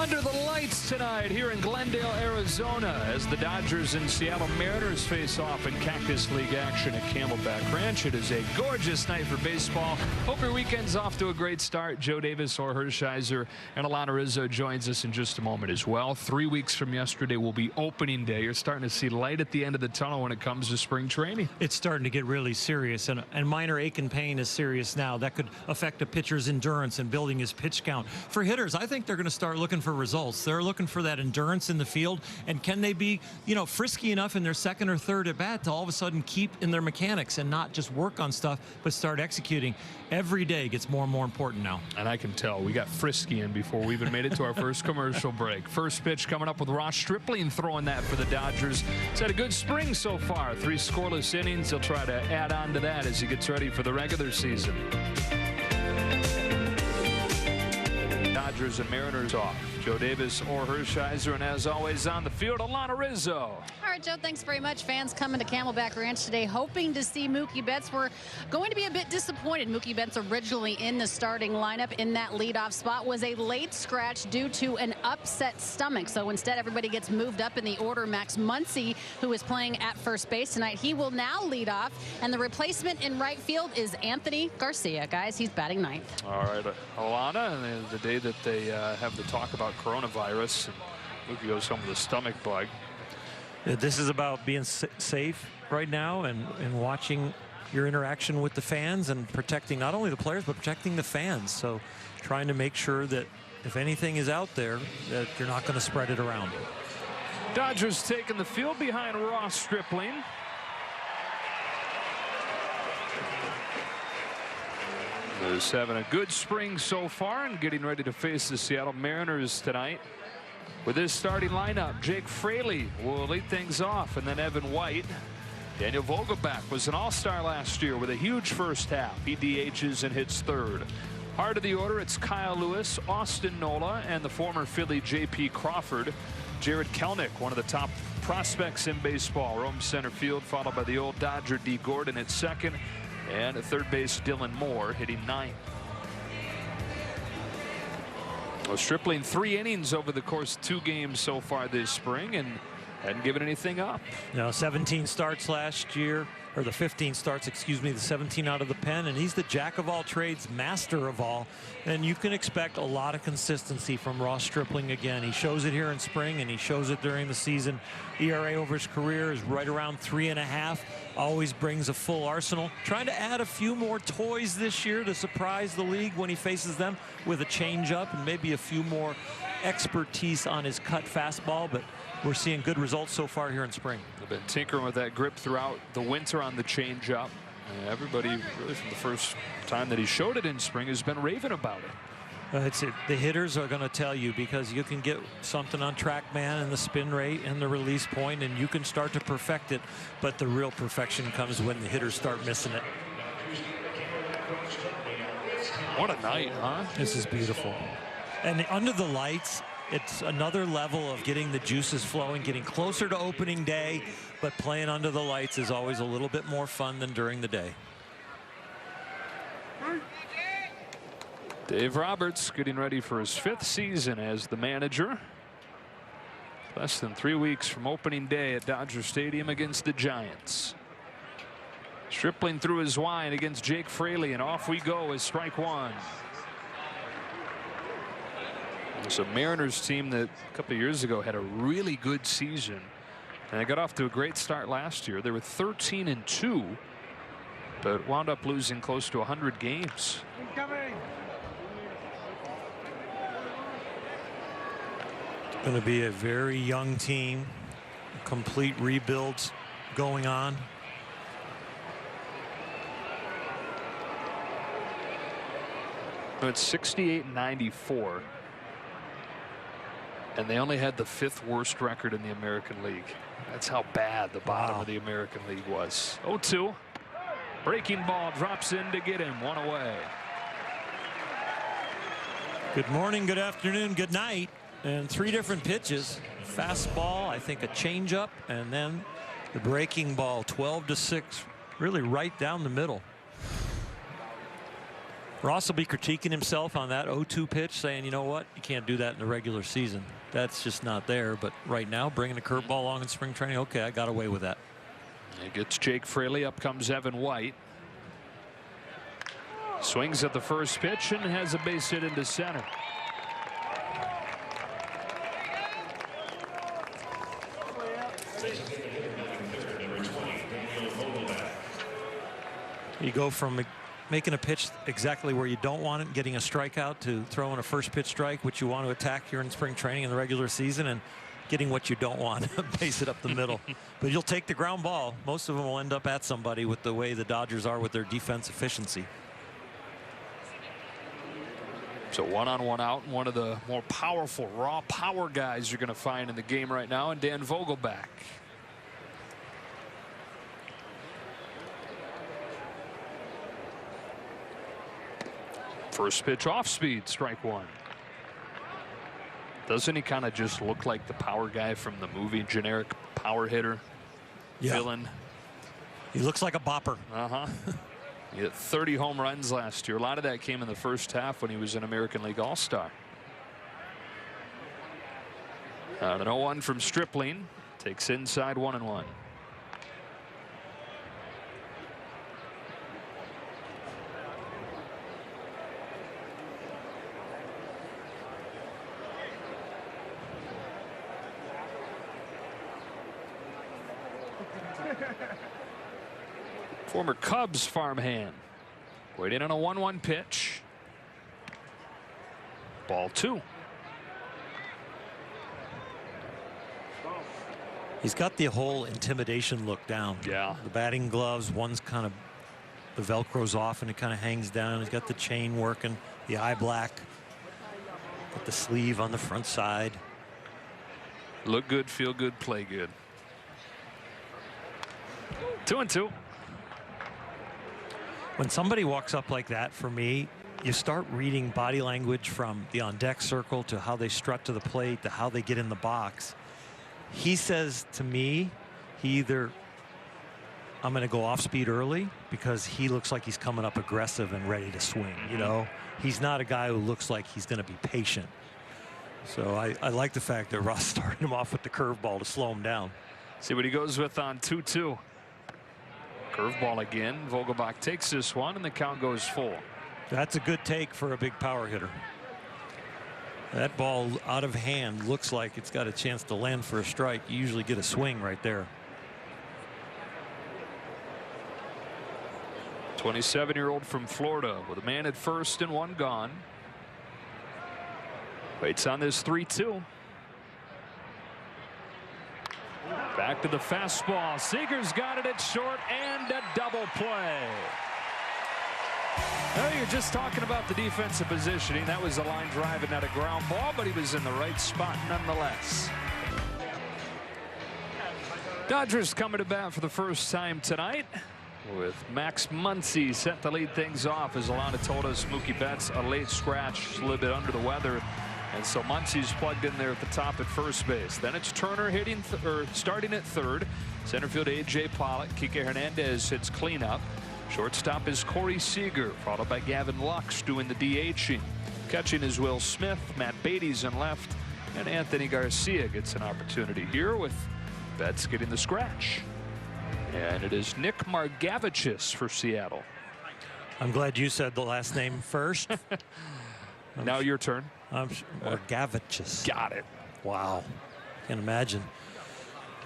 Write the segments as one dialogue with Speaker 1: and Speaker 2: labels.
Speaker 1: Under the lights tonight here in Glendale, Arizona, as the Dodgers and Seattle Mariners face off in Cactus League action at Camelback Ranch. It is a gorgeous night for baseball. Hope your weekend's off to a great start. Joe Davis, Orr Hershiser, and Alana Rizzo joins us in just a moment as well. 3 weeks from yesterday will be opening day. You're starting to see light at the end of the tunnel when it comes to spring training.
Speaker 2: It's starting to get really serious, and minor ache and pain is serious now. That could affect a pitcher's endurance and building his pitch count. For hitters, I think they're going to start looking for results. They're looking for that endurance in the field, and can they be, frisky enough in their second or third at bat to all of a sudden keep in their mechanics and not just work on stuff but start executing. Every day gets more and more important now. And
Speaker 1: I can tell we got frisky in before we even made it to our first commercial break. First pitch coming up with Ross Stripling throwing that for the Dodgers. He's had a good spring so far. 3 scoreless innings. He'll try to add on to that as he gets ready for the regular season. Dodgers and Mariners off. Joe Davis, Orr Hershiser, and as always on the field, Alana Rizzo.
Speaker 3: All right, Joe, thanks very much. Fans coming to Camelback Ranch today hoping to see Mookie Betts. We're going to be a bit disappointed. Mookie Betts, originally in the starting lineup in that leadoff spot, was a late scratch due to an upset stomach. So instead, everybody gets moved up in the order. Max Muncy, who is playing at first base tonight, he will now lead off. And the replacement in right field is Anthony Garcia. Guys, he's batting ninth.
Speaker 1: All right, Alana, and the day that they have the talk about coronavirus, and Mookie goes home with a stomach bug.
Speaker 2: This is about being safe right now and watching your interaction with the fans and protecting not only the players but protecting the fans. So trying to make sure that if anything is out there that you're not going to spread it around.
Speaker 1: Dodgers taking the field behind Ross Stripling. Who's having a good spring so far and getting ready to face the Seattle Mariners tonight. With his starting lineup, Jake Fraley will lead things off, and then Evan White. Daniel Vogelbach was an all-star last year with a huge first half. He DHs and hits third. Heart of the order, it's Kyle Lewis, Austin Nola, and the former Philly J.P. Crawford. Jared Kelnick, one of the top prospects in baseball, roams center field, followed by the old Dodger D. Gordon at second. And at third base, Dylan Moore hitting ninth. Well, Stripling 3 innings over the course of 2 games so far this spring and hadn't given anything up.
Speaker 2: 17 starts last year, or the 15 starts, excuse me, the 17 out of the pen, and he's the jack of all trades, master of all. And you can expect a lot of consistency from Ross Stripling again. He shows it here in spring, and he shows it during the season. ERA over his career is right around 3.5. Always brings a full arsenal. Trying to add a few more toys this year to surprise the league when he faces them with a changeup and maybe a few more expertise on his cut fastball, but we're seeing good results so far here in spring.
Speaker 1: They've been tinkering with that grip throughout the winter on the changeup. Everybody, really from the first time that he showed it in spring, has been raving about it.
Speaker 2: The hitters are going to tell you, because you can get something on TrackMan and the spin rate and the release point, and you can start to perfect it, but the real perfection comes when the hitters start missing it.
Speaker 1: What a night, huh?
Speaker 2: This is beautiful. And under the lights, it's another level of getting the juices flowing, getting closer to opening day, but playing under the lights is always a little bit more fun than during the day.
Speaker 1: Dave Roberts getting ready for his 5th season as the manager. Less than 3 weeks from opening day at Dodger Stadium against the Giants. Stripling through his wine against Jake Fraley, and off we go as strike one. It's a Mariners team that a couple of years ago had a really good season, and they got off to a great start last year. They were 13-2, but wound up losing close to 100 games.
Speaker 2: Going to be a very young team, complete rebuilds going on.
Speaker 1: It's 68-94, and they only had the 5th worst record in the American League. That's how bad the bottom of the American League was. 0-2. Breaking ball drops in to get him. 1 away.
Speaker 2: Good morning, good afternoon, good night. And 3 different pitches. Fastball, I think a changeup, and then the breaking ball, 12-6, really right down the middle. Ross will be critiquing himself on that 0-2 pitch, saying, you know what, you can't do that in the regular season. That's just not there. But right now, bringing a curveball along in spring training, okay, I got away with that.
Speaker 1: It gets Jake Fraley. Up comes Evan White. Swings at the first pitch and has a base hit into center.
Speaker 2: You go from making a pitch exactly where you don't want it, getting a strikeout, to throwing a first pitch strike, which you want to attack here in spring training in the regular season, and getting what you don't want, base it up the middle. But you'll take the ground ball. Most of them will end up at somebody with the way the Dodgers are with their defense efficiency.
Speaker 1: So 1-on-1 out, and one of the more powerful raw power guys you're going to find in the game right now, and Dan Vogelbach. First pitch off speed, strike one. Doesn't he kind of just look like the power guy from the movie, generic power hitter?
Speaker 2: Yeah.
Speaker 1: Villain.
Speaker 2: He looks like a bopper.
Speaker 1: He hit 30 home runs last year. A lot of that came in the first half when he was an American League All-Star. An 0-1 from Stripling. Takes inside 1-1. Former Cubs farmhand waiting on a 1-1 pitch. Ball 2.
Speaker 2: He's got the whole intimidation look down.
Speaker 1: Yeah.
Speaker 2: The batting gloves, one's kind of, the Velcro's off and it kind of hangs down. He's got the chain working, the eye black, got the sleeve on the front side.
Speaker 1: Look good, feel good, play good. 2-2.
Speaker 2: When somebody walks up like that, for me, you start reading body language from the on-deck circle to how they strut to the plate to how they get in the box. He says to me, I'm going to go off speed early because he looks like he's coming up aggressive and ready to swing. You know, he's not a guy who looks like he's going to be patient. So I like the fact that Ross started him off with the curveball to slow him down.
Speaker 1: See what he goes with on 2-2. Curveball again. Vogelbach takes this one, and the count goes full.
Speaker 2: That's a good take for a big power hitter. That ball out of hand looks like it's got a chance to land for a strike. You usually get a swing right there.
Speaker 1: 27-year-old from Florida with a man at first and one gone. Waits on this 3-2. Back to the fastball. Seager's got it at short and a double play. Well, you're just talking about the defensive positioning. That was a line drive and not a ground ball, but he was in the right spot nonetheless. Dodgers coming to bat for the first time tonight with Max Muncy set to lead things off, as Alana told us. Mookie Betts a late scratch, a little bit under the weather. And so Muncy's plugged in there at the top at first base. Then it's Turner hitting starting at third. Center field A.J. Pollock. Kike Hernandez hits cleanup. Shortstop is Corey Seager, followed by Gavin Lux doing the DHing. Catching is Will Smith. Matt Beatty's in left. And Anthony Garcia gets an opportunity here with Betts getting the scratch. And it is Nick Margevicius for Seattle.
Speaker 2: I'm glad you said the last name first.
Speaker 1: Now your turn.
Speaker 2: Margevicius.
Speaker 1: Got it.
Speaker 2: Wow. Can't imagine.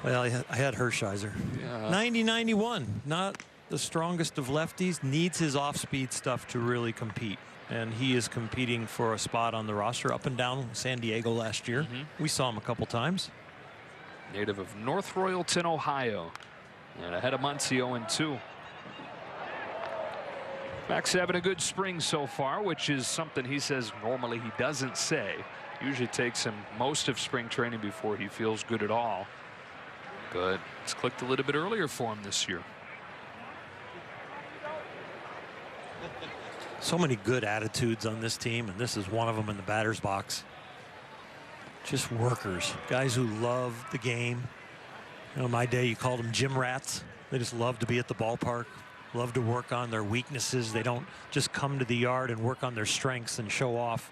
Speaker 2: Well, I had Hershiser.
Speaker 1: Yeah.
Speaker 2: 90-91. Not the strongest of lefties. Needs his off-speed stuff to really compete. And he is competing for a spot on the roster up and down San Diego last year. We saw him a couple times.
Speaker 1: Native of North Royalton, Ohio. And ahead of Muncy 0-2. Max having a good spring so far, which is something he says normally he doesn't say. Usually takes him most of spring training before he feels good at all. But it's clicked a little bit earlier for him this year.
Speaker 2: So many good attitudes on this team, and this is one of them in the batter's box. Just workers, guys who love the game. You know, in my day, you called them gym rats. They just love to be at the ballpark, love to work on their weaknesses. They don't just come to the yard and work on their strengths and show off.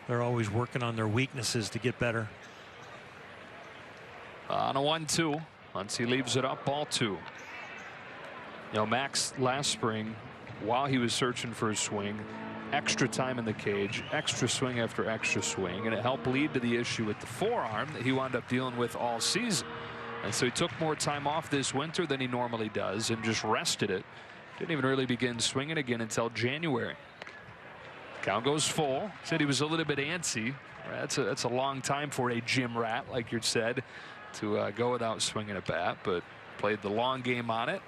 Speaker 2: They're always working on their weaknesses to get better.
Speaker 1: On a 1-2. Once he leaves it up, ball 2. You know, Max last spring, while he was searching for a swing, extra time in the cage, extra swing after extra swing, and it helped lead to the issue with the forearm that he wound up dealing with all season. And so he took more time off this winter than he normally does and just rested it. Didn't even really begin swinging again until January. Count goes full. Said he was a little bit antsy. That's a long time for a gym rat, like you said, to go without swinging a bat, but played the long game on it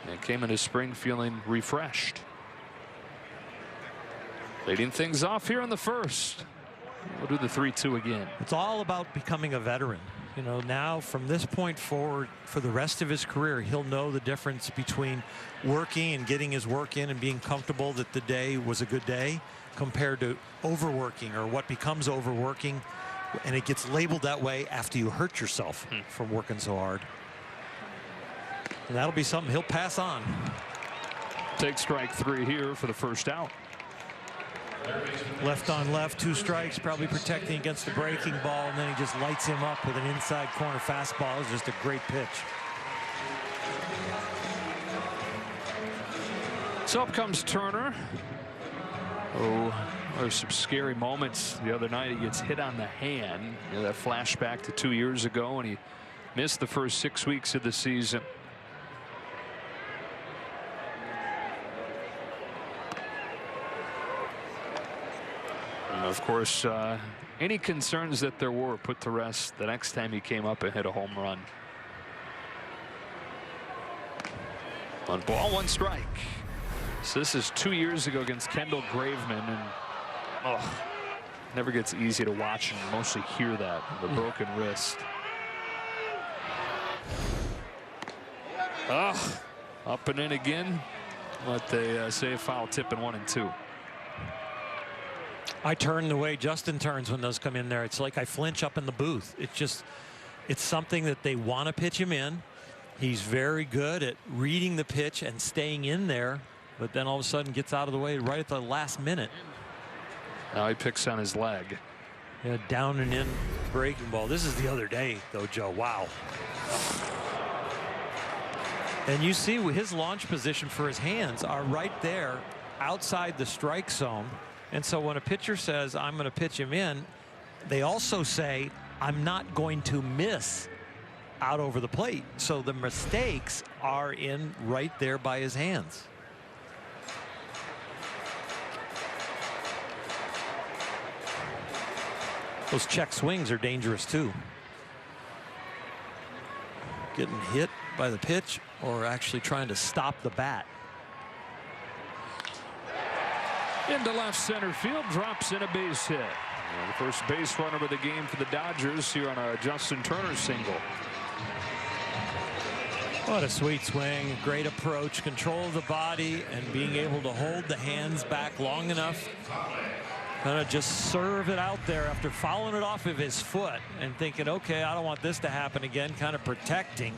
Speaker 1: and came into spring feeling refreshed. Leading things off here in the first. We'll do the 3-2 again.
Speaker 2: It's all about becoming a veteran. You know, now from this point forward for the rest of his career, he'll know the difference between working and getting his work in and being comfortable that the day was a good day compared to overworking, or what becomes overworking, and it gets labeled that way after you hurt yourself from working so hard. And that'll be something he'll pass on.
Speaker 1: Take strike 3 here for the first out.
Speaker 2: Left on left, 2 strikes, probably protecting against the breaking ball, and then he just lights him up with an inside corner fastball. It's just a great pitch.
Speaker 1: So up comes Turner. Oh, there's some scary moments the other night. He gets hit on the hand. You know, that flashback to 2 years ago, and he missed the first 6 weeks of the season. Of course, any concerns that there were put to rest the next time he came up and hit a home run. 1 ball, 1 strike. So this is 2 years ago against Kendall Graveman, and never gets easy to watch and mostly hear that, the broken wrist. Up and in again. What they say, foul tip in 1 and 2.
Speaker 2: I turn the way Justin turns when those come in there. It's like I flinch up in the booth. It's something that they want to pitch him in. He's very good at reading the pitch and staying in there, but then all of a sudden gets out of the way right at the last minute.
Speaker 1: Now he picks on his leg.
Speaker 2: Yeah, down and in breaking ball. This is the other day, though, Joe. Wow. And you see his launch position for his hands are right there outside the strike zone. And so when a pitcher says, I'm going to pitch him in, they also say, I'm not going to miss out over the plate. So the mistakes are in right there by his hands. Those check swings are dangerous too. Getting hit by the pitch or actually trying to stop the bat.
Speaker 1: Into left center field, drops in a base hit. And the first base runner of the game for the Dodgers here on a Justin Turner single.
Speaker 2: What a sweet swing, great approach, control of the body, and being able to hold the hands back long enough. Kind of just serve it out there after fouling it off of his foot and thinking, okay, I don't want this to happen again, kind of protecting.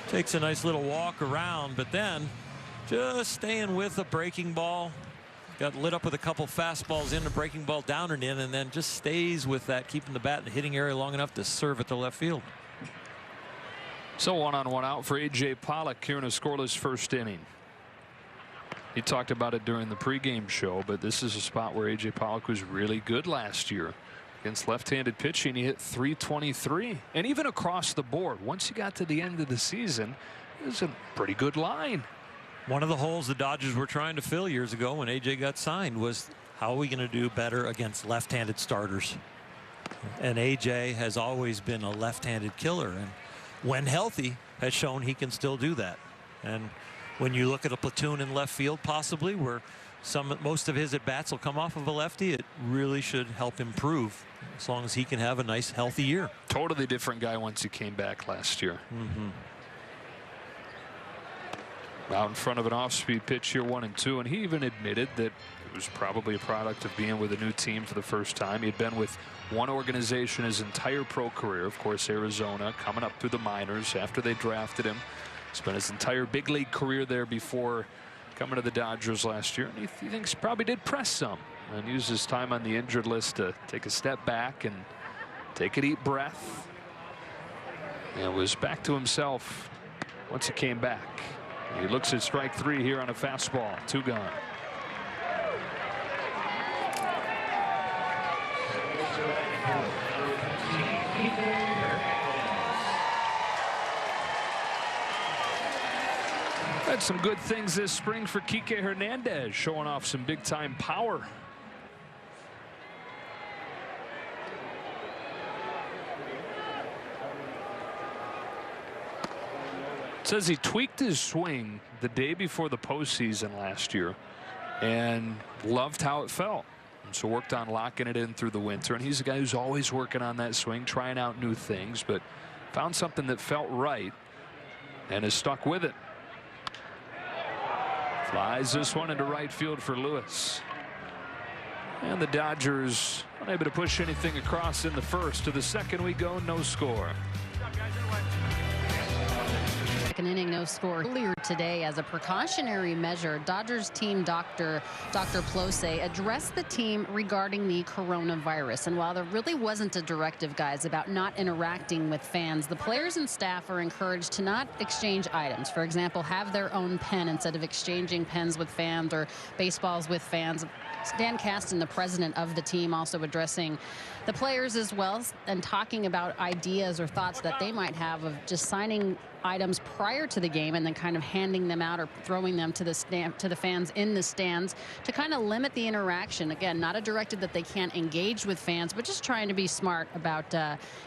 Speaker 2: Takes a nice little walk around, but then just staying with the breaking ball. Got lit up with a couple fastballs in, the breaking ball down and in, and then just stays with that, keeping the bat in the hitting area long enough to serve at the left field.
Speaker 1: So 1-on-1 out for A.J. Pollock here in a scoreless first inning. He talked about it during the pregame show, but this is a spot where A.J. Pollock was really good last year. Against left-handed pitching, he hit .323. And even across the board, once he got to the end of the season, it was a pretty good line.
Speaker 2: One of the holes the Dodgers were trying to fill years ago when A.J. got signed was, how are we going to do better against left-handed starters? And A.J. has always been a left-handed killer, and when healthy has shown he can still do that. And when you look at a platoon in left field, possibly where most of his at-bats will come off of a lefty, it really should help improve as long as he can have a nice healthy year.
Speaker 1: Totally different guy once he came back last year. Out in front of an off-speed pitch here, 1 and 2, and he even admitted that it was probably a product of being with a new team for the first time. He had been with one organization his entire pro career, of course Arizona, coming up through the minors after they drafted him. Spent his entire big league career there before coming to the Dodgers last year. And he thinks probably did press some and used his time on the injured list to take a step back and take a deep breath. And was back to himself once he came back. He looks at strike 3 here on a fastball. 2 gone. Had some good things this spring for Kike Hernandez, showing off some big time power. Says he tweaked his swing the day before the postseason last year and loved how it felt. And so worked on locking it in through the winter. And he's a guy who's always working on that swing, trying out new things, but found something that felt right and has stuck with it. Flies this one into right field for Lewis. And the Dodgers unable to push anything across in the first. To the second we go, no score.
Speaker 3: Second inning, no score. Earlier today, as a precautionary measure, Dodgers team Dr. Plose addressed the team regarding the coronavirus. And while there really wasn't a directive, guys, about not interacting with fans, the players and staff are encouraged to not exchange items. For example, have their own pen instead of exchanging pens with fans or baseballs with fans. Stan Kasten, the president of the team, also addressing the players as well and talking about ideas or thoughts that they might have of just signing items prior to the game and then kind of handing them out or throwing them to the fans in the stands to kind of limit the interaction. Again, not a directive that they can't engage with fans, but just trying to be smart about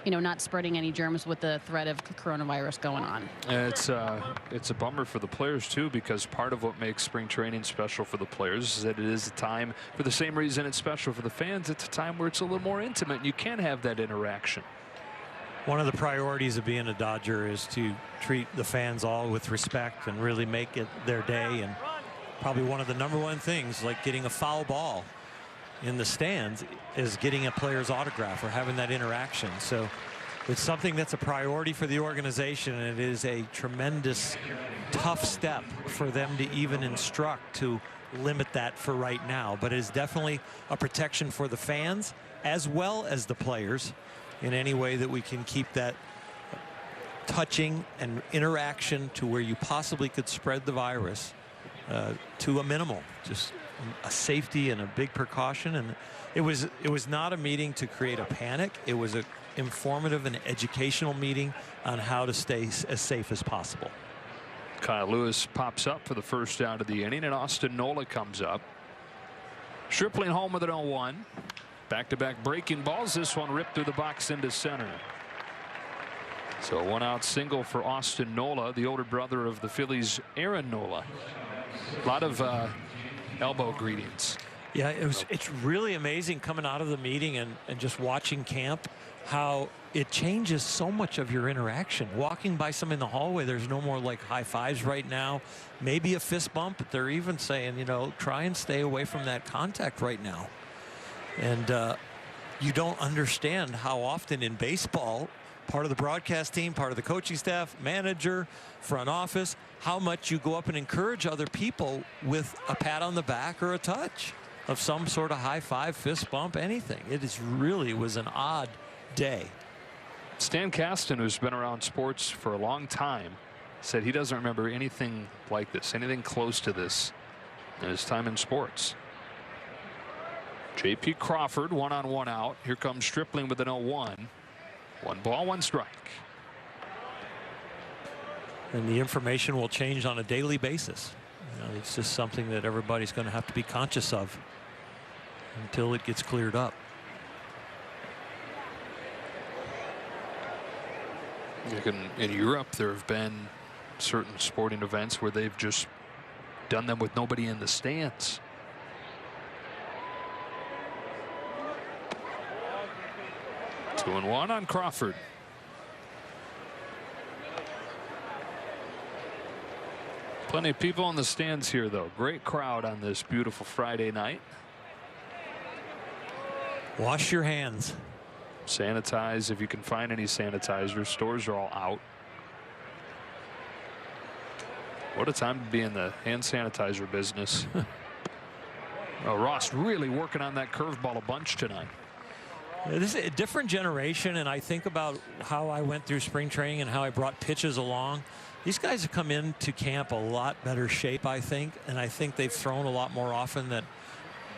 Speaker 3: not spreading any germs with the threat of coronavirus going on.
Speaker 1: It's a bummer for the players too, because part of what makes spring training special for the players is that it is a time, for the same reason it's special for the fans, it's a time where it's a little more intimate and you can have that interaction.
Speaker 2: One of the priorities of being a Dodger is to treat the fans all with respect and really make it their day. And probably one of the #1 things, like getting a foul ball in the stands, is getting a player's autograph or having that interaction. So it's something that's a priority for the organization, and it is a tremendous tough step for them to even instruct to limit that for right now. But it is definitely a protection for the fans as well as the players in any way that we can keep that touching and interaction to where you possibly could spread the virus to a minimal, just a safety and a big precaution. And it was not a meeting to create a panic. It was an informative and educational meeting on how to stay as safe as possible.
Speaker 1: Kyle Lewis pops up for the first out of the inning, and Austin Nola comes up. Stripling home with an 0-1. Back-to-back breaking balls. This one ripped through the box into center. So a 1-out single for Austin Nola, the older brother of the Phillies' Aaron Nola. A lot of elbow greetings.
Speaker 2: Yeah, it's really amazing coming out of the meeting and just watching camp how it changes so much of your interaction. Walking by some in the hallway, there's no more like high fives right now, maybe a fist bump, but they're even saying, try and stay away from that contact right now. And you don't understand how often in baseball, part of the broadcast team, part of the coaching staff, manager, front office, how much you go up and encourage other people with a pat on the back or a touch of some sort of high five, fist bump, anything. It was an odd day.
Speaker 1: Stan Kasten, who's been around sports for a long time, said he doesn't remember anything like this, anything close to this in his time in sports. J.P. Crawford, 1-on-1 out. Here comes Stripling with an 0-1. 1 ball, 1 strike.
Speaker 2: And the information will change on a daily basis. It's just something that everybody's going to have to be conscious of until it gets cleared up.
Speaker 1: In Europe, there have been certain sporting events where they've just done them with nobody in the stands. Two and 1 on Crawford. Plenty of people in the stands here, though. Great crowd on this beautiful Friday night.
Speaker 2: Wash your hands.
Speaker 1: Sanitize if you can find any sanitizer. Stores are all out. What a time to be in the hand sanitizer business. Oh, Ross really working on that curveball a bunch tonight.
Speaker 2: This is a different generation, and I think about how I went through spring training and how I brought pitches along. These guys have come into camp a lot better shape, I think, and I think they've thrown a lot more often than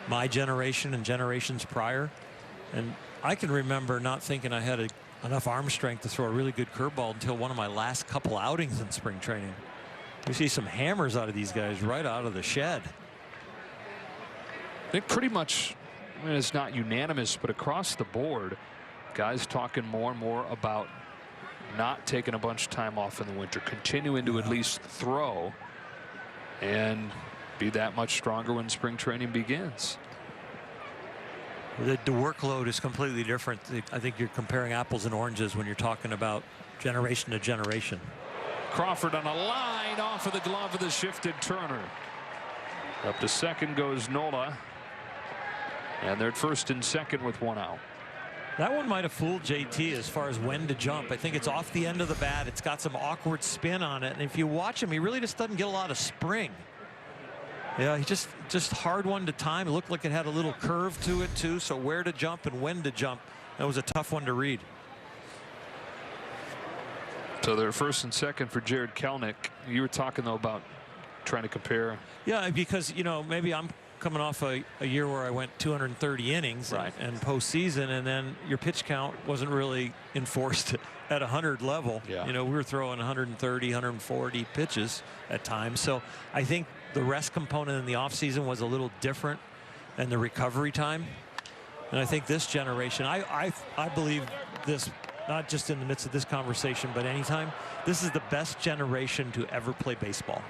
Speaker 2: my generation and generations prior. And I can remember not thinking I had enough arm strength to throw a really good curveball until one of my last couple outings in spring training. We see some hammers out of these guys right out of the shed.
Speaker 1: I think pretty much, I mean, it's not unanimous, but across the board, guys talking more and more about not taking a bunch of time off in the winter, continuing to at least throw and be that much stronger when spring training begins.
Speaker 2: The workload is completely different. I think you're comparing apples and oranges when you're talking about generation to generation.
Speaker 1: Crawford on a line off of the glove of the shifted Turner. Up to second goes Nola. And they're at first and second with one out.
Speaker 2: That one might have fooled JT as far as when to jump. I think it's off the end of the bat. It's got some awkward spin on it. And if you watch him, he really just doesn't get a lot of spring. Yeah, he just hard one to time. It looked like it had a little curve to it too. So where to jump and when to jump, that was a tough one to read.
Speaker 1: So they're first and second for Jarred Kelenic. You were talking though about trying to compare.
Speaker 2: Yeah, because you know maybe I'm coming off a year where I went 230 innings and postseason, and then your pitch count wasn't really enforced at 100 level.
Speaker 1: Yeah.
Speaker 2: You know, we were throwing 130, 140 pitches at times. So I think the rest component in the offseason was a little different than the recovery time. And I think this generation, I believe this, not just in the midst of this conversation, but anytime, this is the best generation to ever play baseball.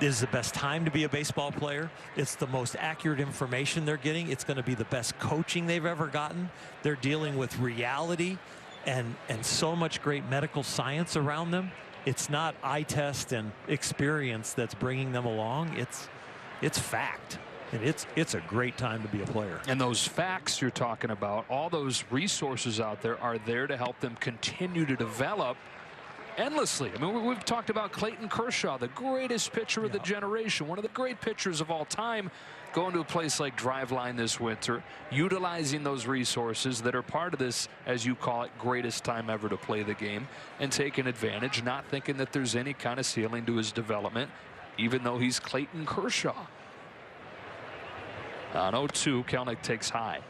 Speaker 2: This is the best time to be a baseball player. It's the most accurate information they're getting. It's going to be the best coaching they've ever gotten. They're dealing with reality and so much great medical science around them. It's not eye test and experience that's bringing them along. It's fact. And it's a great time to be a player.
Speaker 1: And those facts you're talking about, all those resources out there are there to help them continue to develop endlessly. I mean, we've talked about Clayton Kershaw, the greatest pitcher of the generation, one of the great pitchers of all time, going to a place like Driveline this winter, utilizing those resources that are part of this, as you call it, greatest time ever to play the game, and taking advantage, not thinking that there's any kind of ceiling to his development, even though he's Clayton Kershaw. On 0-2, Kelenic takes high.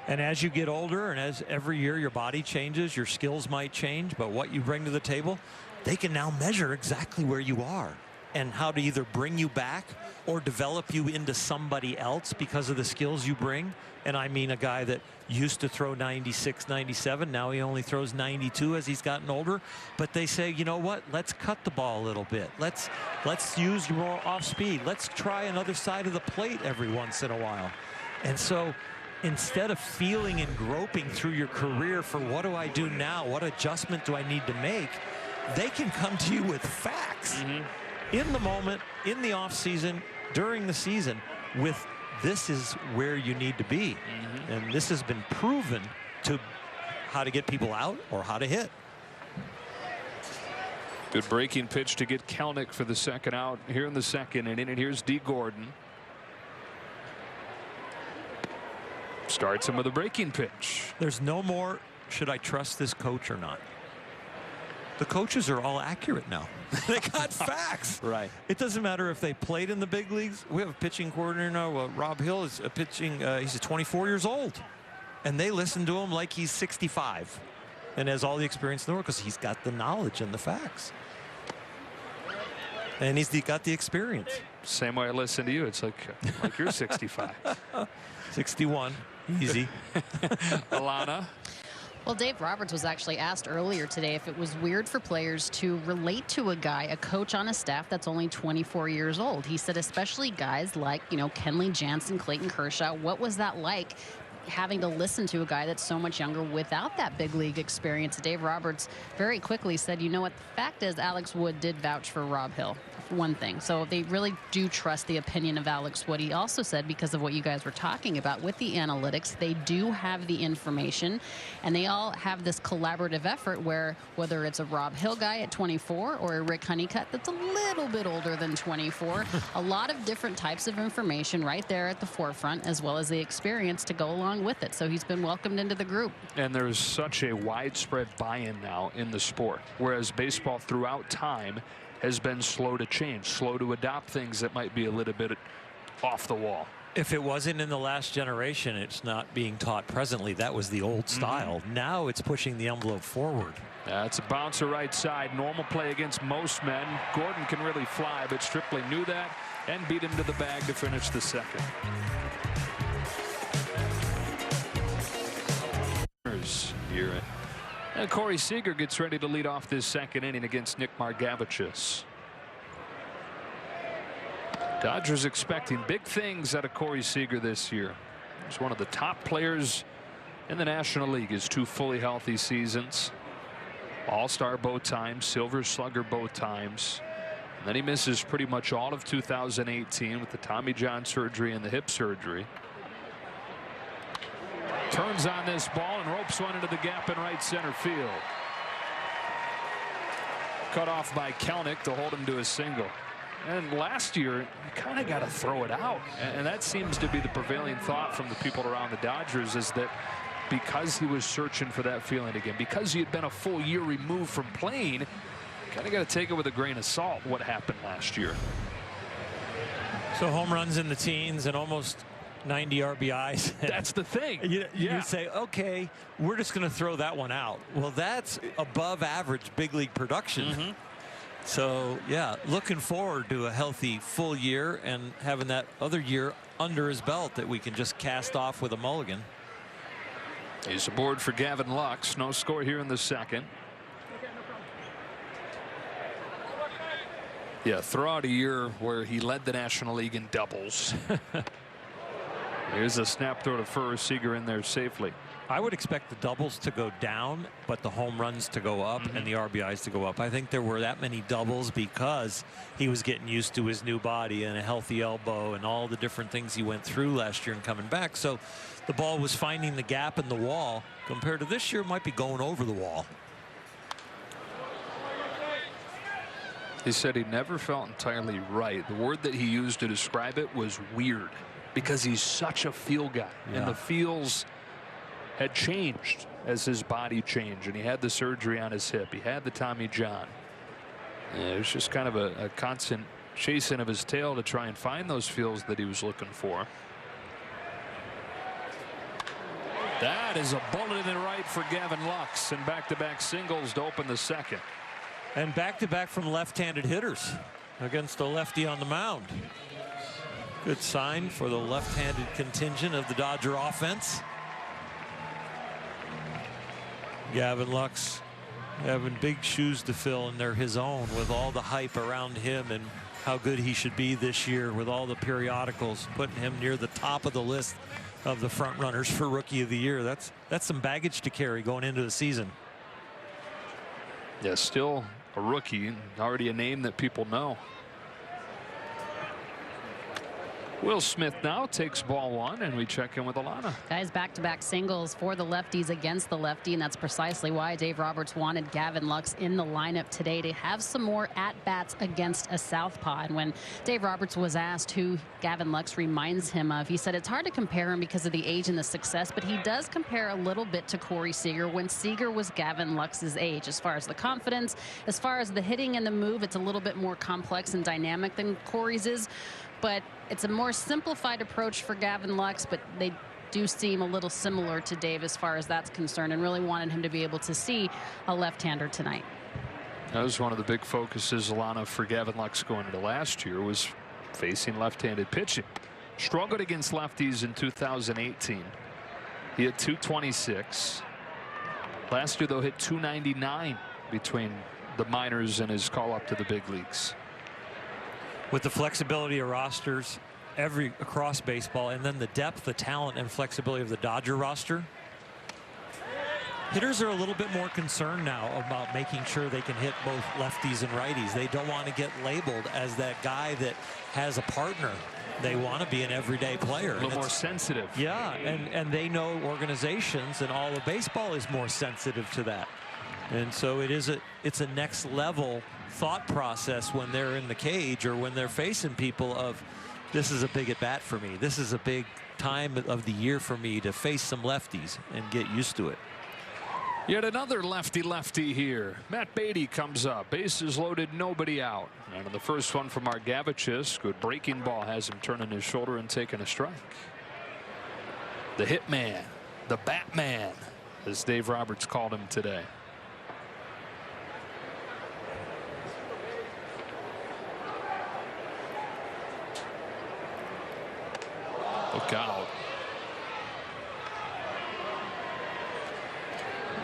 Speaker 2: And as you get older and as every year your body changes, your skills might change, but what you bring to the table, they can now measure exactly where you are and how to either bring you back or develop you into somebody else because of the skills you bring. And I mean a guy that used to throw 96, 97. Now he only throws 92 as he's gotten older. But they say, you know what? Let's cut the ball a little bit. Let's use more off speed. Let's try another side of the plate every once in a while. And so instead of feeling and groping through your career for what do I do now? What adjustment do I need to make? They can come to you with facts in the moment, in the off season, during the season with this is where you need to be. And this has been proven to how to get people out or how to hit.
Speaker 1: Good breaking pitch to get Kelenic for the second out here in the second inning. And here's Dee Gordon. Starts him with a breaking pitch.
Speaker 2: There's no more should I trust this coach or not. The coaches are all accurate now. They got facts.
Speaker 1: Right.
Speaker 2: It doesn't matter if they played in the big leagues. We have a pitching coordinator now. Rob Hill is pitching. He's 24 years old. And they listen to him like he's 65 and has all the experience in the world because he's got the knowledge and the facts. And he's got the experience.
Speaker 1: Same way I listen to you. It's like you're 65.
Speaker 2: 61. Easy.
Speaker 1: Alana.
Speaker 3: Well, Dave Roberts was actually asked earlier today if it was weird for players to relate to a coach on a staff that's only 24 years old. He said especially guys like, Kenley Jansen, Clayton Kershaw. What was that like having to listen to a guy that's so much younger without that big league experience? Dave Roberts very quickly said, you know what, the fact is Alex Wood did vouch for Rob Hill. one thing. So they really do trust the opinion of Alex Wood. He also said, because of what you guys were talking about with the analytics, they do have the information, and they all have this collaborative effort where whether it's a Rob Hill guy at 24 or a Rick Honeycutt that's a little bit older than 24, a lot of different types of information right there at the forefront, as well as the experience to go along with it. So he's been welcomed into the group.
Speaker 1: And there's such a widespread buy-in now in the sport, whereas baseball throughout time has been slow to change, slow to adopt things that might be a little bit off the wall.
Speaker 2: If it wasn't in the last generation, it's not being taught presently. That was the old style. Now it's pushing the envelope forward.
Speaker 1: That's a bouncer right side. Normal play against most men. Gordon can really fly, but Stripling knew that and beat him to the bag to finish the second. Here. And Corey Seager gets ready to lead off this second inning against Nick Margevicius. Dodgers expecting big things out of Corey Seager this year. He's one of the top players in the National League. His 2 fully healthy seasons. All-Star both times, Silver Slugger both times. And then he misses pretty much all of 2018 with the Tommy John surgery and the hip surgery. Turns on this ball and ropes one into the gap in right center field. Cut off by Kelenic to hold him to a single. And last year, you kind of got to throw it out. And that seems to be the prevailing thought from the people around the Dodgers, is that because he was searching for that feeling again, because he had been a full year removed from playing, kind of got to take it with a grain of salt what happened last year.
Speaker 2: So home runs in the teens and almost 90 RBIs.
Speaker 1: That's the thing.
Speaker 2: You say, okay, we're just going to throw that one out. Well, that's above average big league production. So, yeah, looking forward to a healthy full year and having that other year under his belt that we can just cast off with a mulligan.
Speaker 1: He's aboard for Gavin Lux. No score here in the second. Yeah, throughout a year where he led the National League in doubles. Here's a snap throw to first. Seager in there safely.
Speaker 2: I would expect the doubles to go down, but the home runs to go up and the RBIs to go up. I think there were that many doubles because he was getting used to his new body and a healthy elbow and all the different things he went through last year and coming back. So the ball was finding the gap in the wall. Compared to this year, it might be going over the wall.
Speaker 1: He said he never felt entirely right. The word that he used to describe it was weird, because he's such a feel guy, and the feels had changed as his body changed, and he had the surgery on his hip. He had the Tommy John. It was just kind of a constant chasing of his tail to try and find those feels that he was looking for. That is a bullet in the right for Gavin Lux, and back-to-back singles to open the second.
Speaker 2: And back-to-back from left-handed hitters against a lefty on the mound. Good sign for the left-handed contingent of the Dodger offense. Gavin Lux having big shoes to fill, and they're his own with all the hype around him and how good he should be this year with all the periodicals putting him near the top of the list of the front runners for Rookie of the Year. That's some baggage to carry going into the season.
Speaker 1: Yeah, still a rookie, and already a name that people know. Will Smith now takes ball one, and we check in with Alana.
Speaker 3: Guys, back-to-back singles for the lefties against the lefty, and that's precisely why Dave Roberts wanted Gavin Lux in the lineup today, to have some more at-bats against a southpaw. And when Dave Roberts was asked who Gavin Lux reminds him of, he said it's hard to compare him because of the age and the success, but he does compare a little bit to Corey Seager when Seager was Gavin Lux's age. As far as the confidence, as far as the hitting and the move, it's a little bit more complex and dynamic than Corey's is. But it's a more simplified approach for Gavin Lux, but they do seem a little similar to Dave as far as that's concerned, and really wanted him to be able to see a left-hander tonight.
Speaker 1: That was one of the big focuses, Alana, for Gavin Lux going into last year, was facing left-handed pitching. Struggled against lefties in 2018. He hit .226. Last year, though, hit .299 between the minors and his call up to the big leagues.
Speaker 2: With the flexibility of rosters across baseball, and then the depth, the talent, and flexibility of the Dodger roster, Hitters are a little bit more concerned now about making sure they can hit both lefties and righties. They don't want to get labeled as that guy that has a partner. They want to be an everyday player.
Speaker 1: A little more sensitive.
Speaker 2: Yeah, and they know organizations and all of baseball is more sensitive to that. And so it's a next level thought process when they're in the cage or when they're facing people of, this is a big at bat for me. This is a big time of the year for me to face some lefties and get used to it.
Speaker 1: Yet another lefty here. Matt Beatty comes up. Bases loaded, nobody out. And on the first one from Margevicius, good breaking ball has him turning his shoulder and taking a strike. The Hitman, the Batman, as Dave Roberts called him today. Look out.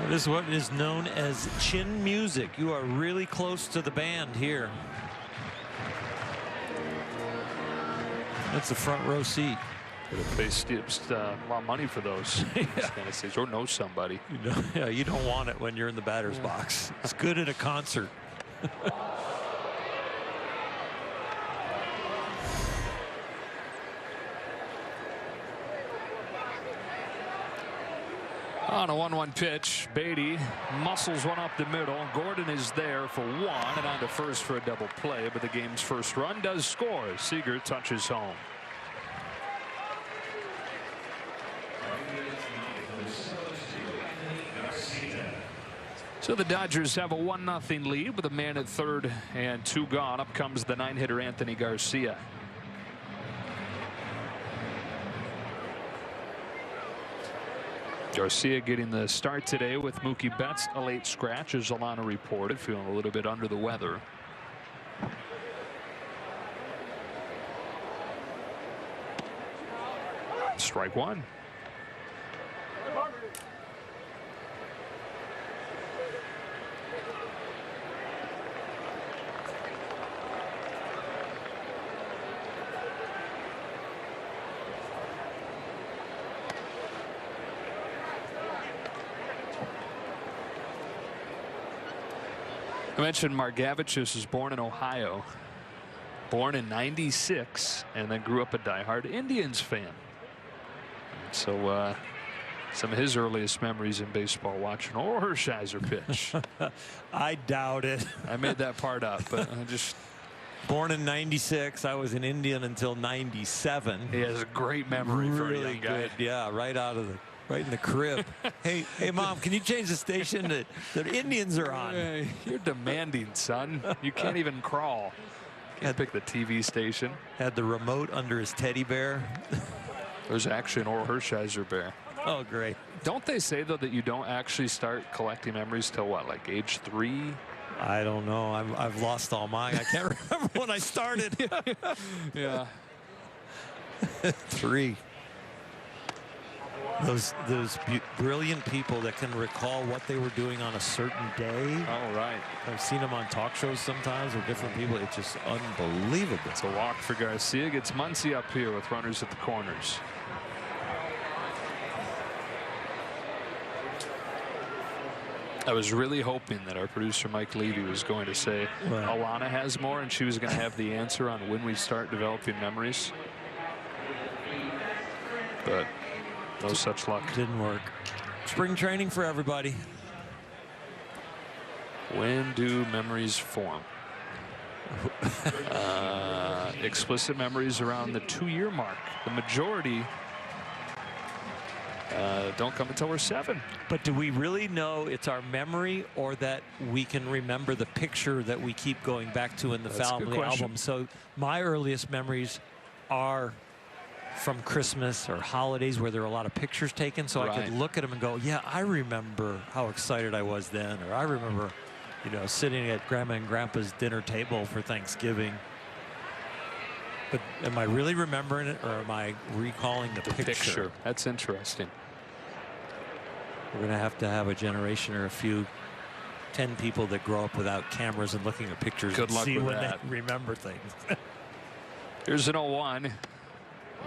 Speaker 2: This is what is known as chin music. You are really close to the band here. That's a front row seat.
Speaker 1: Could have faced a lot of money for those. Yeah. Or know somebody.
Speaker 2: You don't want it when you're in the batter's box. It's good at a concert.
Speaker 1: On a 1-1 pitch, Beatty muscles one up the middle. Gordon is there for one and on to first for a double play, but the game's first run does score. Seager touches home. So the Dodgers have a 1-0 lead with a man at third and 2 gone. Up comes the 9-hitter Anthony Garcia. Garcia getting the start today with Mookie Betts a late scratch, as Alana reported, feeling a little bit under the weather. Strike one. I mentioned Margevicius was born in Ohio, born in '96, and then grew up a diehard Indians fan. So some of his earliest memories in baseball watching Orel Hershiser pitch.
Speaker 2: I doubt it.
Speaker 1: I made that part up, but I just.
Speaker 2: Born in '96, I was an Indian until '97.
Speaker 1: He has a great memory for a
Speaker 2: really
Speaker 1: young guy.
Speaker 2: Good. Yeah, right in the crib. hey mom, can you change the station that the Indians are on?
Speaker 1: Hey, you're demanding, son. You can't even crawl. Can't pick the TV station.
Speaker 2: Had the remote under his teddy bear.
Speaker 1: There's actually an Orel Hershiser bear.
Speaker 2: Oh, great.
Speaker 1: Don't they say, though, that you don't actually start collecting memories till what, like age 3?
Speaker 2: I don't know. I've lost all mine. I can't remember when I started.
Speaker 1: Yeah.
Speaker 2: 3. Those brilliant people that can recall what they were doing on a certain day.
Speaker 1: Oh, right.
Speaker 2: I've seen them on talk shows sometimes with different people. It's just unbelievable.
Speaker 1: It's a walk for Garcia. Gets Muncy up here with runners at the corners. I was really hoping that our producer Mike Levy was going to say Alana has more, and she was going to have the answer on when we start developing memories. But no such luck.
Speaker 2: Didn't work. Spring training for everybody.
Speaker 1: When do memories form? Explicit memories around the 2-year mark. The majority don't come until we're 7.
Speaker 2: But do we really know it's our memory, or that we can remember the picture that we keep going back to in the family album? So my earliest memories are from Christmas or holidays where there are a lot of pictures taken, so I could look at them and go, yeah, I remember how excited I was then, or I remember, you know, sitting at Grandma and Grandpa's dinner table for Thanksgiving. But am I really remembering it, or am I recalling the picture?
Speaker 1: That's interesting.
Speaker 2: We're going to have a generation or 10 people that grow up without cameras and looking at pictures.
Speaker 1: Good luck
Speaker 2: see
Speaker 1: with
Speaker 2: when
Speaker 1: that.
Speaker 2: They remember things.
Speaker 1: Here's an 0-1.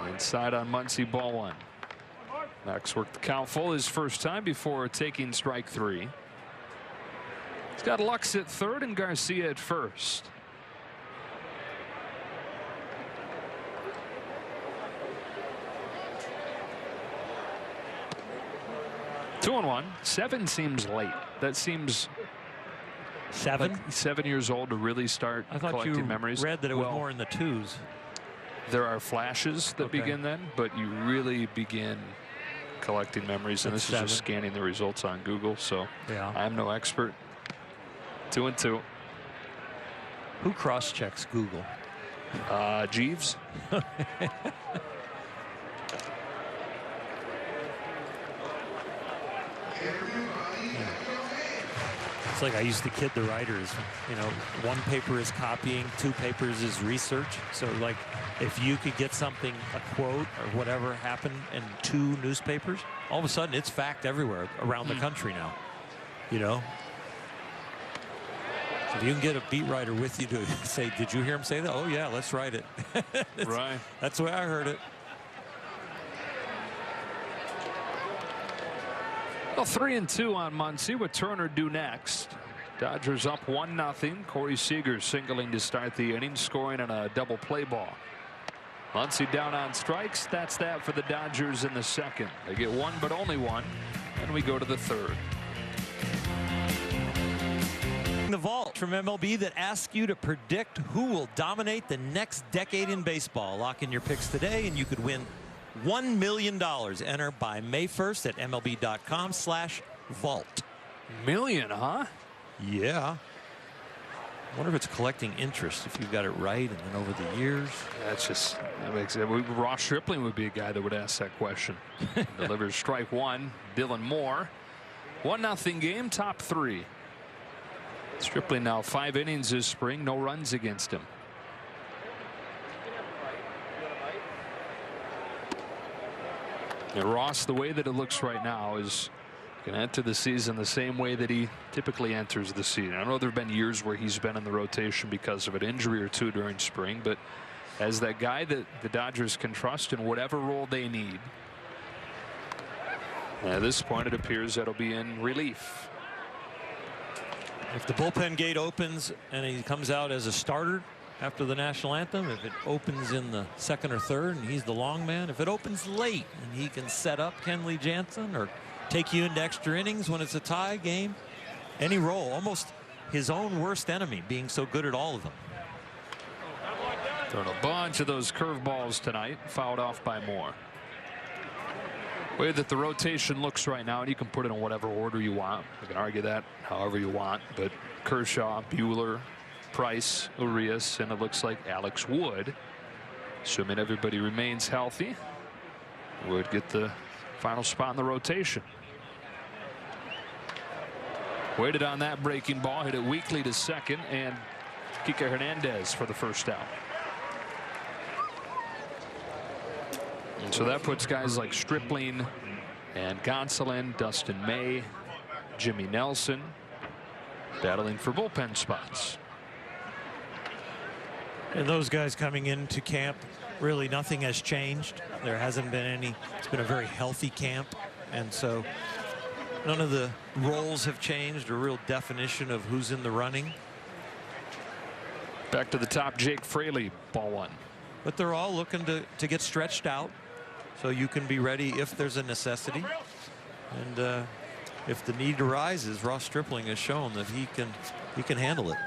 Speaker 1: Inside on Muncy, ball 1. Max worked the count full his first time before taking strike 3. He's got Lux at third and Garcia at first. Two and one. 7 seems late. That seems
Speaker 2: 7.
Speaker 1: like 7 years old to really start
Speaker 2: I thought
Speaker 1: collecting
Speaker 2: you
Speaker 1: memories.
Speaker 2: read that it was more in the 2s.
Speaker 1: There are flashes that begin then, but you really begin collecting memories, and
Speaker 2: That's
Speaker 1: this is just
Speaker 2: 7.
Speaker 1: scanning the results on Google, so
Speaker 2: Yeah.
Speaker 1: I am no expert. 2 and 2.
Speaker 2: Who cross-checks Google?
Speaker 1: Jeeves.
Speaker 2: It's like I used to kid the writers, you know, 1 paper is copying, 2 papers is research. So like if you could get something, a quote or whatever happened in 2 newspapers, all of a sudden it's fact everywhere around the country now, you know. If you can get a beat writer with you to say, did you hear him say that? Oh yeah, let's write it.
Speaker 1: Right.
Speaker 2: That's the way I heard it.
Speaker 1: Well, 3 and 2 on Muncy. What Turner do next? Dodgers up 1-0. Corey Seager singling to start the inning, scoring on a double play ball. Muncy down on strikes. That's that for the Dodgers in the second. They get 1, but only 1, and we go to the third.
Speaker 2: The Vault from MLB that asks you to predict who will dominate the next decade in baseball. Lock in your picks today and you could win $1 million. Enter by May 1st at MLB.com/vault.
Speaker 1: Million, huh?
Speaker 2: Yeah. I wonder if it's collecting interest if you've got it right and then over the years.
Speaker 1: That's just, that makes it. Ross Stripling would be a guy that would ask that question. Delivers strike 1. Dylan Moore. 1-0 game, top 3. Stripling now 5 innings this spring, no runs against him. And Ross, the way that it looks right now, is going to enter the season the same way that he typically enters the season. I know there have been years where he's been in the rotation because of an injury or 2 during spring, but as that guy that the Dodgers can trust in whatever role they need. At this point, it appears that he'll be in relief.
Speaker 2: If the bullpen gate opens and he comes out as a starter after the national anthem, if it opens in the 2nd or 3rd and he's the long man, if it opens late and he can set up Kenley Jansen or take you into extra innings when it's a tie game, any role, almost his own worst enemy, being so good at all of them.
Speaker 1: Throwing a bunch of those curveballs tonight, fouled off by Moore. Way that the rotation looks right now, and you can put it in whatever order you want. You can argue that however you want, but Kershaw, Buehler, Price, Urias, and it looks like Alex Wood, assuming everybody remains healthy, would get the final spot in the rotation. Waited on that breaking ball, hit it weakly to second, and Kike Hernandez for the first out. And so that puts guys like Stripling and Gonsolin, Dustin May, Jimmy Nelson battling for bullpen spots.
Speaker 2: And those guys coming into camp, really nothing has changed. There hasn't been any. It's been a very healthy camp, and so none of the roles have changed, a real definition of who's in the running.
Speaker 1: Back to the top, Jake Fraley, ball 1.
Speaker 2: But they're all looking to get stretched out, so you can be ready if there's a necessity. And if the need arises, Ross Stripling has shown that he can handle it.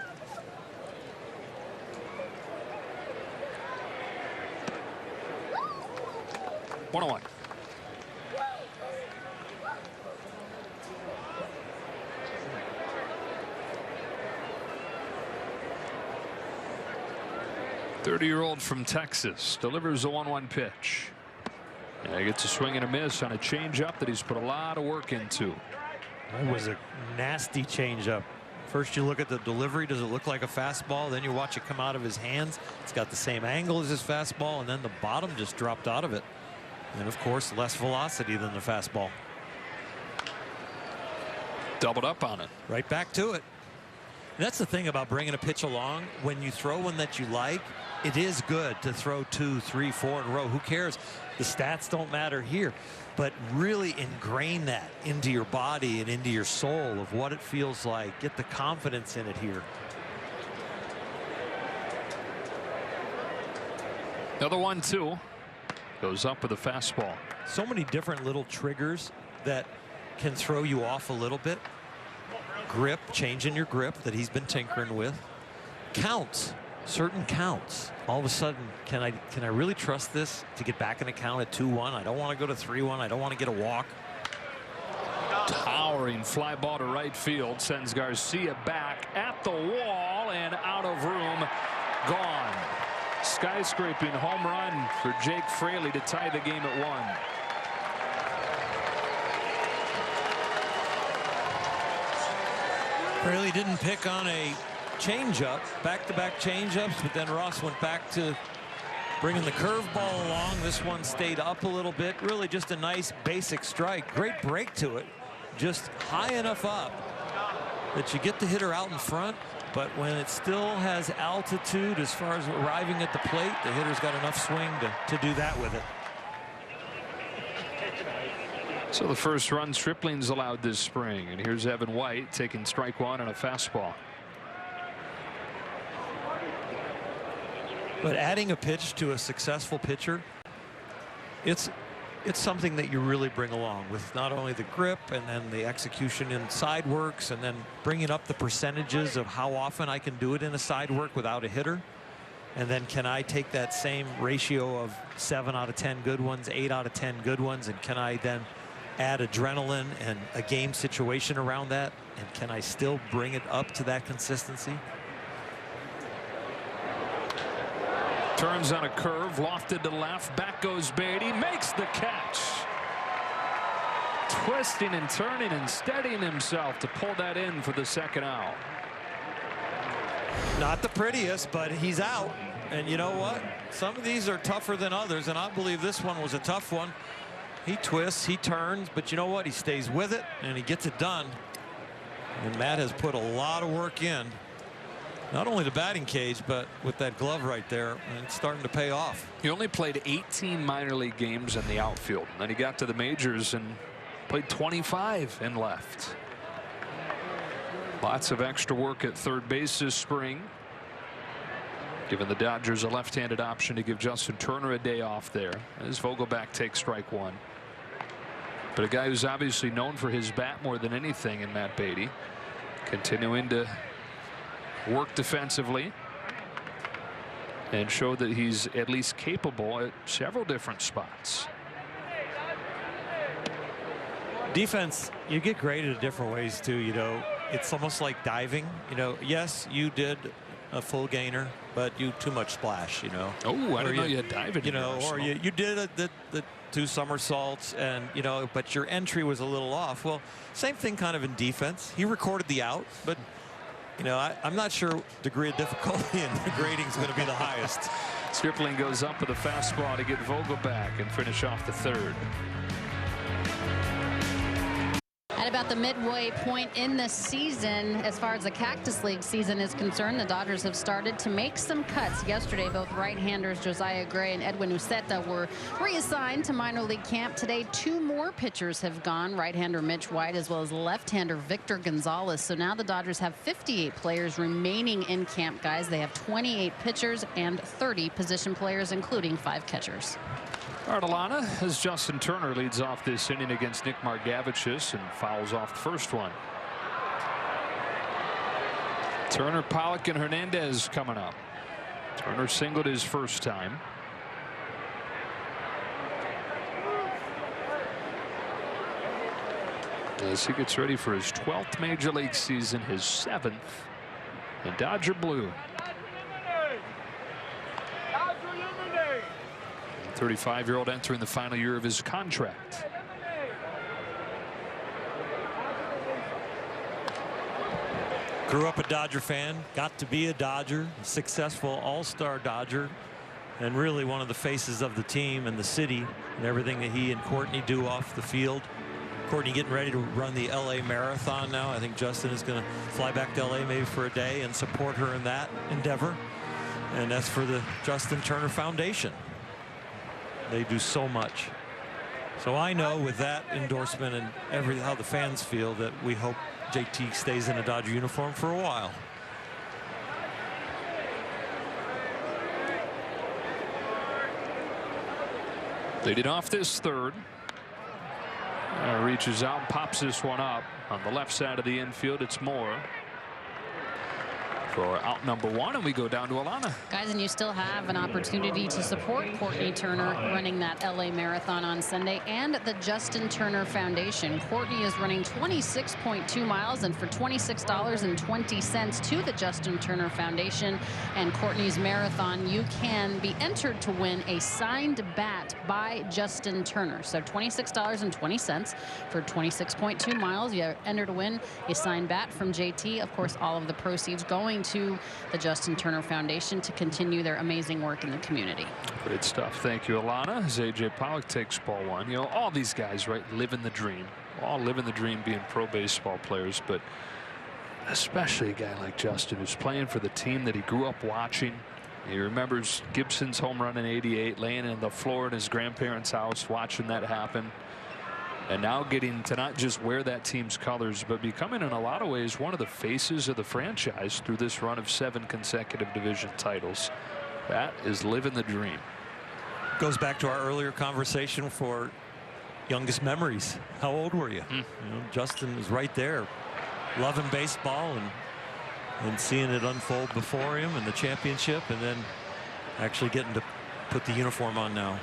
Speaker 1: One on one. .30-year-old from Texas delivers a 1-1 pitch. Yeah, he gets a swing and a miss on a changeup that he's put a lot of work into.
Speaker 2: That was a nasty changeup. First you look at the delivery. Does it look like a fastball? Then you watch it come out of his hands. It's got the same angle as his fastball, and then the bottom just dropped out of it. And of course, less velocity than the fastball.
Speaker 1: Doubled up on it.
Speaker 2: Right back to it. And that's the thing about bringing a pitch along. When you throw one that you like, it is good to throw 2, 3, 4 in a row. Who cares? The stats don't matter here. But really ingrain that into your body and into your soul of what it feels like. Get the confidence in it here.
Speaker 1: Another 1-2. Goes up with a fastball.
Speaker 2: So many different little triggers that can throw you off a little bit. Grip, changing your grip that he's been tinkering with. Counts, certain counts. All of a sudden, can I really trust this to get back in the count at 2-1? I don't want to go to 3-1. I don't want to get a walk.
Speaker 1: Towering fly ball to right field sends Garcia back at the wall and out of room. Gone. Skyscraping home run for Jake Fraley to tie the game at 1.
Speaker 2: Fraley didn't pick on a changeup, back-to-back changeups, but then Ross went back to bringing the curveball along. This one stayed up a little bit. Really just a nice basic strike. Great break to it. Just high enough up that you get the hitter out in front, but when it still has altitude as far as arriving at the plate, the hitter's got enough swing to do that with it.
Speaker 1: So the first run Stripling's allowed this spring, and here's Evan White taking strike 1 on a fastball.
Speaker 2: But adding a pitch to a successful pitcher, it's something that you really bring along with not only the grip and then the execution in side works, and then bringing up the percentages of how often I can do it in a side work without a hitter. And then can I take that same ratio of 7 out of 10 good ones, 8 out of 10 good ones, and can I then add adrenaline and a game situation around that? And can I still bring it up to that consistency?
Speaker 1: Turns on a curve, lofted to left, back goes Beatty, makes the catch. Twisting and turning and steadying himself to pull that in for the second out.
Speaker 2: Not the prettiest, but he's out. And you know what? Some of these are tougher than others, and I believe this one was a tough one. He twists, he turns, but you know what? He stays with it, and he gets it done. And Matt has put a lot of work in. Not only the batting cage, but with that glove right there, and it's starting to pay off.
Speaker 1: He only played 18 minor league games in the outfield. Then he got to the majors and played 25 in left. Lots of extra work at third base this spring, giving the Dodgers a left-handed option to give Justin Turner a day off there as Vogelbach takes strike 1. But a guy who's obviously known for his bat more than anything in Matt Beatty, continuing to work defensively and show that he's at least capable at several different spots.
Speaker 2: Defense, you get graded in different ways too. You know, it's almost like diving. You know, yes, you did a full gainer, but you too much splash. You know.
Speaker 1: Oh, I didn't know you had diving.
Speaker 2: You know, or you did the 2 somersaults, and you know, but your entry was a little off. Well, same thing kind of in defense. He recorded the out, but you know, I'm not sure degree of difficulty and the grading is going to be the highest.
Speaker 1: Stripling goes up with a fastball to get Vogelbach and finish off the third.
Speaker 3: At about the midway point in the season, as far as the Cactus League season is concerned, the Dodgers have started to make some cuts. Yesterday, both right-handers Josiah Gray and Edwin Uceta were reassigned to minor league camp. Today, 2 more pitchers have gone, right-hander Mitch White as well as left-hander Victor Gonzalez. So now the Dodgers have 58 players remaining in camp, guys. They have 28 pitchers and 30 position players, including 5 catchers.
Speaker 1: Artelana as Justin Turner leads off this inning against Nick Margevicius and fouls off the first one. Turner, Pollock, and Hernandez coming up. Turner singled his first time. As he gets ready for his 12th major league season, his 7th in Dodger blue. 35-year-old entering the final year of his contract.
Speaker 2: Grew up a Dodger fan, got to be a Dodger, a successful all-star Dodger, and really one of the faces of the team and the city and everything that he and Courtney do off the field. Courtney getting ready to run the LA Marathon now. I think Justin is going to fly back to LA maybe for a day and support her in that endeavor. And that's for the Justin Turner Foundation. They do so much. So I know with that endorsement and how the fans feel that we hope JT stays in a Dodger uniform for a while.
Speaker 1: Leading off this third. Reaches out and pops this one up on the left side of the infield. It's Moore for out number one, and we go down to Alana.
Speaker 3: Guys, and you still have an opportunity to support Courtney Turner running that LA Marathon on Sunday and the Justin Turner Foundation. Courtney is running 26.2 miles, and for $26.20 to the Justin Turner Foundation and Courtney's marathon, you can be entered to win a signed bat by Justin Turner. So $26.20 for 26.2 miles. You enter to win a signed bat from JT. Of course, all of the proceeds going to the Justin Turner Foundation to continue their amazing work in the community.
Speaker 1: Great stuff. Thank you, Alana. As A.J. Pollock takes ball one. You know, all these guys, right, living the dream. All living the dream being pro baseball players, but especially a guy like Justin who's playing for the team that he grew up watching. He remembers Gibson's home run in '88, laying on the floor in his grandparents' house watching that happen. And now getting to not just wear that team's colors, but becoming in a lot of ways one of the faces of the franchise through this run of 7 consecutive division titles. That is living the dream.
Speaker 2: Goes back to our earlier conversation for youngest memories. How old were you? You know, Justin was right there, loving baseball and seeing it unfold before him and the championship, and then actually getting to put the uniform on now.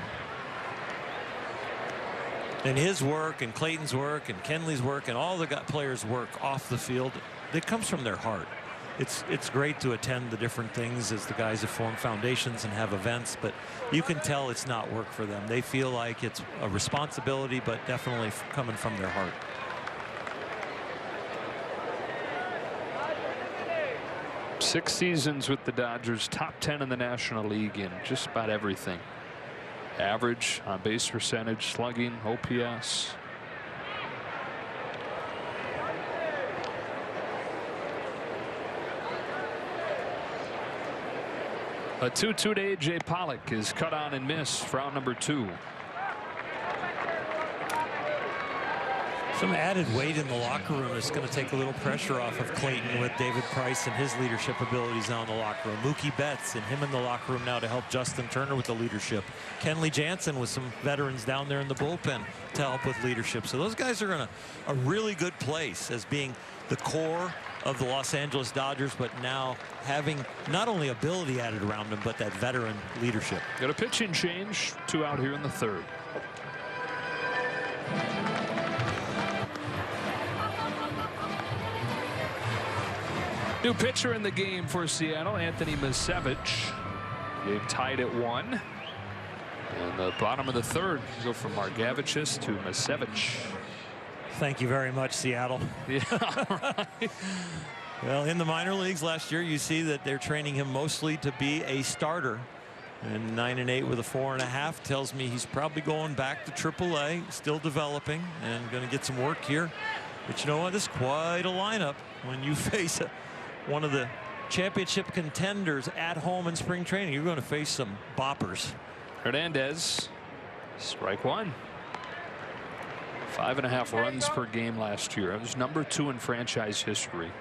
Speaker 2: And his work and Clayton's work and Kenley's work and all the players' work off the field, it comes from their heart. It's great to attend the different things as the guys have formed foundations and have events, but you can tell it's not work for them. They feel like it's a responsibility, but definitely coming from their heart.
Speaker 1: Six seasons with the Dodgers, top 10 in the National League in just about everything. Average on base percentage, slugging, OPS. A 2-2 to A.J. Pollock is cut on and missed for out number 2.
Speaker 2: Some added weight in the locker room is going to take a little pressure off of Clayton with David Price and his leadership abilities now in the locker room. Mookie Betts and him in the locker room now to help Justin Turner with the leadership. Kenley Jansen with some veterans down there in the bullpen to help with leadership. So those guys are in a really good place as being the core of the Los Angeles Dodgers, but now having not only ability added around them, but that veteran leadership.
Speaker 1: Got a pitching change, 2 out here in the third. New pitcher in the game for Seattle, Anthony Misiewicz. Game tied at 1. And the bottom of the third, you go from Margevicius to Misiewicz.
Speaker 2: Thank you very much, Seattle.
Speaker 1: Yeah, right.
Speaker 2: Well, in the minor leagues last year, you see that they're training him mostly to be a starter. And 9-8 with a 4.5 tells me he's probably going back to AAA, still developing and going to get some work here. But you know what? This is quite a lineup when you face one of the championship contenders at home in spring training. You're going to face some boppers.
Speaker 1: Hernandez, strike 1. 5.5 runs per game last year. It was number 2 in franchise history,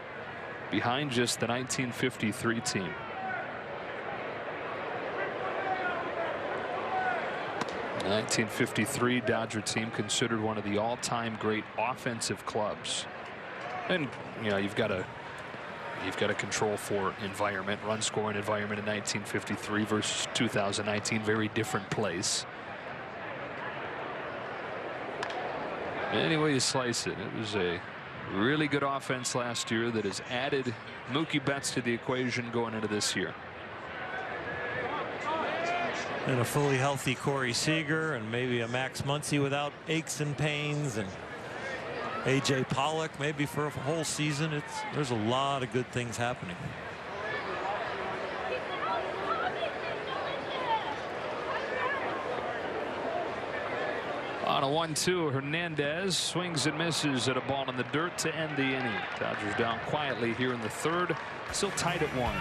Speaker 1: behind just the 1953 team. The 1953 Dodger team considered one of the all-time great offensive clubs. And you know, you've got to control for environment, run scoring environment in 1953 versus 2019, very different place. Any way you slice it, it was a really good offense last year that has added Mookie Betts to the equation going into this year.
Speaker 2: And a fully healthy Corey Seager and maybe a Max Muncy without aches and pains, and A.J. Pollock maybe for a whole season. There's a lot of good things happening.
Speaker 1: On a 1-2, Hernandez swings and misses at a ball in the dirt to end the inning. Dodgers down quietly here in the third, still tied at 1.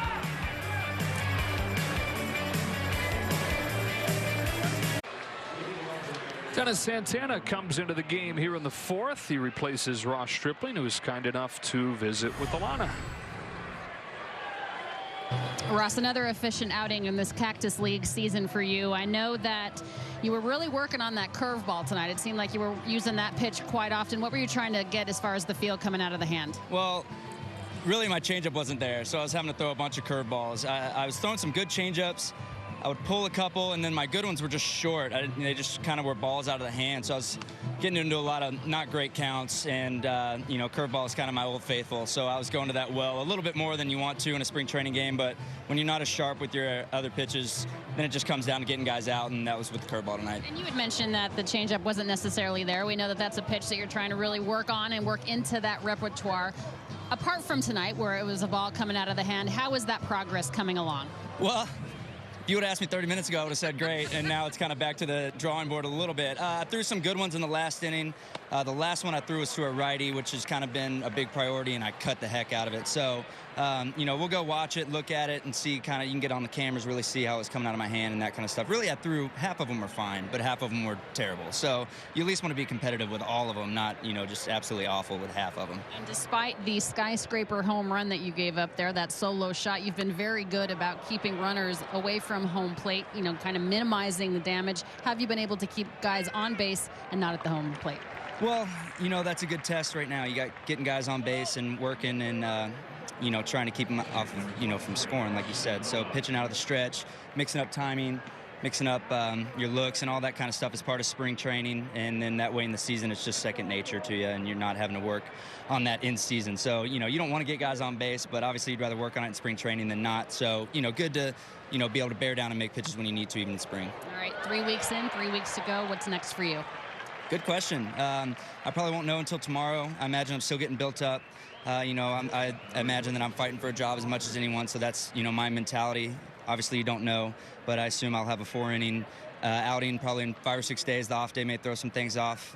Speaker 1: Dennis Santana comes into the game here in the fourth. He replaces Ross Stripling, who was kind enough to visit with Alana.
Speaker 3: Ross, another efficient outing in this Cactus League season for you. I know that you were really working on that curveball tonight. It seemed like you were using that pitch quite often. What were you trying to get as far as the feel coming out of the hand?
Speaker 4: Well, really my changeup wasn't there, so I was having to throw a bunch of curveballs. I was throwing some good changeups. I would pull a couple, and then my good ones were just short. They just kind of were balls out of the hand, so I was getting into a lot of not great counts, and you know, curveball is kind of my old faithful, so I was going to that well a little bit more than you want to in a spring training game, but when you're not as sharp with your other pitches, then it just comes down to getting guys out, and that was with the curveball tonight.
Speaker 3: And you had mentioned that the changeup wasn't necessarily there. We know that that's a pitch that you're trying to really work on and work into that repertoire. Apart from tonight, where it was a ball coming out of the hand, how is that progress coming along?
Speaker 4: Well, you would have asked me 30 minutes ago, I would have said great, and now it's kind of back to the drawing board a little bit. I threw some good ones in the last inning. The last one I threw was to a righty, which has kind of been a big priority, and I cut the heck out of it. So, you know, we'll go watch it, look at it, and see kind of, you can get on the cameras, really see how it's coming out of my hand and that kind of stuff. Really, I threw, half of them were fine, but half of them were terrible. So you at least want to be competitive with all of them, not, you know, just absolutely awful with half of them.
Speaker 3: And despite the skyscraper home run that you gave up there, that solo shot, you've been very good about keeping runners away from home plate, you know, kind of minimizing the damage. How have you been able to keep guys on base and not at the home plate?
Speaker 4: Well, you know, that's a good test right now. You got getting guys on base and working and, you know, trying to keep them off, you know, from scoring, like you said. So pitching out of the stretch, mixing up timing, mixing up your looks and all that kind of stuff is part of spring training. And then that way in the season, it's just second nature to you, and you're not having to work on that in season. So, you know, you don't want to get guys on base, but obviously you'd rather work on it in spring training than not. So, you know, good to, you know, be able to bear down and make pitches when you need to, even in spring.
Speaker 3: All right, 3 weeks in, 3 weeks to go. What's next for you?
Speaker 4: Good question. I probably won't know until tomorrow. I imagine I'm still getting built up. You know, I imagine that I'm fighting for a job as much as anyone, so that's, you know, my mentality. Obviously, you don't know, but I assume I'll have a 4-inning outing probably in 5 or 6 days. The off day may throw some things off.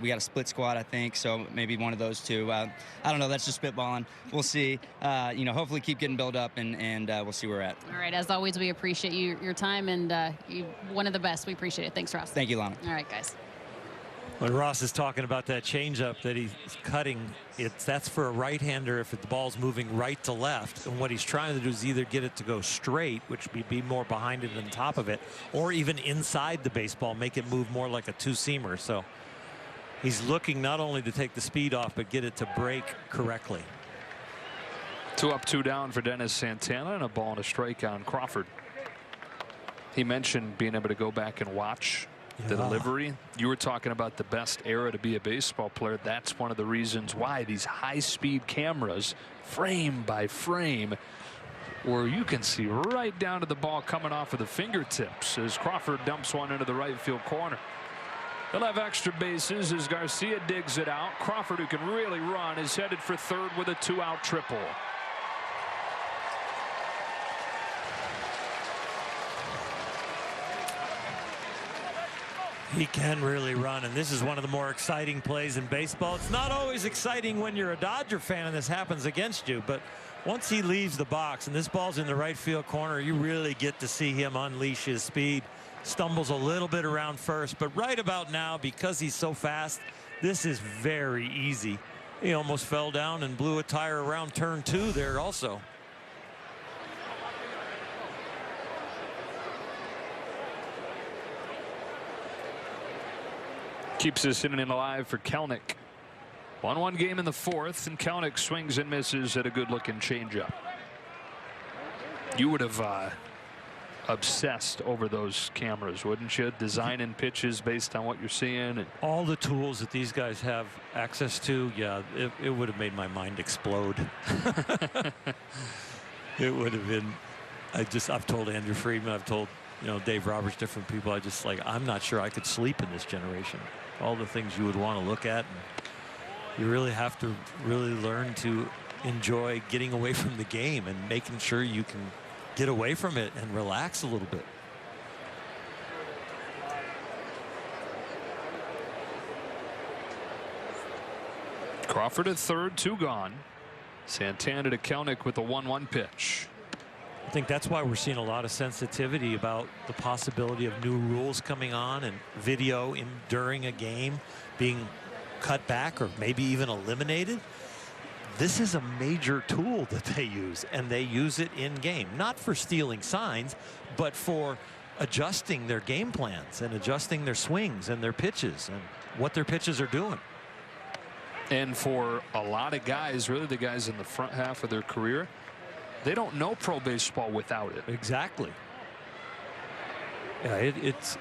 Speaker 4: We got a split squad, I think, so maybe one of those two. I don't know. That's just spitballing. We'll see. You know, hopefully keep getting built up, and we'll see where we're at.
Speaker 3: All right. As always, we appreciate your time, and you're one of the best. We appreciate it. Thanks, Ross.
Speaker 4: Thank you, Lana.
Speaker 3: All right, guys.
Speaker 2: When Ross is talking about that changeup that he's cutting, that's for a right-hander if the ball's moving right to left. And what he's trying to do is either get it to go straight, which would be more behind it than top of it, or even inside the baseball, make it move more like a two-seamer. So he's looking not only to take the speed off, but get it to break correctly.
Speaker 1: 2 up, 2 down for Dennis Santana, and a ball and a strike on Crawford. He mentioned being able to go back and watch the delivery. You were talking about the best era to be a baseball player. That's one of the reasons why these high-speed cameras, frame by frame, where you can see right down to the ball coming off of the fingertips as Crawford dumps one into the right field corner. They'll have extra bases as Garcia digs it out. Crawford, who can really run, is headed for third with a 2-out triple.
Speaker 2: He can really run, and this is one of the more exciting plays in baseball. It's not always exciting when you're a Dodger fan and this happens against you, but once he leaves the box and this ball's in the right field corner, you really get to see him unleash his speed. Stumbles a little bit around first, but right about now, because he's so fast, this is very easy. He almost fell down and blew a tire around turn 2 there also.
Speaker 1: Keeps this inning alive for Kelenic. 1-1 game in the fourth, and Kelenic swings and misses at a good-looking changeup. You would have obsessed over those cameras, wouldn't you? Designing pitches based on what you're seeing. And
Speaker 2: all the tools that these guys have access to, yeah, it would have made my mind explode. It would have been. I've told Andrew Friedman, I've told, you know, Dave Roberts, different people. I'm not sure I could sleep in this generation. All the things you would want to look at, and you really have to really learn to enjoy getting away from the game and making sure you can get away from it and relax a little bit.
Speaker 1: Crawford at third, 2 gone. Santana to Kelenic with a 1-1 pitch.
Speaker 2: think that's why we're seeing a lot of sensitivity about the possibility of new rules coming on and video during a game being cut back or maybe even eliminated. This is a major tool that they use, and they use it in game, not for stealing signs, but for adjusting their game plans and adjusting their swings and their pitches and what their pitches are doing.
Speaker 1: And for a lot of guys, really the guys in the front half of their career, they don't know pro baseball without it.
Speaker 2: Exactly. Yeah, it's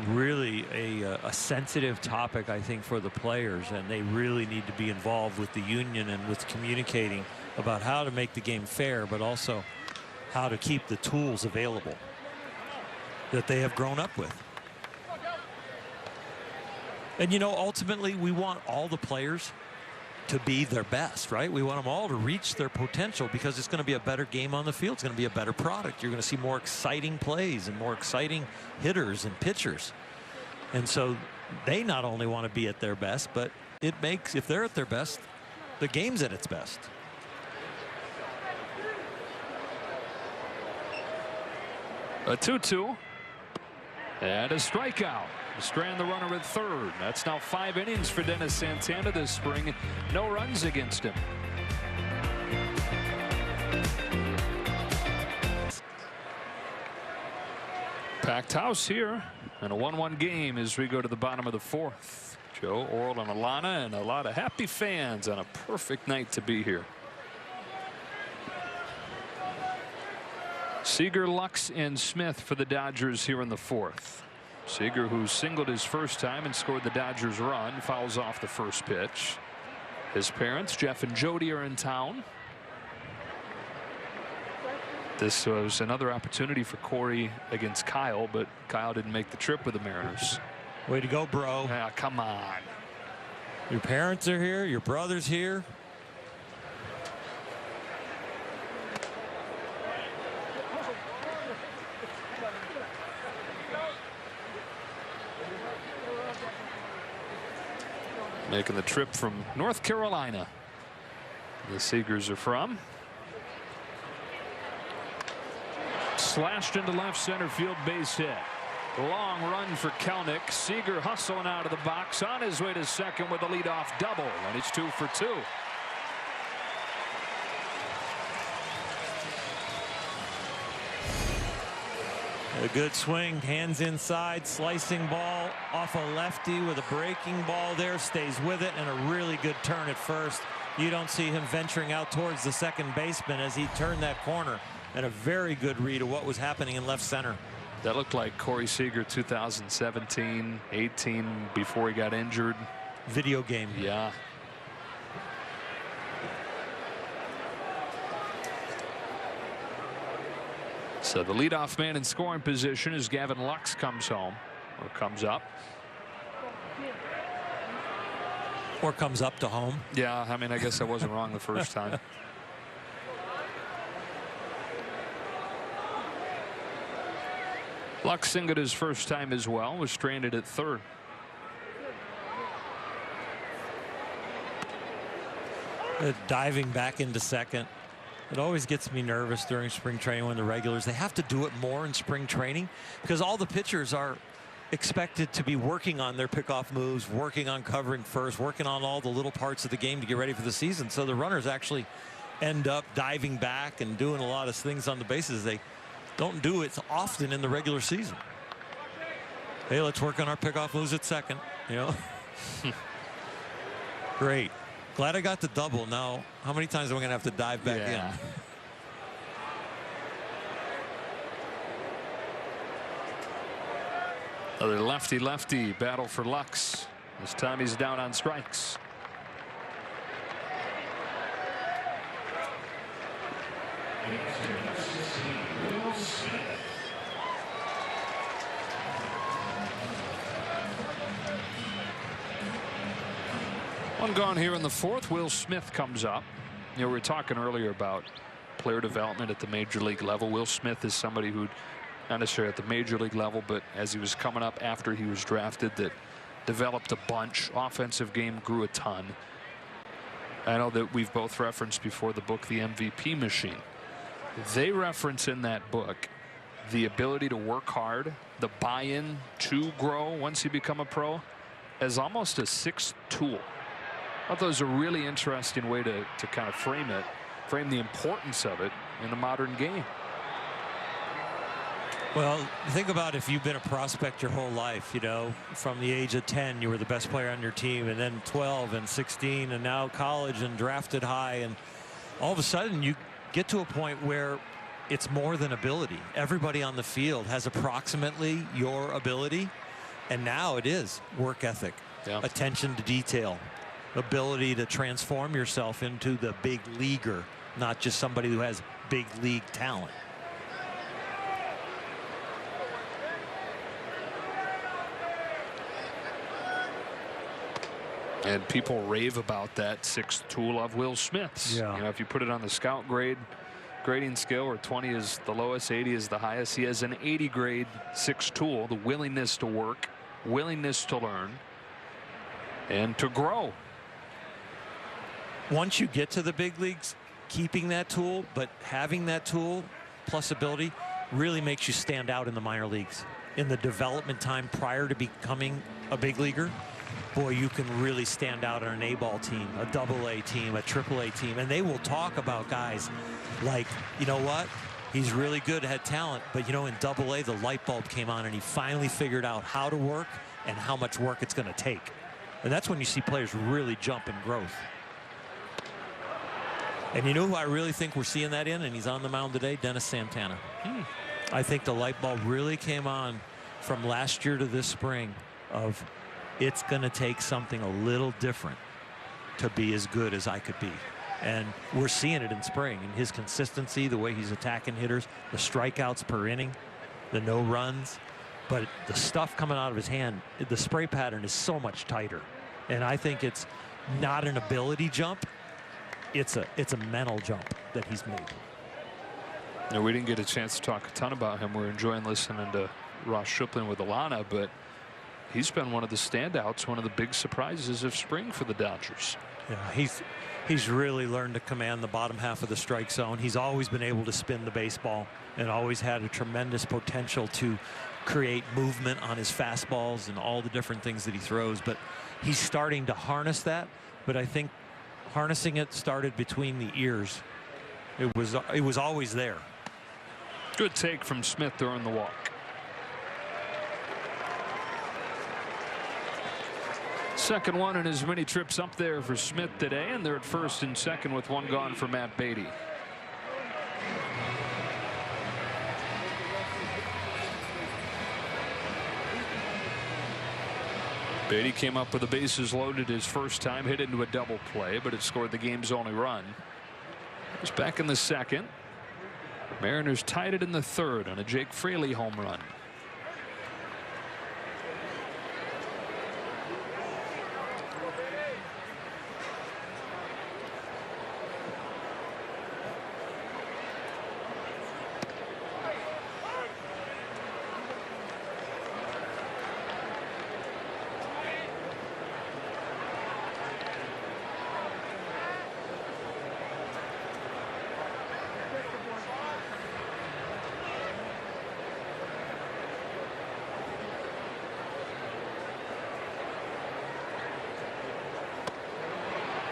Speaker 2: really a sensitive topic, I think, for the players, and they really need to be involved with the union and with communicating about how to make the game fair, but also how to keep the tools available that they have grown up with. And, you know, ultimately, we want all the players to be their best, right? We want them all to reach their potential because it's going to be a better game on the field. It's going to be a better product. You're going to see more exciting plays and more exciting hitters and pitchers. And so they not only want to be at their best, but it makes, if they're at their best, the game's at its best.
Speaker 1: A 2-2 and a strikeout. Strand the runner at third. That's now 5 innings for Dennis Santana this spring. No runs against him. Packed house here and a 1-1 game as we go to the bottom of the fourth. Joe, Oral, and Alana, and a lot of happy fans on a perfect night to be here. Seager, Lux, and Smith for the Dodgers here in the fourth. Seager, who singled his first time and scored the Dodgers run, fouls off the first pitch. His parents, Jeff and Jody, are in town. This was another opportunity for Corey against Kyle, but Kyle didn't make the trip with the Mariners.
Speaker 2: Way to go, bro.
Speaker 1: Yeah, come on.
Speaker 2: Your parents are here. Your brother's here.
Speaker 1: Making the trip from North Carolina. The Seagers are from. Slashed into left center field, base hit. Long run for Kelnick. Seager hustling out of the box on his way to second with a leadoff double, and he's 2 for 2.
Speaker 2: A good swing, hands inside, slicing ball off a lefty with a breaking ball there, stays with it, and a really good turn at first. You don't see him venturing out towards the second baseman as he turned that corner, and a very good read of what was happening in left center.
Speaker 1: That looked like Corey Seager 2017, 18 before he got injured.
Speaker 2: Video game.
Speaker 1: Yeah. So the leadoff man in scoring position as Gavin Lux comes home, or comes up.
Speaker 2: Or comes up to home.
Speaker 1: Yeah, I mean, I guess I wasn't wrong the first time. Lux singled his first time as well, was stranded at third.
Speaker 2: Diving back into second. It always gets me nervous during spring training when the regulars, they have to do it more in spring training because all the pitchers are expected to be working on their pickoff moves, working on covering first, working on all the little parts of the game to get ready for the season. So the runners actually end up diving back and doing a lot of things on the bases they don't do it often in the regular season. Hey, let's work on our pickoff moves at second, you know. Great. Glad I got the double. Now, how many times am I going to have to dive back in?
Speaker 1: Another lefty-lefty battle for Lux. This time he's down on strikes. One gone here in the fourth. Will Smith comes up. You know, we were talking earlier about player development at the major league level. Will Smith is somebody who, not necessarily at the major league level, but as he was coming up after he was drafted, that developed a bunch. Offensive game grew a ton. I know that we've both referenced before the book The MVP Machine. They reference in that book the ability to work hard, the buy-in to grow once you become a pro, as almost a sixth tool. I thought that was a really interesting way to kind of frame the importance of it in the modern game.
Speaker 2: Well, think about if you've been a prospect your whole life, you know, from the age of 10, you were the best player on your team, and then 12 and 16, and now college and drafted high. And all of a sudden you get to a point where it's more than ability. Everybody on the field has approximately your ability. And now it is work ethic, attention to detail, ability to transform yourself into the big leaguer, not just somebody who has big league talent.
Speaker 1: And people rave about that sixth tool of Will Smith's.
Speaker 2: Yeah.
Speaker 1: You know, if you put it on the scout grading scale, where 20 is the lowest, 80 is the highest, he has an 80 grade sixth tool, the willingness to work, willingness to learn, and to grow.
Speaker 2: Once you get to the big leagues, keeping that tool, but having that tool plus ability really makes you stand out in the minor leagues. In the development time prior to becoming a big leaguer, boy, you can really stand out on an A-ball team, a AA team, a AAA team, and they will talk about guys like, you know what, he's really good, had talent, but you know, in AA the light bulb came on and he finally figured out how to work and how much work it's going to take. And that's when you see players really jump in growth. And you know who I really think we're seeing that in, and he's on the mound today? Dennis Santana. I think the light bulb really came on from last year to this spring of it's going to take something a little different to be as good as I could be. And we're seeing it in spring, and his consistency, the way he's attacking hitters, the strikeouts per inning, the no runs. But the stuff coming out of his hand, the spray pattern is so much tighter. And I think it's not an ability jump. It's a mental jump that he's made.
Speaker 1: Now, we didn't get a chance to talk a ton about him. We're enjoying listening to Ross Stripling with Alana, but he's been one of the standouts, one of the big surprises of spring for the Dodgers.
Speaker 2: Yeah, he's really learned to command the bottom half of the strike zone. He's always been able to spin the baseball and always had a tremendous potential to create movement on his fastballs and all the different things that he throws. But he's starting to harness that. But I think harnessing it started between the ears. It was always there.
Speaker 1: Good take from Smith during the walk. Second one in as many trips up there for Smith today, and they're at first and second with one gone for Matt Beatty. Beatty came up with the bases loaded his first time, hit into a double play, but it scored the game's only run. He's back in the second. Mariners tied it in the third on a Jake Fraley home run.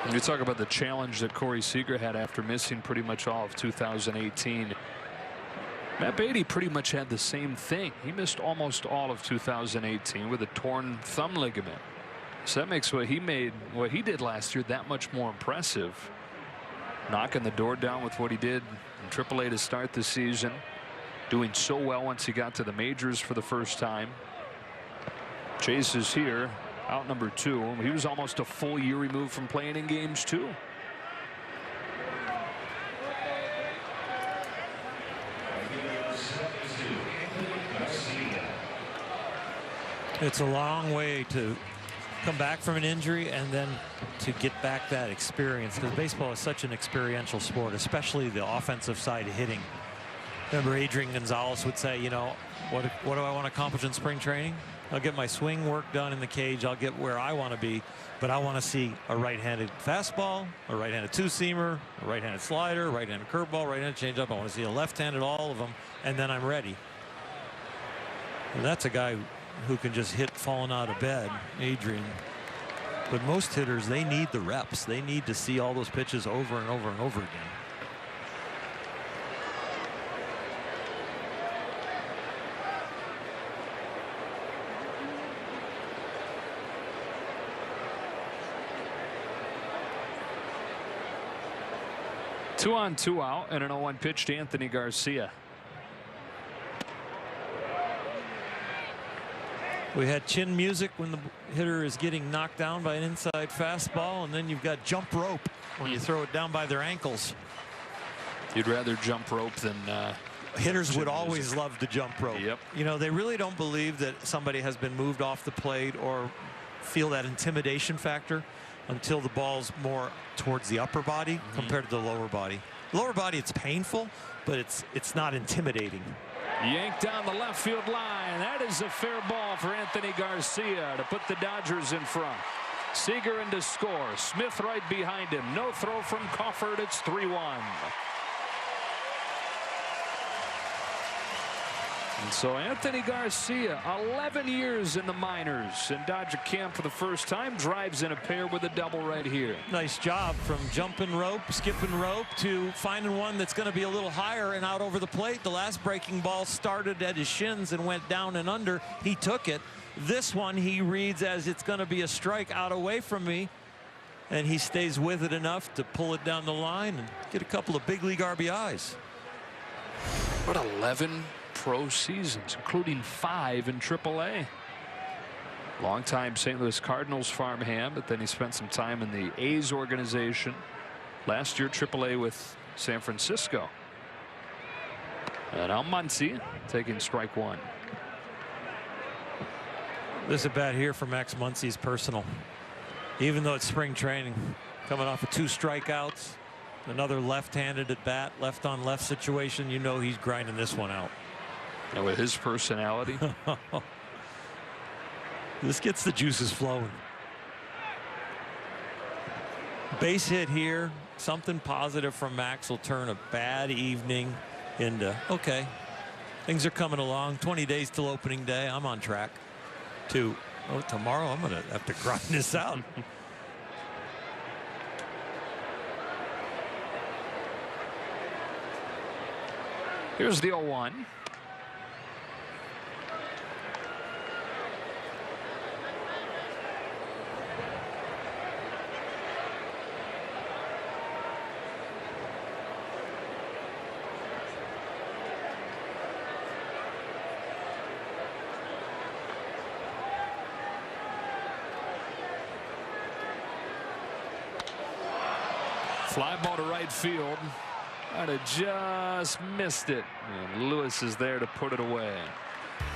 Speaker 1: You talk about the challenge that Corey Seager had after missing pretty much all of 2018. Matt Beatty pretty much had the same thing. He missed almost all of 2018 with a torn thumb ligament. So that makes what he did last year that much more impressive. Knocking the door down with what he did in AAA to start the season. Doing so well once he got to the majors for the first time. Chase is here. Out number 2. He was almost a full year removed from playing in games 2.
Speaker 2: It's a long way to come back from an injury and then to get back that experience, because baseball is such an experiential sport, especially the offensive side of hitting. Remember Adrian Gonzalez would say, you know, what do I want to accomplish in spring training? I'll get my swing work done in the cage. I'll get where I want to be, but I want to see a right-handed fastball, a right-handed two-seamer, a right-handed slider, right-handed curveball, right-handed changeup. I want to see a left-handed, all of them, and then I'm ready. And that's a guy who can just hit falling out of bed, Adrian. But most hitters, they need the reps. They need to see all those pitches over and over and over again.
Speaker 1: Two on, two out, and an 0-1 pitch to Anthony Garcia.
Speaker 2: We had chin music when the hitter is getting knocked down by an inside fastball, and then you've got jump rope when you throw it down by their ankles.
Speaker 1: You'd rather jump rope than
Speaker 2: hitters would always love to jump rope.
Speaker 1: Yep.
Speaker 2: You know, they really don't believe that somebody has been moved off the plate or feel that intimidation factor until the ball's more towards the upper body compared to the lower body. Lower body, it's painful, but it's not intimidating.
Speaker 1: Yanked down the left field line. That is a fair ball for Anthony Garcia to put the Dodgers in front. Seager in to score. Smith right behind him. No throw from Crawford. It's 3-1. And so Anthony Garcia, 11 years in the minors in Dodger camp for the first time, drives in a pair with a double right here.
Speaker 2: Nice job from jumping rope, skipping rope, to finding one that's going to be a little higher and out over the plate. The last breaking ball started at his shins and went down and under. He took it. This one he reads as it's going to be a strike out away from me, and he stays with it enough to pull it down the line and get a couple of big league RBIs.
Speaker 1: What 11 pro seasons, including 5 in AAA. Longtime St. Louis Cardinals farmhand, but then he spent some time in the A's organization. Last year AAA with San Francisco. And now Muncy taking strike one.
Speaker 2: This at bat here for Max Muncy is personal. Even though it's spring training, coming off of 2 strikeouts, another left-handed at bat, left on left situation, you know he's grinding this one out.
Speaker 1: And with his personality,
Speaker 2: this gets the juices flowing. Base hit here, something positive from Max will turn a bad evening into, okay, things are coming along. 20 days till opening day. I'm on track to, oh, tomorrow I'm going to have to grind this out.
Speaker 1: here's the 0-1. Fly ball to right field. I'd have just missed it. And Lewis is there to put it away.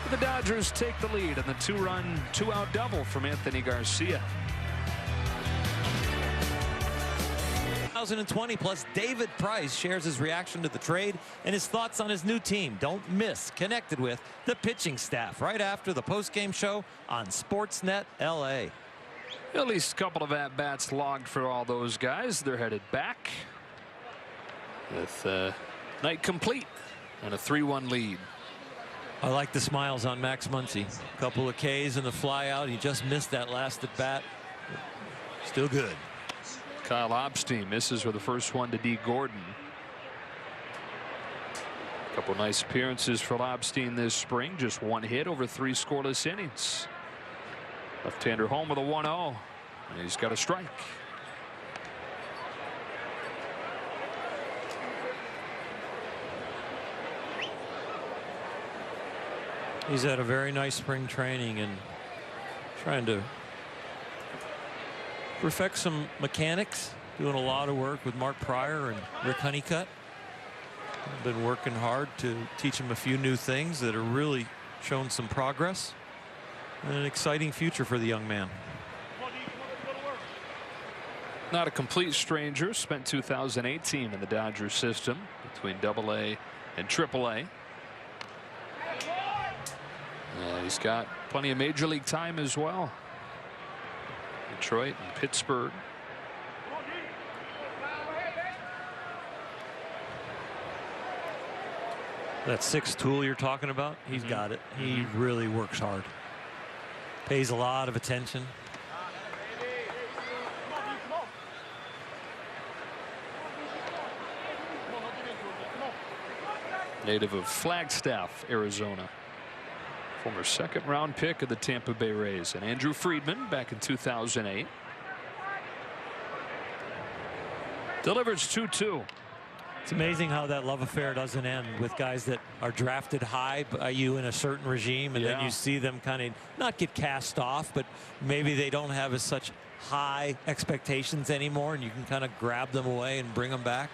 Speaker 1: The Dodgers take the lead in the 2-run, 2-out double from Anthony Garcia.
Speaker 2: 2020 plus David Price shares his reaction to the trade and his thoughts on his new team. Don't miss Connected with the pitching staff right after the postgame show on Sportsnet LA.
Speaker 1: At least a couple of at-bats logged for all those guys. They're headed back with night complete and a 3-1 lead.
Speaker 2: I like the smiles on Max Muncy. A couple of Ks and the fly out. He just missed that last at bat. Still good.
Speaker 1: Kyle Obstein misses for the first one to D. Gordon. A couple nice appearances for Obstein this spring. Just 1 hit over 3 scoreless innings. Left-hander home with a 1-0. And he's got a strike.
Speaker 2: He's had a very nice spring training and trying to perfect some mechanics, doing a lot of work with Mark Pryor and Rick Honeycutt. Been working hard to teach him a few new things that are really showing some progress. And an exciting future for the young man.
Speaker 1: Not a complete stranger. Spent 2018 in the Dodgers system between AA and AAA. Yeah, he's got plenty of major league time as well. Detroit and Pittsburgh.
Speaker 2: That sixth tool you're talking about, he's got it. He really works hard. Pays a lot of attention.
Speaker 1: Native of Flagstaff, Arizona. Former second-round pick of the Tampa Bay Rays. And Andrew Friedman back in 2008. Delivers 2-2.
Speaker 2: It's amazing how that love affair doesn't end with guys that are drafted high by you in a certain regime, and then you see them kind of not get cast off, but maybe they don't have as such high expectations anymore, and you can kind of grab them away and bring them back.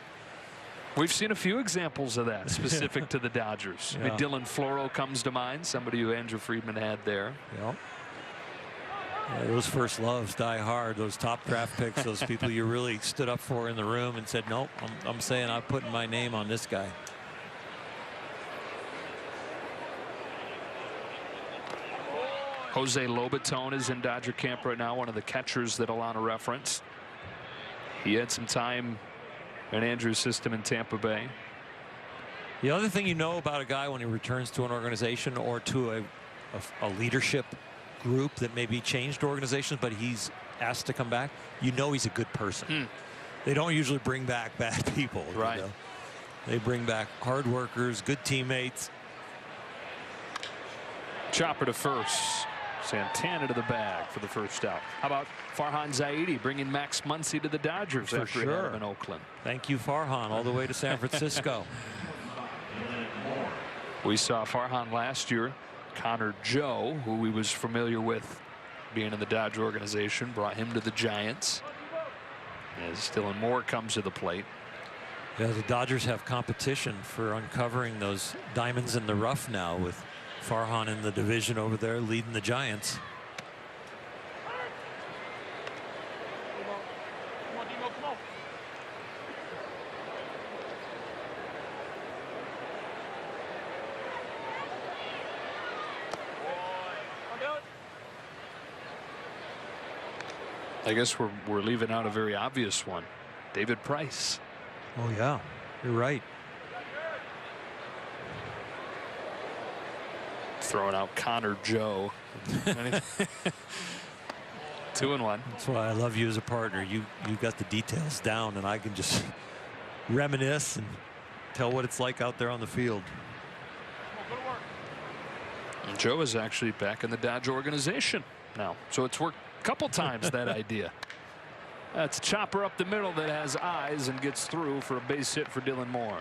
Speaker 1: We've seen a few examples of that specific to the Dodgers. I mean, Dylan Floro comes to mind, somebody who Andrew Friedman had there.
Speaker 2: Yeah, those first loves die hard. Those top draft picks, those people you really stood up for in the room and said, nope, I'm saying I'm putting my name on this guy.
Speaker 1: Jose Lobaton is in Dodger camp right now, one of the catchers that Alana referenced. He had some time in Andrew's system in Tampa Bay.
Speaker 2: The other thing you know about a guy when he returns to an organization or to a leadership group that maybe changed organizations, but he's asked to come back, you know he's a good person. They don't usually bring back bad people.
Speaker 1: Right.
Speaker 2: You know? They bring back hard workers, good teammates.
Speaker 1: Chopper to first. Santana to the bag for the first out. How about Farhan Zaidi bringing Max Muncy to the Dodgers after he had him in Oakland?
Speaker 2: Thank you, Farhan, all the way to San Francisco.
Speaker 1: We saw Farhan last year. Connor Joe, who he was familiar with being in the Dodger organization, brought him to the Giants. As Dylan Moore comes to the plate.
Speaker 2: Yeah, the Dodgers have competition for uncovering those diamonds in the rough now, with Farhan in the division over there leading the Giants.
Speaker 1: I guess we're leaving out a very obvious one. David Price.
Speaker 2: Oh yeah, you're right.
Speaker 1: Throwing out Connor Joe. 2-1.
Speaker 2: That's why I love you as a partner. You got the details down, and I can just reminisce and tell what it's like out there on the field.
Speaker 1: And Joe is actually back in the Dodger organization now, so it's worked a couple times, that idea. That's a chopper up the middle that has eyes and gets through for a base hit for Dylan Moore.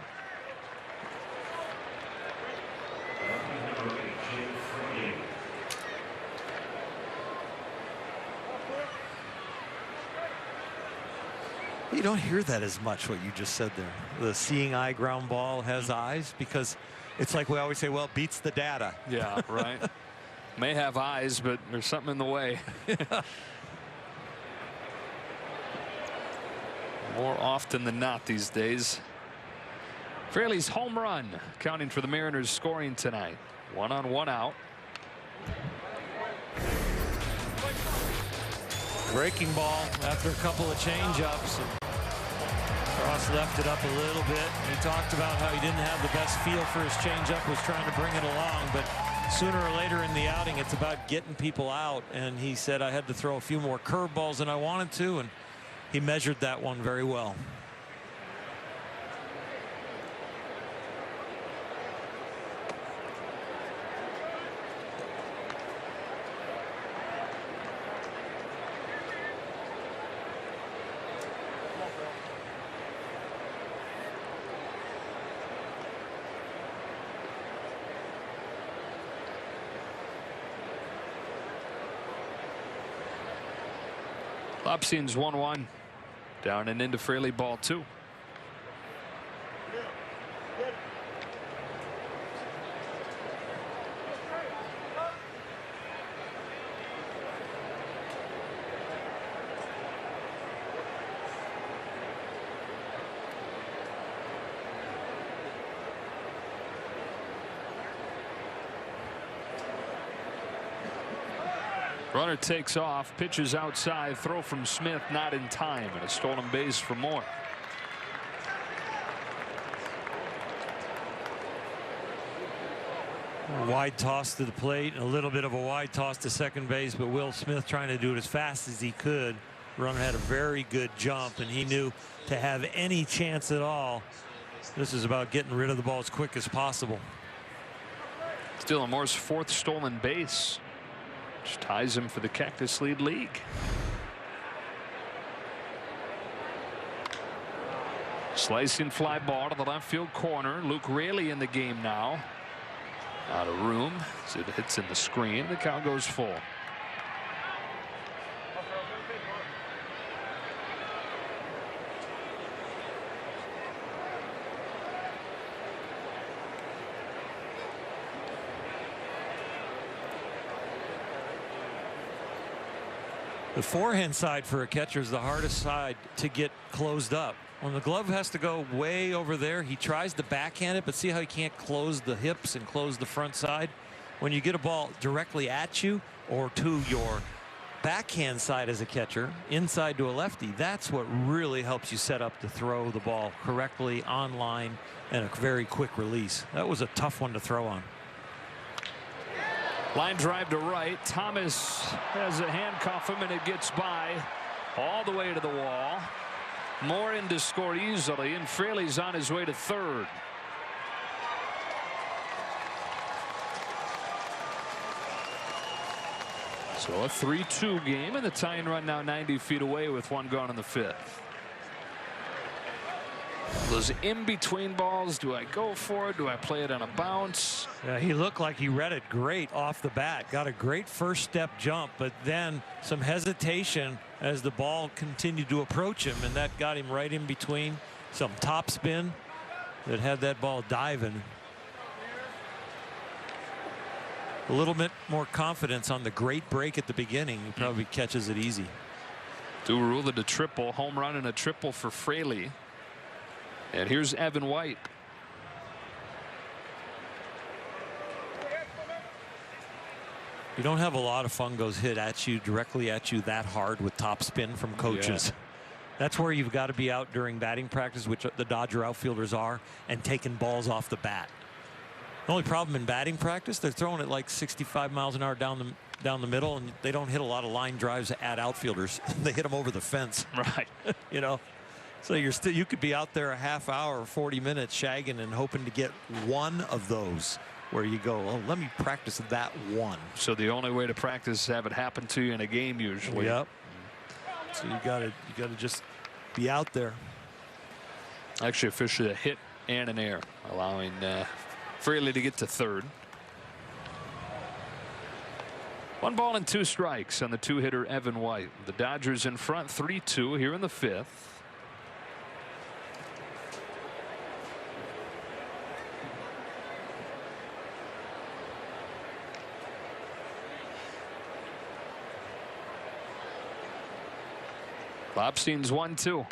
Speaker 2: You don't hear that as much, what you just said there. The seeing eye ground ball has eyes, because it's like we always say, well, it beats the data.
Speaker 1: Yeah, right. May have eyes, but there's something in the way. More often than not these days. Fraley's home run counting for the Mariners scoring tonight. 1 on 1 out.
Speaker 2: Breaking ball after a couple of change-ups. Ross left it up a little bit. He talked about how he didn't have the best feel for his changeup, was trying to bring it along, but sooner or later in the outing, it's about getting people out. And he said, I had to throw a few more curveballs than I wanted to, and he measured that one very well.
Speaker 1: Lopson's 1-1. Down and into Fraley, ball 2. Runner takes off, pitches outside, throw from Smith, not in time, and a stolen base for Moore.
Speaker 2: A wide toss to the plate, and a little bit of a wide toss to second base, but Will Smith trying to do it as fast as he could. Runner had a very good jump, and he knew to have any chance at all, this is about getting rid of the ball as quick as possible.
Speaker 1: Still Moore's 4th stolen base, which ties him for the Cactus Lead League. Slicing fly ball to the left field corner. Luke Raley in the game now. Out of room as it hits in the screen. The count goes full.
Speaker 2: The forehand side for a catcher is the hardest side to get closed up. When the glove has to go way over there, he tries to backhand it, but see how he can't close the hips and close the front side? When you get a ball directly at you or to your backhand side as a catcher, inside to a lefty, that's what really helps you set up to throw the ball correctly on line and a very quick release. That was a tough one to throw on.
Speaker 1: Line drive to right. Thomas has a handcuff him, and it gets by all the way to the wall. Moore in to score easily, and Fraley's on his way to third. So a 3-2 game, and the tying run now 90 feet away with one gone in the 5th. Those in-between balls, do I go for it? Do I play it on a bounce?
Speaker 2: Yeah, he looked like he read it great off the bat. Got a great first step jump, but then some hesitation as the ball continued to approach him, and that got him right in between. Some top spin that had that ball diving. A little bit more confidence on the great break at the beginning. He probably catches it easy.
Speaker 1: Do rule it a triple, home run and a triple for Fraley. And here's Evan White.
Speaker 2: You don't have a lot of fungos hit at you, directly at you that hard with top spin from coaches.
Speaker 1: Yeah.
Speaker 2: That's where you've got to be out during batting practice, which the Dodger outfielders are, and taking balls off the bat. The only problem in batting practice, they're throwing it like 65 miles an hour down the middle, and they don't hit a lot of line drives at outfielders. They hit them over the fence.
Speaker 1: Right.
Speaker 2: You know. So you could be out there a half hour or 40 minutes shagging and hoping to get one of those where you go, oh, let me practice that one.
Speaker 1: So the only way to practice is have it happen to you in a game usually.
Speaker 2: Yep. So you gotta just be out there.
Speaker 1: Actually officially a hit and an error, allowing Fraley to get to third. 1 ball and 2 strikes on the 2-hitter Evan White. The Dodgers in front 3-2 here in the 5th. Lobstein's 1-2.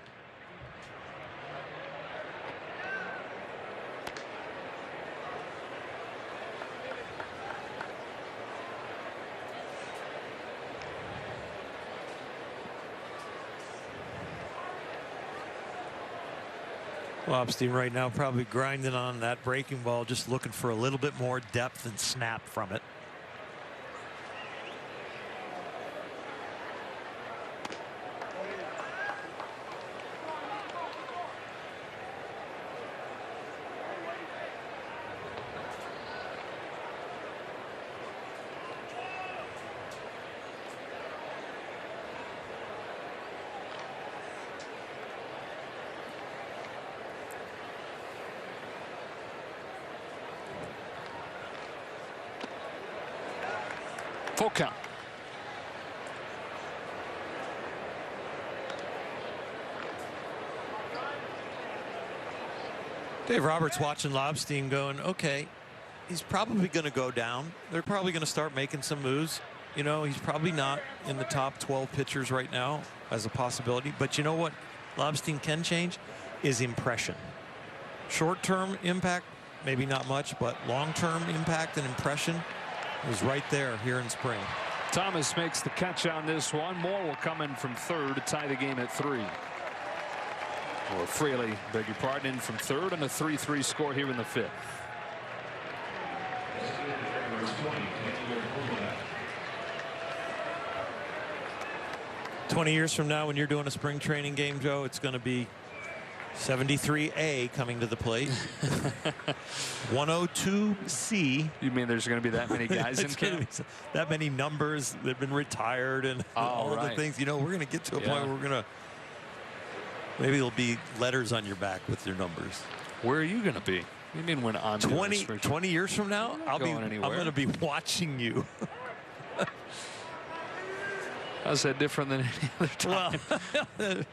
Speaker 2: Lobstein right now probably grinding on that breaking ball, just looking for a little bit more depth and snap from it.
Speaker 1: Full count.
Speaker 2: Dave Roberts watching Lobstein going, okay, he's probably going to go down. They're probably going to start making some moves. You know, he's probably not in the top 12 pitchers right now as a possibility. But you know what Lobstein can change is impression. Short-term impact, maybe not much, but long-term impact and impression is right there here in spring.
Speaker 1: Thomas makes the catch on this one. Moore will come in from third to tie the game at 3. Or Fraley, beg your pardon, in from third, and a 3-3 score here in the 5th.
Speaker 2: "20 years from now, when you're doing a spring training game, Joe, it's going to be 73A coming to the plate, 102C."
Speaker 1: You mean there's going to be that many guys in camp?
Speaker 2: That many numbers that have been retired and all
Speaker 1: right.
Speaker 2: the things. You know, we're going to get to a point where we're going to, maybe there'll be letters on your back with your numbers.
Speaker 1: Where are you going to be? You mean when I'm
Speaker 2: 20 years from now, I'm going to be watching you.
Speaker 1: How's that different than any other time?
Speaker 2: Well,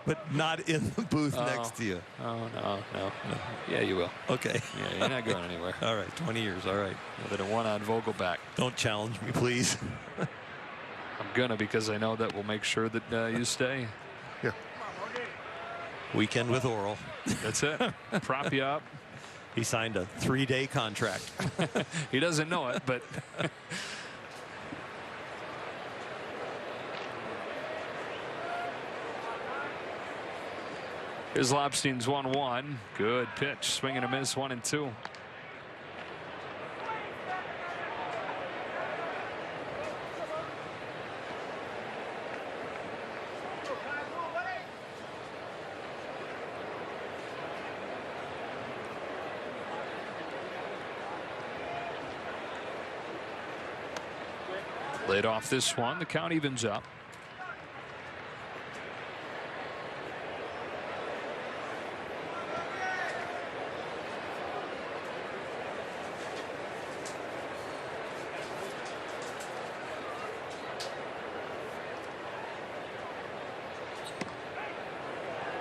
Speaker 2: but not in the booth next to you.
Speaker 1: Oh, no. Yeah, you will.
Speaker 2: Okay.
Speaker 1: Yeah, you're not going anywhere.
Speaker 2: All right, 20 years. All right.
Speaker 1: Other than one on Vogelback.
Speaker 2: Don't challenge me, please.
Speaker 1: I'm gonna, because I know that will make sure that you stay.
Speaker 2: Yeah. Weekend with Oral.
Speaker 1: That's it. Prop you up.
Speaker 2: He signed a 3-day contract.
Speaker 1: He doesn't know it, but. Here's Lobstein's 1-1. Good pitch. Swing and a miss, 1-2. Laid off this one. The count evens up.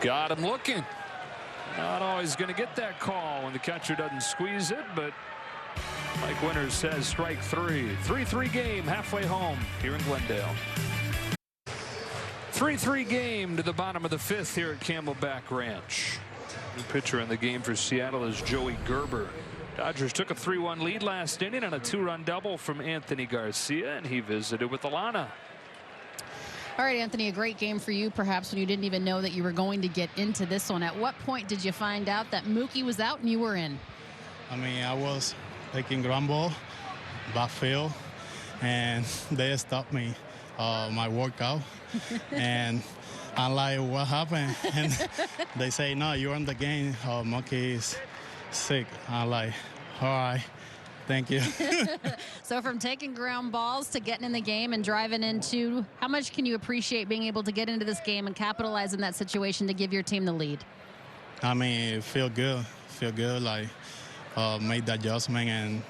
Speaker 1: Got him looking. Not always going to get that call when the catcher doesn't squeeze it, but Mike Winters says strike 3. 3-3 game halfway home here in Glendale. 3-3 game to the bottom of the 5th here at Camelback Ranch. New pitcher in the game for Seattle is Joey Gerber. Dodgers took a 3-1 lead last inning on a 2-run double from Anthony Garcia, and he visited with Alana.
Speaker 3: All right, Anthony, a great game for you, perhaps when you didn't even know that you were going to get into this one. At what point did you find out that Mookie was out and you were in?
Speaker 5: I mean, I was taking ground ball, backfield, and they stopped me, my workout. And I'm like, what happened? And they say, no, you're in the game. Mookie is sick. I'm like, all right. Thank you.
Speaker 3: So from taking ground balls to getting in the game and driving into, how much can you appreciate being able to get into this game and capitalize in that situation to give your team the lead?
Speaker 5: I mean, it feel good. Like make the adjustment and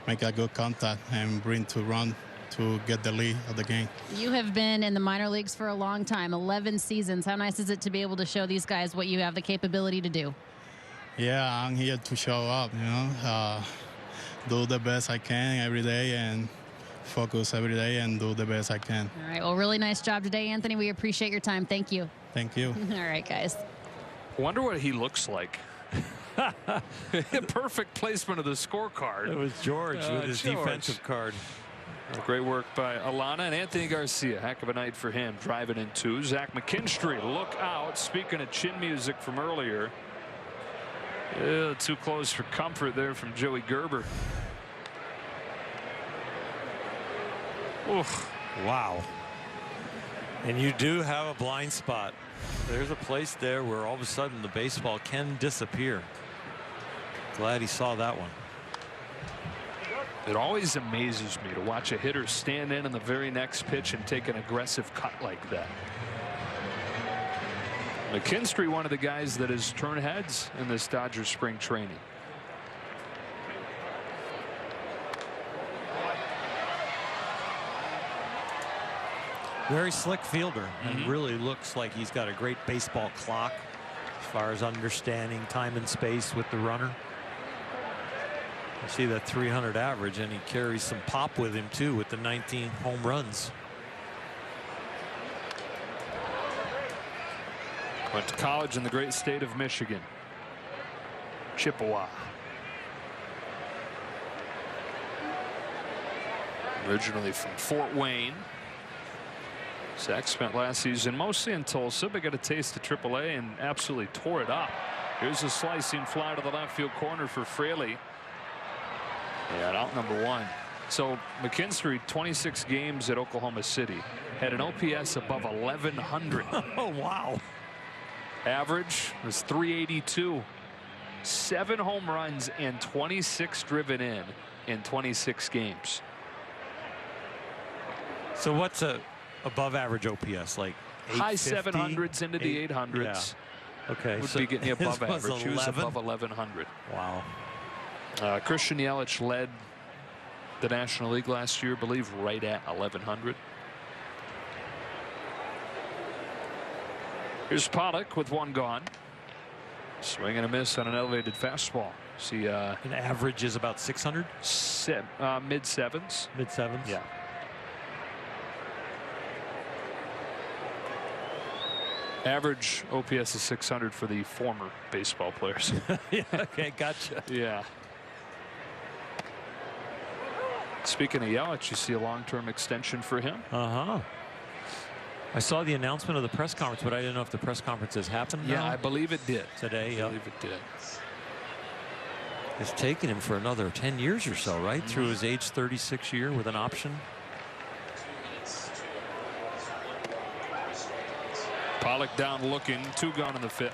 Speaker 5: make a good contact and bring to run to get the lead of the game.
Speaker 3: You have been in the minor leagues for a long time, 11 seasons. How nice is it to be able to show these guys what you have the capability to do?
Speaker 5: Yeah, I'm here to show up, you know. Do the best I can every day and focus every day and do the best I can.
Speaker 3: All right. Well, really nice job today, Anthony. We appreciate your time. Thank you.
Speaker 5: Thank you.
Speaker 3: All right, guys.
Speaker 1: Wonder what he looks like. Perfect placement of the scorecard.
Speaker 2: It was George with his defensive card.
Speaker 1: Great work by Alana and Anthony Garcia. Heck of a night for him. Driving in 2. Zach McKinstry, look out. Speaking of chin music from earlier. Too close for comfort there from Joey Gerber. Oof.
Speaker 2: Wow. And you do have a blind spot. There's a place there where all of a sudden the baseball can disappear. Glad he saw that one.
Speaker 1: It always amazes me to watch a hitter stand in the very next pitch and take an aggressive cut like that. McKinstry, one of the guys that has turned heads in this Dodgers spring training.
Speaker 2: Very slick fielder, and really looks like he's got a great baseball clock as far as understanding time and space with the runner. You see that 300 average, and he carries some pop with him too with the 19 home runs.
Speaker 1: Went to college in the great state of Michigan. Chippewa. Originally from Fort Wayne. Zach spent last season mostly in Tulsa, but got a taste of AAA and absolutely tore it up. Here's a slicing fly to the left field corner for Fraley. And out number 1. So McKinstry, 26 games at Oklahoma City, had an OPS above 1100.
Speaker 2: Oh, wow.
Speaker 1: Average was 382. 7 home runs and 26 driven in 26 games.
Speaker 2: So what's a above average OPS, like
Speaker 1: high 700s into the 800s?
Speaker 2: Yeah. Okay,
Speaker 1: Would
Speaker 2: so
Speaker 1: be getting you above
Speaker 2: his was
Speaker 1: average. He was
Speaker 2: 11?
Speaker 1: above 1100.
Speaker 2: Wow.
Speaker 1: Christian Yelich led the National League last year, I believe, right at 1100. Here's Pollock with 1 gone. Swing and a miss on an elevated fastball. See,
Speaker 2: An average is about 600?
Speaker 1: mid 7s.
Speaker 2: Mid 7s?
Speaker 1: Yeah. Average OPS is 600 for the former baseball players.
Speaker 2: Yeah, okay, gotcha.
Speaker 1: Yeah. Speaking of Yelich, you see a long-term extension for him?
Speaker 2: Uh-huh. I saw the announcement of the press conference, but I didn't know if the press conference has happened
Speaker 1: Yeah,
Speaker 2: now.
Speaker 1: I believe it did.
Speaker 2: Today,
Speaker 1: I
Speaker 2: yeah.
Speaker 1: believe it did.
Speaker 2: It's taken him for another 10 years or so, right? Through his age 36 year with an option.
Speaker 1: Pollock down looking, 2 gone in the 5th.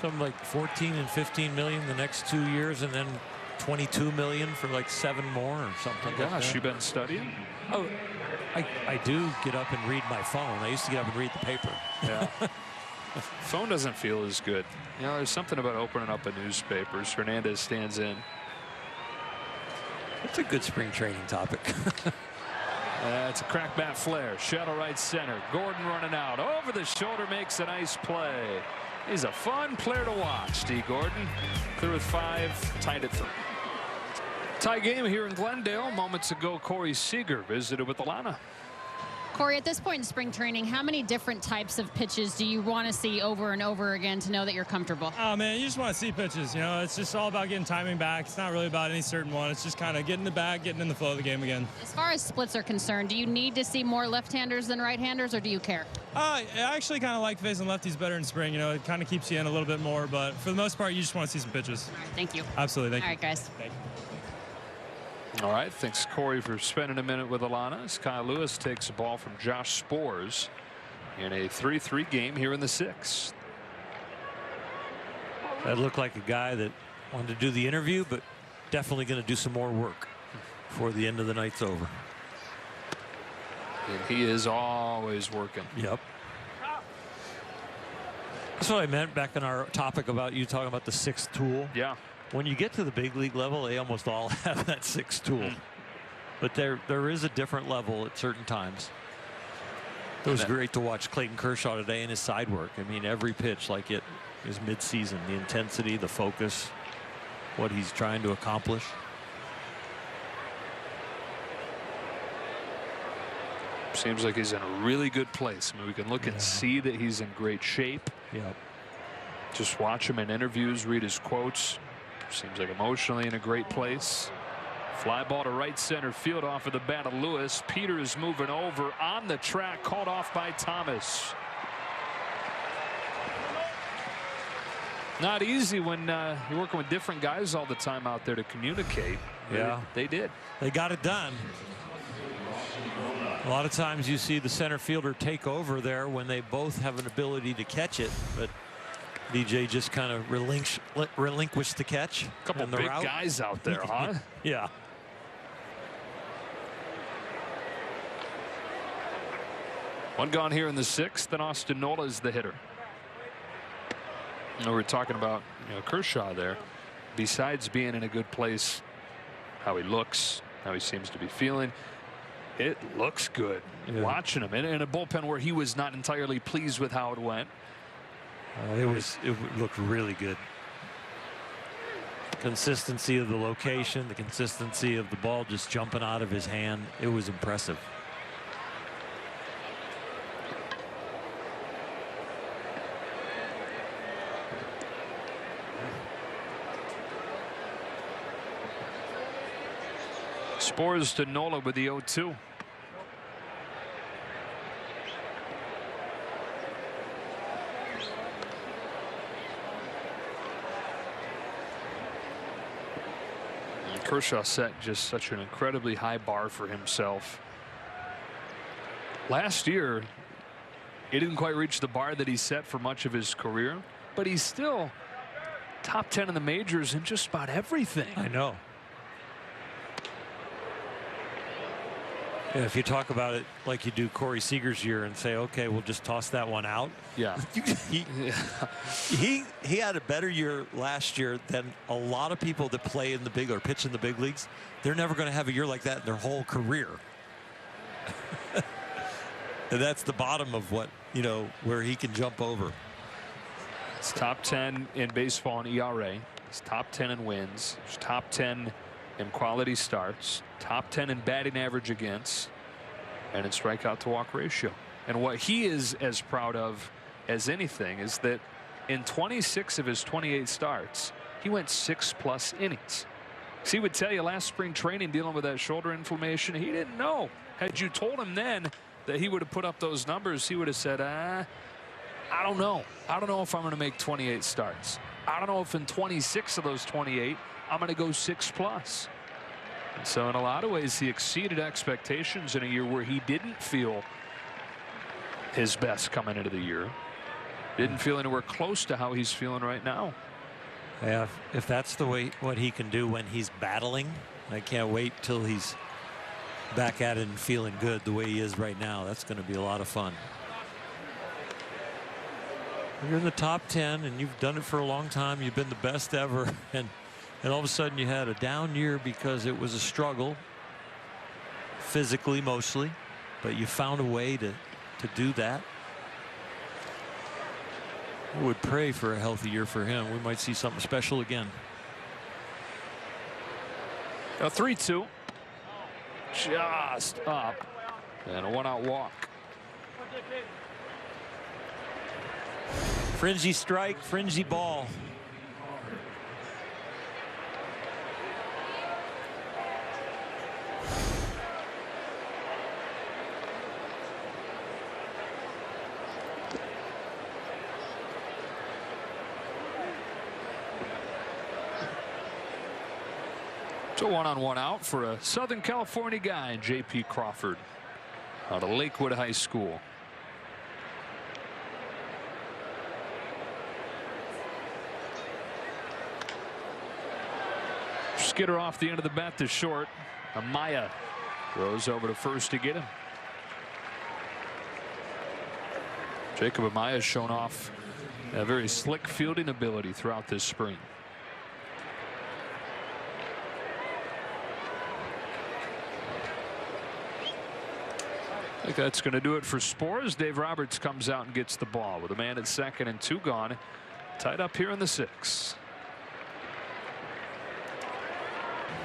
Speaker 2: Something like 14 and 15 million the next 2 years, and then 22 million for like 7 more or something.
Speaker 1: Gosh,
Speaker 2: like that.
Speaker 1: you been studying?
Speaker 2: Oh, I do get up and read my phone. I used to get up and read the paper.
Speaker 1: Yeah. Phone doesn't feel as good. You know, there's something about opening up a newspaper. Hernandez stands in.
Speaker 2: It's a good spring training topic.
Speaker 1: It's a crack bat flare. Shadow right center. Gordon running out. Over the shoulder makes a nice play. He's a fun player to watch, D. Gordon. Clear with 5. Tied at 3. Tie game here in Glendale. Moments ago, Corey Seager visited with Alana.
Speaker 3: Corey, at this point in spring training, how many different types of pitches do you want to see over and over again to know that you're comfortable?
Speaker 6: Oh, man, you just want to see pitches. You know, it's just all about getting timing back. It's not really about any certain one. It's just kind of getting the bag, getting in the flow of the game again.
Speaker 3: As far as splits are concerned, do you need to see more left-handers than right-handers, or do you care?
Speaker 6: I actually kind of like facing lefties better in spring. You know, it kind of keeps you in a little bit more. But for the most part, you just want to see some pitches.
Speaker 3: All right, thank you.
Speaker 6: Absolutely.
Speaker 3: All right, guys.
Speaker 6: Thank you.
Speaker 1: All right, thanks Corey for spending a minute with Alana. As Kyle Lewis takes a ball from Josh Sborz in a 3-3 game here in the 6th.
Speaker 2: That looked like a guy that wanted to do the interview, but definitely going to do some more work before the end of the night's over.
Speaker 1: And he is always working.
Speaker 2: Yep. That's what I meant back in our topic about you talking about the 6th tool.
Speaker 1: Yeah.
Speaker 2: When you get to the big league level, they almost all have that 6th tool. But there is a different level at certain times. It was great to watch Clayton Kershaw today in his side work. I mean, every pitch like it is mid-season. The intensity, the focus, what he's trying to accomplish.
Speaker 1: Seems like he's in a really good place. I mean, we can look and see that he's in great shape.
Speaker 2: Yep.
Speaker 1: Just watch him in interviews, read his quotes. Seems like emotionally in a great place. Fly ball to right center field off of the bat of Lewis. Peters moving over on the track, called off by Thomas. Not easy when you're working with different guys all the time out there to communicate.
Speaker 2: Yeah.
Speaker 1: They did.
Speaker 2: They got it done. A lot of times you see the center fielder take over there when they both have an ability to catch it, but DJ just kind of relinquished the catch.
Speaker 1: A couple
Speaker 2: and the
Speaker 1: big
Speaker 2: route.
Speaker 1: guys out there, huh?
Speaker 2: Yeah.
Speaker 1: One gone here in the 6th, and Austin Nola is the hitter. You know, we're talking about Kershaw there. Besides being in a good place, how he looks, how he seems to be feeling, it looks good.
Speaker 2: Yeah.
Speaker 1: Watching him in a bullpen where he was not entirely pleased with how it went.
Speaker 2: It looked really good. Consistency of the location, the consistency of the ball just jumping out of his hand. It was impressive.
Speaker 1: Sborz to Nola with the 0-2. Kershaw set just such an incredibly high bar for himself. Last year, he didn't quite reach the bar that he set for much of his career, but he's still top 10 in the majors in just about everything.
Speaker 2: I know. Yeah, if you talk about it like you do Corey Seager's year and say, okay, we'll just toss that one out.
Speaker 1: Yeah.
Speaker 2: he had a better year last year than a lot of people that play in the big or pitch in the big leagues. They're never going to have a year like that in their whole career. And that's the bottom of what, where he can jump over.
Speaker 1: It's top 10 in baseball in ERA. It's top 10 in wins. It's top 10 in quality starts. Top 10 in batting average against. And in strikeout to walk ratio. And what he is as proud of as anything is that in 26 of his 28 starts, he went 6+ innings. So he would tell you last spring training dealing with that shoulder inflammation, he didn't know. Had you told him then that he would have put up those numbers, he would have said, I don't know. I don't know if I'm going to make 28 starts. I don't know if in 26 of those 28, I'm going to go 6+. And so in a lot of ways, he exceeded expectations in a year where he didn't feel his best coming into the year. Didn't feel anywhere close to how he's feeling right now.
Speaker 2: Yeah, if that's the way what he can do when he's battling, I can't wait till he's back at it and feeling good the way he is right now. That's going to be a lot of fun. You're in the top 10 and you've done it for a long time. You've been the best ever, and all of a sudden you had a down year because it was a struggle physically mostly, but you found a way to do that. I would pray for a healthy year for him. We might see something special again.
Speaker 1: A 3-2. Just up. And a 1-out walk.
Speaker 2: Fringy strike, fringy ball.
Speaker 1: So 1-on-1 out for a Southern California guy, J.P. Crawford, out of Lakewood High School. Skitter off the end of the bat to short. Amaya throws over to first to get him. Jacob Amaya has shown off a very slick fielding ability throughout this spring. I think that's going to do it for Spores. Dave Roberts comes out and gets the ball with a man at second and 2 gone. Tied up here in the 6th.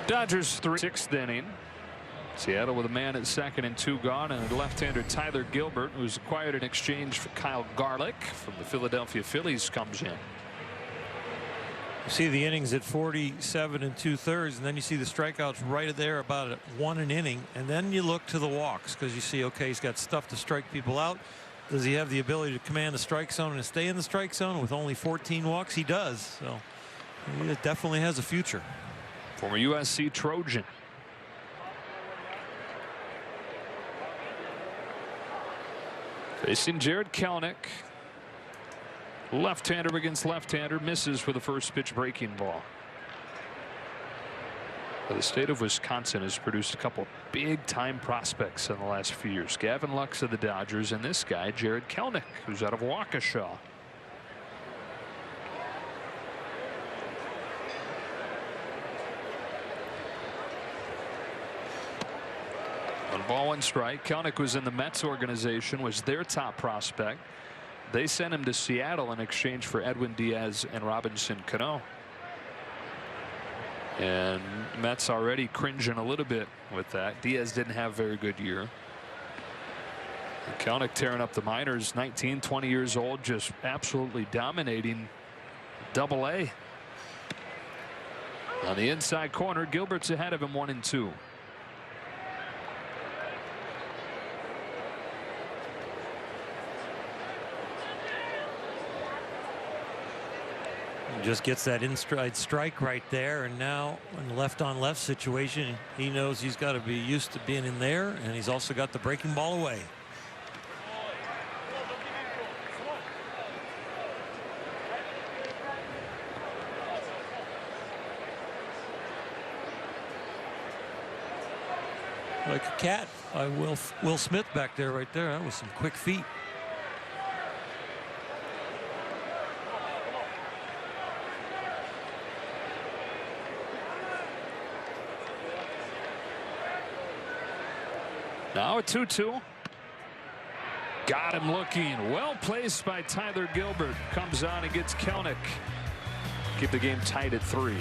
Speaker 1: Dodgers 6th inning. Seattle with a man at second and 2 gone, and left-hander Tyler Gilbert, who's acquired in exchange for Kyle Garlick from the Philadelphia Phillies, comes in.
Speaker 2: You see the innings at 47 2/3, and then you see the strikeouts right there about 1 an inning, and then you look to the walks because you see, okay, he's got stuff to strike people out. Does he have the ability to command the strike zone and stay in the strike zone with only 14 walks? He does. So he definitely has a future.
Speaker 1: Former USC Trojan. Facing Jared Kelenic. Left-hander against left-hander, misses for the first pitch breaking ball. The state of Wisconsin has produced a couple big-time prospects in the last few years. Gavin Lux of the Dodgers, and this guy, Jared Kelenic, who's out of Waukesha. 1-1 strike. Kelenic was in the Mets organization, was their top prospect. They sent him to Seattle in exchange for Edwin Diaz and Robinson Cano. And Mets already cringing a little bit with that. Diaz didn't have a very good year. And Kelenic tearing up the minors, 19, 20 years old, just absolutely dominating Double-A. On the inside corner, Gilbert's ahead of him 1-2.
Speaker 2: Just gets that inside strike right there, and now in the left-on-left situation, he knows he's got to be used to being in there, and he's also got the breaking ball away. Like a cat, Will Smith back there, right there. That was some quick feet.
Speaker 1: Now a 2-2. Got him looking. Well placed by Tyler Gilbert. Comes on and gets Kelenic. Keep the game tight at 3.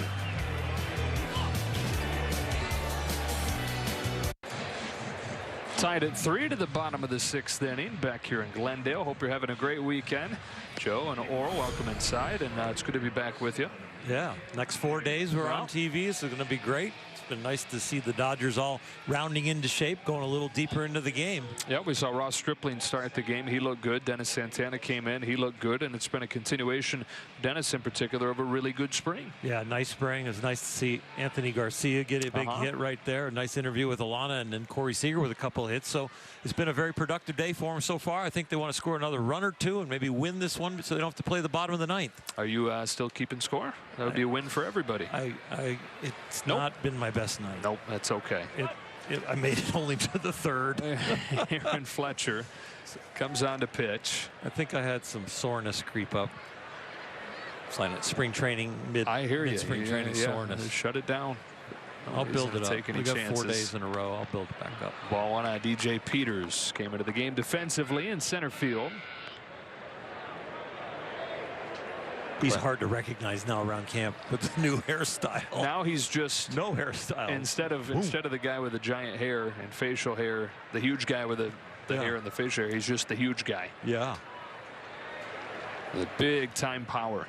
Speaker 1: Tied at 3 to the bottom of the 6th inning. Back here in Glendale. Hope you're having a great weekend. Joe and Oral, welcome inside, and it's good to be back with you.
Speaker 2: Yeah, next 4 days we're on TV. It's going to be great. It's been nice to see the Dodgers all rounding into shape, going a little deeper into the game.
Speaker 1: Yeah, we saw Ross Stripling start the game. He looked good. Dennis Santana came in. He looked good, and it's been a continuation, Dennis in particular, of a really good spring.
Speaker 2: Yeah, nice spring. It's nice to see Anthony Garcia get a big hit right there. A nice interview with Alana, and then Corey Seager with a couple of hits. So it's been a very productive day for him so far. I think they want to score another run or two and maybe win this one so they don't have to play the bottom of the 9th.
Speaker 1: Are you still keeping score? That would be a win for everybody.
Speaker 2: It's not been my best night.
Speaker 1: Nope, that's okay.
Speaker 2: I made it only to the 3rd.
Speaker 1: Aaron Fletcher comes on to pitch.
Speaker 2: I think I had some soreness creep up. It's like spring training,
Speaker 1: I hear you.
Speaker 2: Spring training soreness.
Speaker 1: Shut it down.
Speaker 2: I'll build it up. We got
Speaker 1: chances.
Speaker 2: 4 days in a row. I'll build it back up.
Speaker 1: Ball one on DJ Peters. Came into the game defensively in center field.
Speaker 2: He's hard to recognize now around camp with the new hairstyle.
Speaker 1: Now he's just
Speaker 2: no hairstyle.
Speaker 1: Instead of the guy with the giant hair and facial hair, the huge guy with the hair and the facial hair, he's just the huge guy.
Speaker 2: Yeah.
Speaker 1: With big time power.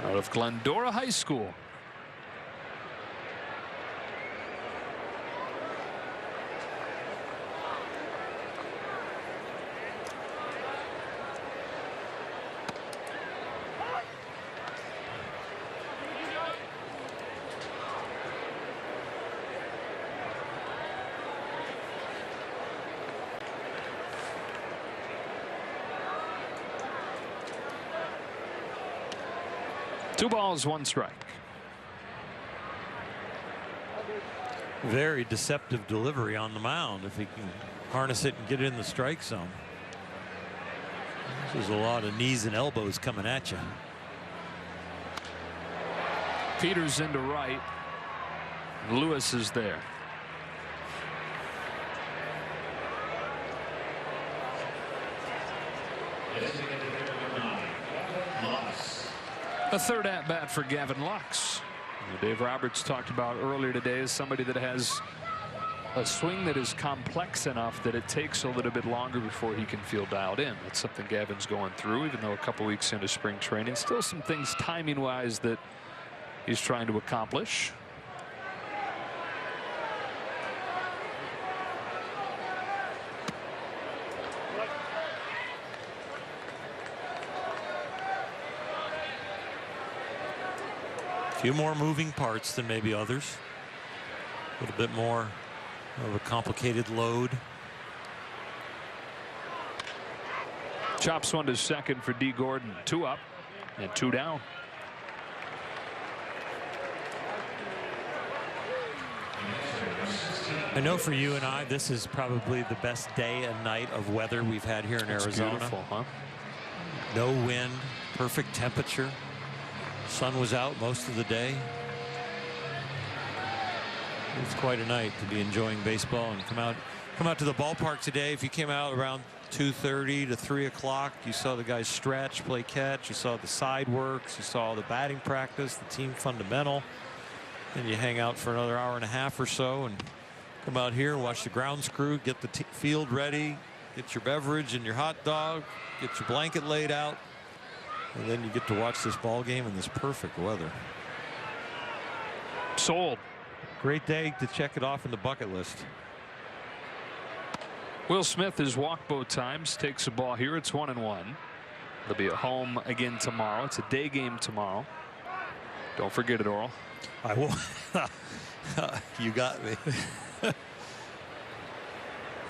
Speaker 1: Out of Glendora High School. Two balls, one strike.
Speaker 2: Very deceptive delivery on the mound if he can harness it and get it in the strike zone. There's a lot of knees and elbows coming at you.
Speaker 1: Peters into right. Lewis is there. A third at bat for Gavin Lux. Dave Roberts talked about earlier today as somebody that has a swing that is complex enough that it takes a little bit longer before he can feel dialed in. That's something Gavin's going through, even though a couple weeks into spring training. Still some things timing wise that he's trying to accomplish.
Speaker 2: Few more moving parts than maybe others. A little bit more of a complicated load.
Speaker 1: Chops one to second for D. Gordon. 2 up and 2 down.
Speaker 2: I know for you and I, this is probably the best day and night of weather we've had here in Arizona.
Speaker 1: Beautiful, huh?
Speaker 2: No wind, perfect temperature. Sun was out most of the day. It's quite a night to be enjoying baseball and come out to the ballpark today. If you came out around 2:30 to 3 o'clock, you saw the guys stretch, play catch, you saw the side works, you saw the batting practice, the team fundamental. Then you hang out for another hour and a half or so and come out here, watch the grounds crew, get the field ready, get your beverage and your hot dog, get your blanket laid out. And then you get to watch this ball game in this perfect weather.
Speaker 1: Sold.
Speaker 2: Great day to check it off in the bucket list.
Speaker 1: Will Smith has walked both times, takes the ball here. It's 1-1. They'll be at home again tomorrow. It's a day game tomorrow. Don't forget it, Oral.
Speaker 2: I will. You got me.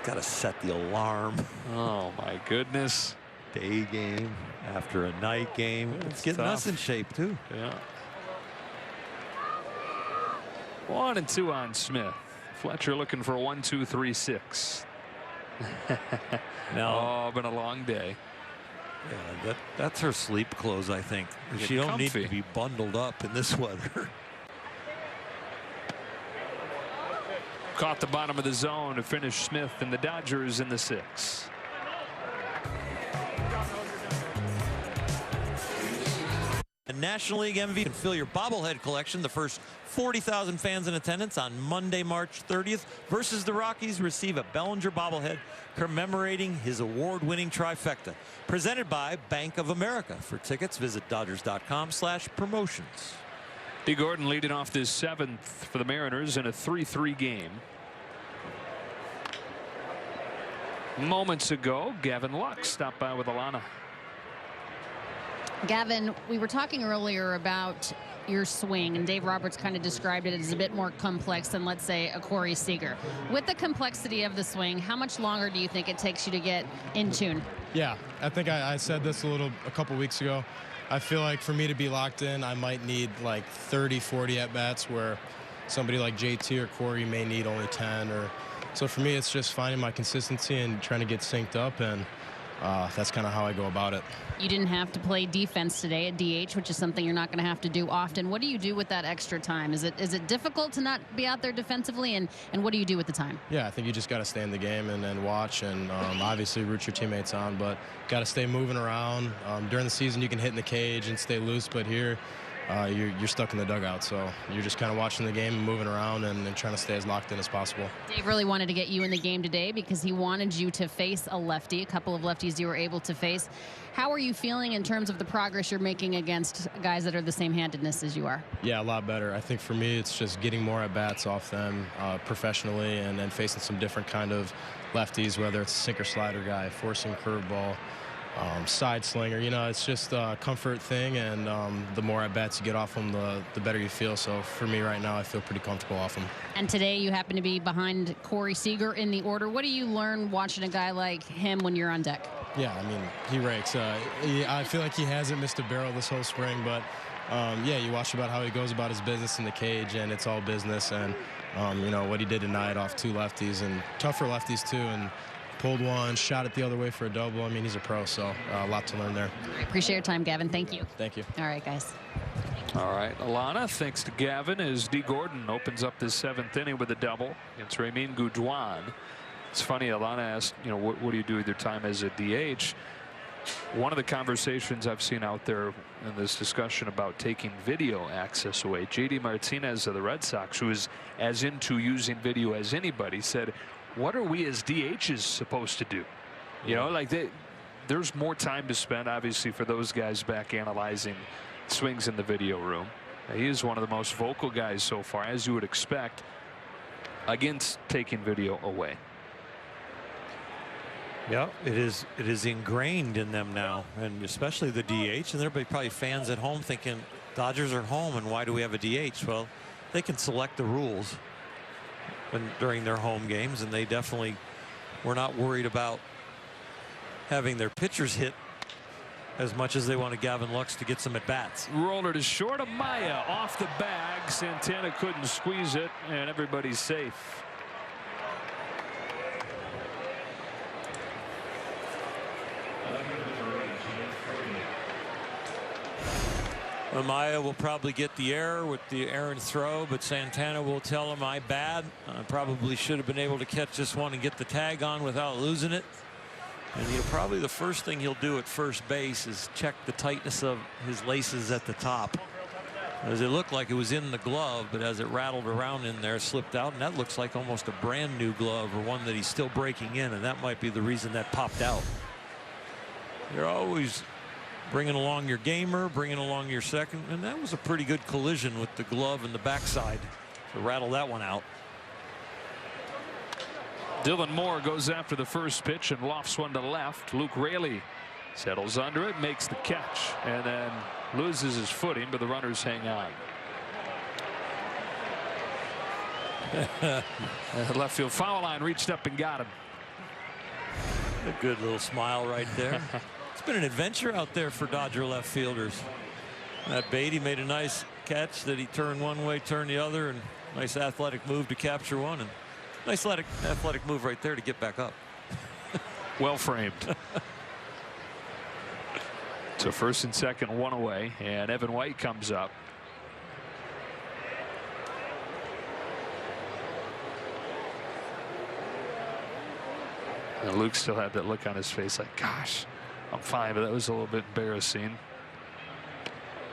Speaker 2: Got to set the alarm.
Speaker 1: Oh my goodness.
Speaker 2: Day game after a night game. It's getting us in shape too.
Speaker 1: Yeah. 1-2 on Smith. Fletcher looking for a 1-2-3-6.
Speaker 2: Now,
Speaker 1: been a long day.
Speaker 2: Yeah, that's her sleep clothes, I think. She don't need to be bundled up in this weather.
Speaker 1: Caught the bottom of the zone to finish Smith and the Dodgers in the 6.
Speaker 2: And National League MVP can fill your bobblehead collection. The first 40,000 fans in attendance on Monday, March 30th versus the Rockies receive a Bellinger bobblehead commemorating his award-winning trifecta. Presented by Bank of America. For tickets, visit Dodgers.com/promotions.
Speaker 1: D. Gordon leading off this 7th for the Mariners in a 3-3 game. Moments ago, Gavin Lux stopped by with Alana.
Speaker 3: Gavin, we were talking earlier about your swing, and Dave Roberts kind of described it as a bit more complex than, let's say, a Corey Seager. With the complexity of the swing, how much longer do you think it takes you to get in tune?
Speaker 7: Yeah, I think I said this a couple weeks ago. I feel like for me to be locked in, I might need like 30, 40 at-bats, where somebody like JT or Corey may need only 10. So for me, it's just finding my consistency and trying to get synced up, and that's kind of how I go about it.
Speaker 3: You didn't have to play defense today at DH, which is something you're not going to have to do often. What do you do with that extra time? Is it difficult to not be out there defensively, and what do you do with the time?
Speaker 7: Yeah, I think you just got to stay in the game and watch, and obviously root your teammates on, but got to stay moving around. During the season, you can hit in the cage and stay loose, but here you're stuck in the dugout, so you're just kind of watching the game and moving around and trying to stay as locked in as possible.
Speaker 3: Dave really wanted to get you in the game today because he wanted you to face a lefty, a couple of lefties you were able to face. How are you feeling in terms of the progress you're making against guys that are the same handedness as you are?
Speaker 7: Yeah, a lot better. I think for me, it's just getting more at-bats off them professionally, and then facing some different kind of lefties, whether it's a sinker slider guy, forcing curveball, side slinger. You know, it's just a comfort thing, and the more at-bats you get off them, the better you feel. So for me right now, I feel pretty comfortable off them.
Speaker 3: And today you happen to be behind Corey Seager in the order. What do you learn watching a guy like him when you're on deck?
Speaker 7: Yeah, I mean, he rakes. I feel like he hasn't missed a barrel this whole spring, but yeah, you watch about how he goes about his business in the cage, and it's all business. And you know what he did tonight off 2 lefties, and tougher lefties too, and pulled one, shot it the other way for a double. I mean, he's a pro, so a lot to learn there.
Speaker 3: I appreciate your time, Gavin. Thank you.
Speaker 7: Thank you.
Speaker 3: All right, guys.
Speaker 1: All right, Alana, thanks to Gavin, as D. Gordon opens up this 7th inning with a double against Ramin Gujwan. It's funny, Alana asked, you know, what do you do with your time as a DH? One of the conversations I've seen out there in this discussion about taking video access away, JD Martinez of the Red Sox, who is as into using video as anybody, said, what are we as DHs supposed to do? You know, like there's more time to spend, obviously, for those guys back analyzing swings in the video room. He is one of the most vocal guys so far, as you would expect, against taking video away.
Speaker 2: Yeah, it is ingrained in them now, and especially the DH. And there'll be probably fans at home thinking, Dodgers are home, and why do we have a DH? Well, they can select the rules during their home games, and they definitely were not worried about having their pitchers hit as much as they wanted Gavin Lux to get some at bats.
Speaker 1: Roller to short of Maya off the bag. Santana couldn't squeeze it, and everybody's safe.
Speaker 2: Amaya will probably get the error with the errant throw, but Santana will tell him, I bad. I probably should have been able to catch this one and get the tag on without losing it. And probably the first thing he'll do at first base is check the tightness of his laces at the top. As it looked like it was in the glove, but as it rattled around in there, slipped out, and that looks like almost a brand new glove, or one that he's still breaking in, and that might be the reason that popped out. You're always bringing along your gamer, bringing along your second, and that was a pretty good collision with the glove and the backside to rattle that one out.
Speaker 1: Dylan Moore goes after the first pitch and lofts one to left. Luke Raley Settles under it, makes the catch, and then loses his footing, but the runners hang on. The left field foul line reached up and got him.
Speaker 2: A good little smile right there. It's been an adventure out there for Dodger left fielders. That Beatty made a nice catch that he turned one way, turned the other, and nice athletic move to capture one, and nice athletic move right there to get back up.
Speaker 1: Well framed. So first and second, one away, and Evan White comes up. And Luke still had that look on his face like, gosh, I'm fine, but that was a little bit embarrassing.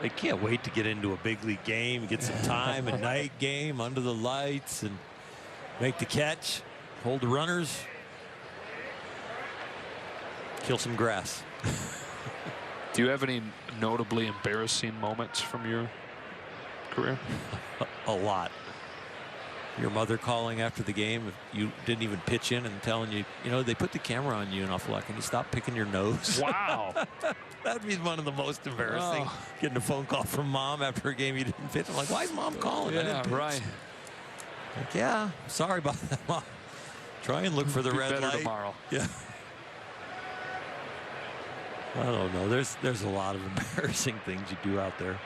Speaker 2: They can't wait to get into a big league game, get some time, a night game under the lights, and make the catch, hold the runners, kill some grass.
Speaker 1: Do you have any notably embarrassing moments from your career?
Speaker 2: A lot. Your mother calling after the game if you didn't even pitch in and telling you, you know, they put the camera on you and awful lot. Can you stop picking your nose?
Speaker 1: Wow.
Speaker 2: That'd be one of the most embarrassing.
Speaker 1: Oh.
Speaker 2: Getting a phone call from mom after a game you didn't pitch. I'm like, why is mom calling? I
Speaker 1: Yeah,
Speaker 2: didn't pitch.
Speaker 1: right.
Speaker 2: Like, yeah, sorry about that, Mom. Try and look for the
Speaker 1: Be
Speaker 2: red
Speaker 1: better
Speaker 2: light
Speaker 1: tomorrow.
Speaker 2: Yeah. I don't know. There's a lot of embarrassing things you do out there.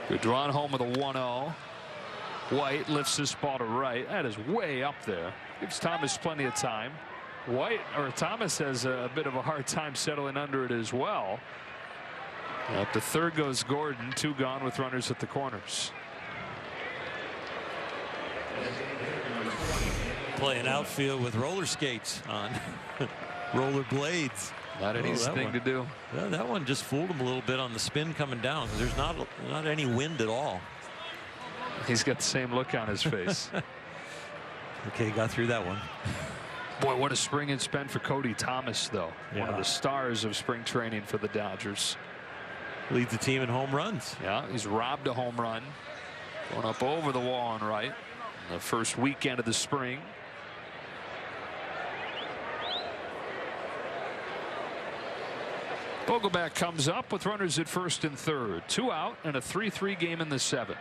Speaker 1: Good drawn home with a 1-0. White lifts this ball to right. That is way up there. Gives Thomas plenty of time. Thomas has a bit of a hard time settling under it as well. Up to third goes Gordon. 2 gone with runners at the corners.
Speaker 2: Playing outfield with roller skates on. Roller blades.
Speaker 1: Not an easy thing to do.
Speaker 2: Yeah, that one just fooled him a little bit on the spin coming down, because there's not any wind at all.
Speaker 1: He's got the same look on his face.
Speaker 2: Okay, got through that one.
Speaker 1: Boy, what a spring it's been for Cody Thomas, though.
Speaker 2: Yeah.
Speaker 1: One of the stars of spring training for the Dodgers.
Speaker 2: Leads the team in home runs.
Speaker 1: Yeah, he's robbed a home run. Going up over the wall on right. The first weekend of the spring. Vogelback comes up with runners at first and third. 2 out and a 3-3 game in the 7th.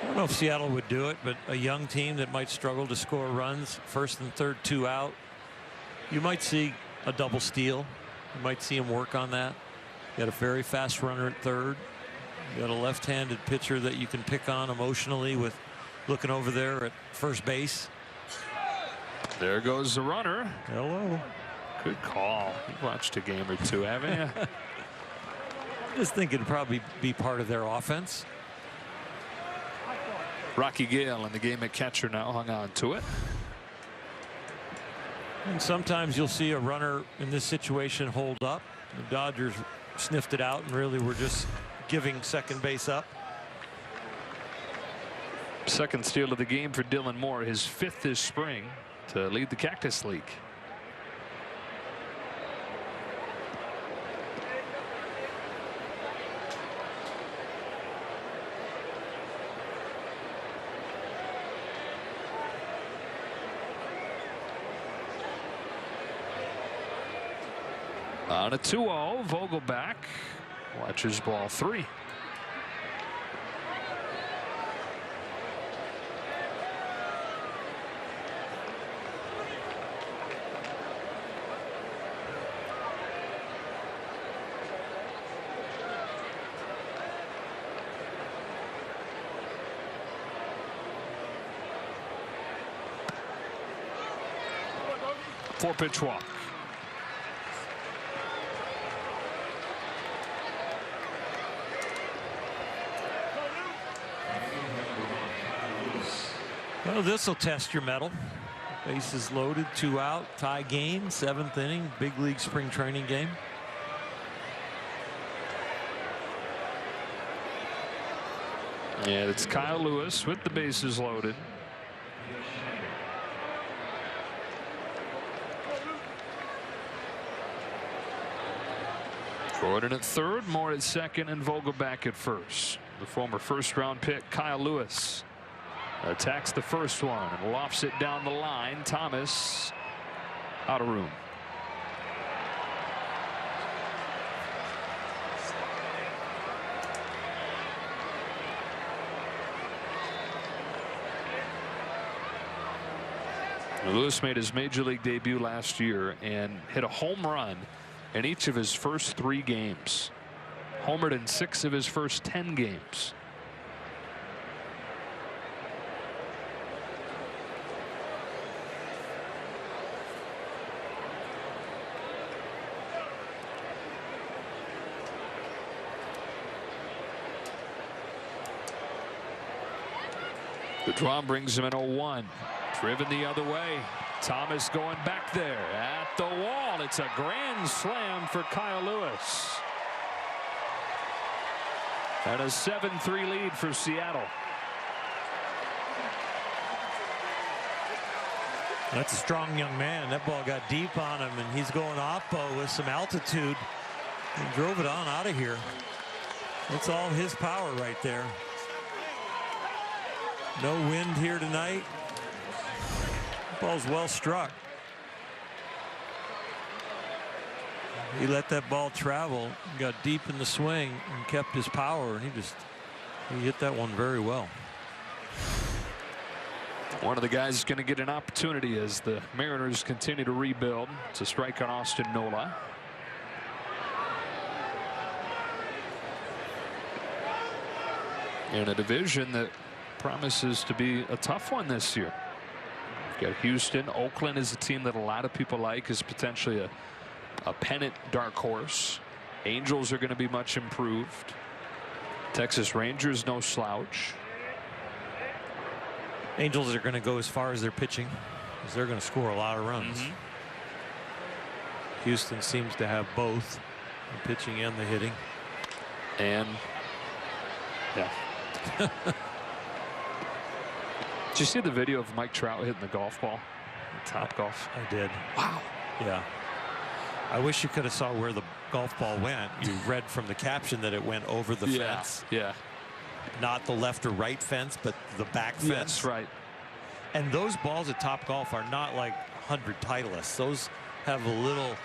Speaker 2: I don't know if Seattle would do it, but a young team that might struggle to score runs, first and third, 2 out. You might see a double steal. You might see him work on that. You got a very fast runner at third. You got a left-handed pitcher that you can pick on emotionally with looking over there at first base.
Speaker 1: There goes the runner.
Speaker 2: Hello.
Speaker 1: Good call. You watched a game or two, haven't you?
Speaker 2: Just think it'd probably be part of their offense.
Speaker 1: Rocky Gale in the game at catcher now, hung on to it.
Speaker 2: And sometimes you'll see a runner in this situation hold up. The Dodgers sniffed it out and really were just giving second base up.
Speaker 1: Second steal of the game for Dylan Moore, his 5th this spring to lead the Cactus League. On a 2-0, Vogelback watches ball 3. Four-pitch walk.
Speaker 2: Well, this will test your mettle. Bases loaded, 2 out, tie game, 7th inning, big league spring training game.
Speaker 1: And it's Kyle Lewis with the bases loaded. Gordon at third, Moore at second, and Vogelbach at first. The former first-round pick, Kyle Lewis, attacks the first one and lofts it down the line. Thomas out of room. Lewis made his major league debut last year and hit a home run in each of his first 3 games. Homered in 6 of his first 10 games. The draw brings him in 0-1. Driven the other way. Thomas going back there at the wall. It's a grand slam for Kyle Lewis. And a 7-3 lead for Seattle.
Speaker 2: That's a strong young man. That ball got deep on him, and he's going oppo with some altitude and drove it on out of here. It's all his power right there. No wind here tonight. Ball's well struck. He let that ball travel, got deep in the swing, and kept his power, and he hit that one very well.
Speaker 1: One of the guys is going to get an opportunity as the Mariners continue to rebuild. It's a strike on Austin Nola. In a division that promises to be a tough one this year. You've got Houston. Oakland is a team that a lot of people like as potentially a pennant dark horse. Angels are going to be much improved. Texas Rangers, no slouch.
Speaker 2: Angels are going to go as far as their pitching, because they're going to score a lot of runs. Houston seems to have both the pitching and the hitting.
Speaker 1: And yeah. Did you see the video of Mike Trout hitting the golf ball? Top golf.
Speaker 2: I did.
Speaker 1: Wow.
Speaker 2: Yeah. I wish you could have saw where the golf ball went. You read from the caption that it went over the fence.
Speaker 1: Yeah.
Speaker 2: Not the left or right fence, but the back fence.
Speaker 1: That's right.
Speaker 2: And those balls at Top Golf are not like 100 Titleists. Those have a little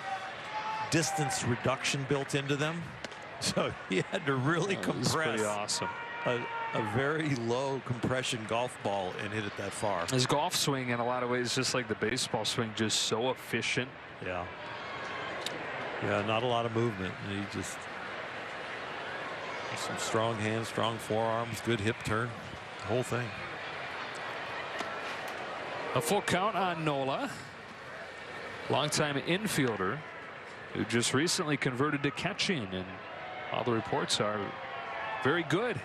Speaker 2: distance reduction built into them. So he had to really compress.
Speaker 1: Pretty awesome.
Speaker 2: A very low compression golf ball and hit it that far.
Speaker 1: His golf swing in a lot of ways just like the baseball swing, just so efficient.
Speaker 2: Yeah. Yeah, not a lot of movement. He just some strong hands, strong forearms, good hip turn, the whole thing.
Speaker 1: A full count on Nola, longtime infielder who just recently converted to catching, and all the reports are very good.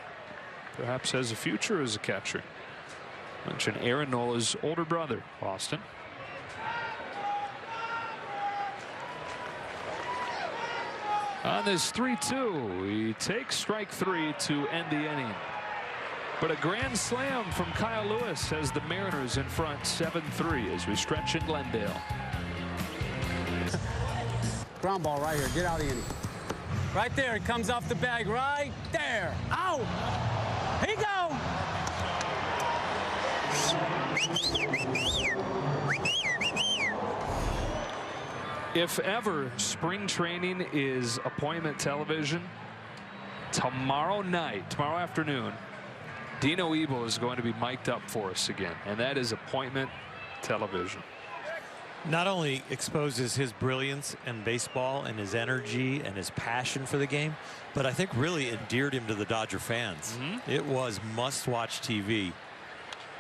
Speaker 1: Perhaps has a future as a catcher. Mentioned Aaron Nola's older brother, Austin. On this 3-2, he takes strike 3 to end the inning. But a grand slam from Kyle Lewis has the Mariners in front 7-3 as we stretch in Glendale.
Speaker 8: Ground ball right here. Get out of the inning. Right there. It comes off the bag right there. Out. Here you go.
Speaker 1: If ever spring training is appointment television, tomorrow afternoon, Dino Ebel is going to be mic'd up for us again, and that is appointment television.
Speaker 2: Not only exposes his brilliance in baseball and his energy and his passion for the game, but I think really endeared him to the Dodger fans. It was must-watch TV.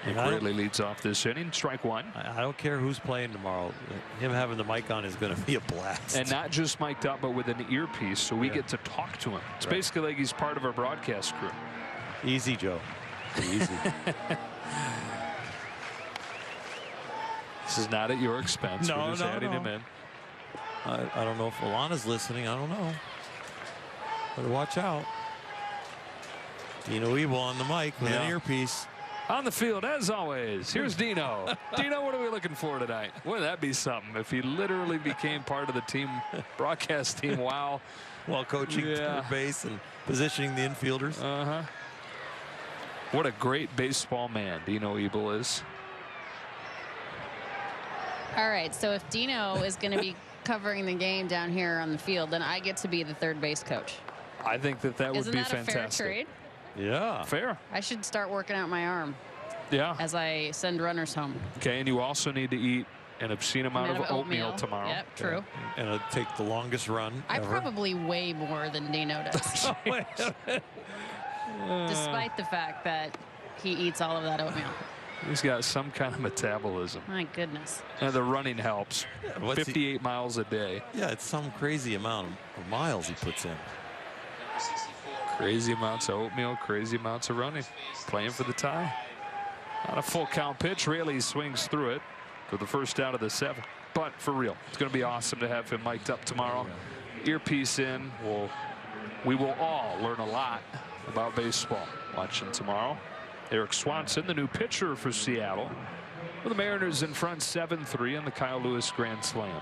Speaker 1: Nick Ridley leads off this inning, strike 1.
Speaker 2: I don't care who's playing tomorrow. Him having the mic on is going to be a blast.
Speaker 1: And not just mic'd up, but with an earpiece, so we get to talk to him. It's basically like he's part of our broadcast crew.
Speaker 2: Easy, Joe. Easy.
Speaker 1: This is not at your expense.
Speaker 2: No,
Speaker 1: We're just adding him in.
Speaker 2: I don't know if Alana's listening. I don't know. Better watch out. Dino Ebel on the mic with an earpiece.
Speaker 1: On the field, as always, here's Dino. Dino, what are we looking for tonight? Wouldn't that be something if he literally became part of the team, broadcast team? Wow.
Speaker 2: While coaching third base and positioning the infielders.
Speaker 1: What a great baseball man Dino Ebel is.
Speaker 3: All right, so if Dino is going to be covering the game down here on the field, then I get to be the third base coach.
Speaker 1: I think that would
Speaker 3: Isn't
Speaker 1: be
Speaker 3: that
Speaker 1: fantastic.
Speaker 3: A fair trade?
Speaker 2: Yeah.
Speaker 1: Fair.
Speaker 3: I should start working out my arm.
Speaker 1: Yeah.
Speaker 3: As I send runners home.
Speaker 1: Okay, and you also need to eat an obscene amount of oatmeal tomorrow.
Speaker 3: Yep, true.
Speaker 2: And it'll take the longest run
Speaker 3: I
Speaker 2: ever.
Speaker 3: probably weigh more than Dino does. Despite the fact that he eats all of that oatmeal.
Speaker 1: He's got some kind of metabolism.
Speaker 3: My goodness.
Speaker 1: And the running helps. 58 miles a day.
Speaker 2: Yeah, it's some crazy amount of miles he puts in.
Speaker 1: Crazy amounts of oatmeal, crazy amounts of running. Playing for the tie. On a full count pitch, Raley swings through it for the first out of the 7th. But for real, it's going to be awesome to have him mic'd up tomorrow. Earpiece in. We will all learn a lot about baseball watching tomorrow. Eric Swanson, the new pitcher for Seattle. With the Mariners in front 7-3 on the Kyle Lewis Grand Slam.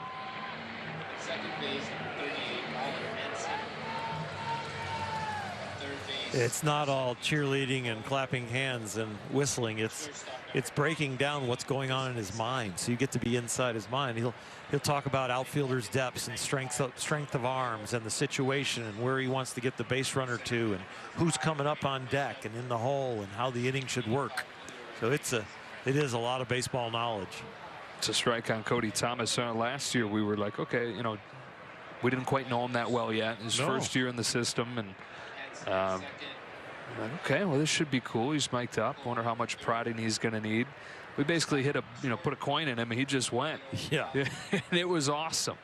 Speaker 2: It's not all cheerleading and clapping hands and whistling. It's breaking down what's going on in his mind. So you get to be inside his mind. He'll talk about outfielders' depths and strength of arms and the situation and where he wants to get the base runner to and who's coming up on deck and in the hole and how the inning should work. So it is a lot of baseball knowledge.
Speaker 1: It's a strike on Cody Thomas. Last year we were like, okay, you know, we didn't quite know him that well yet. His first year in the system, and okay, well, this should be cool. He's mic'd up. Wonder how much prodding he's going to need. We basically put a coin in him, and he just went.
Speaker 2: Yeah.
Speaker 1: And it was awesome.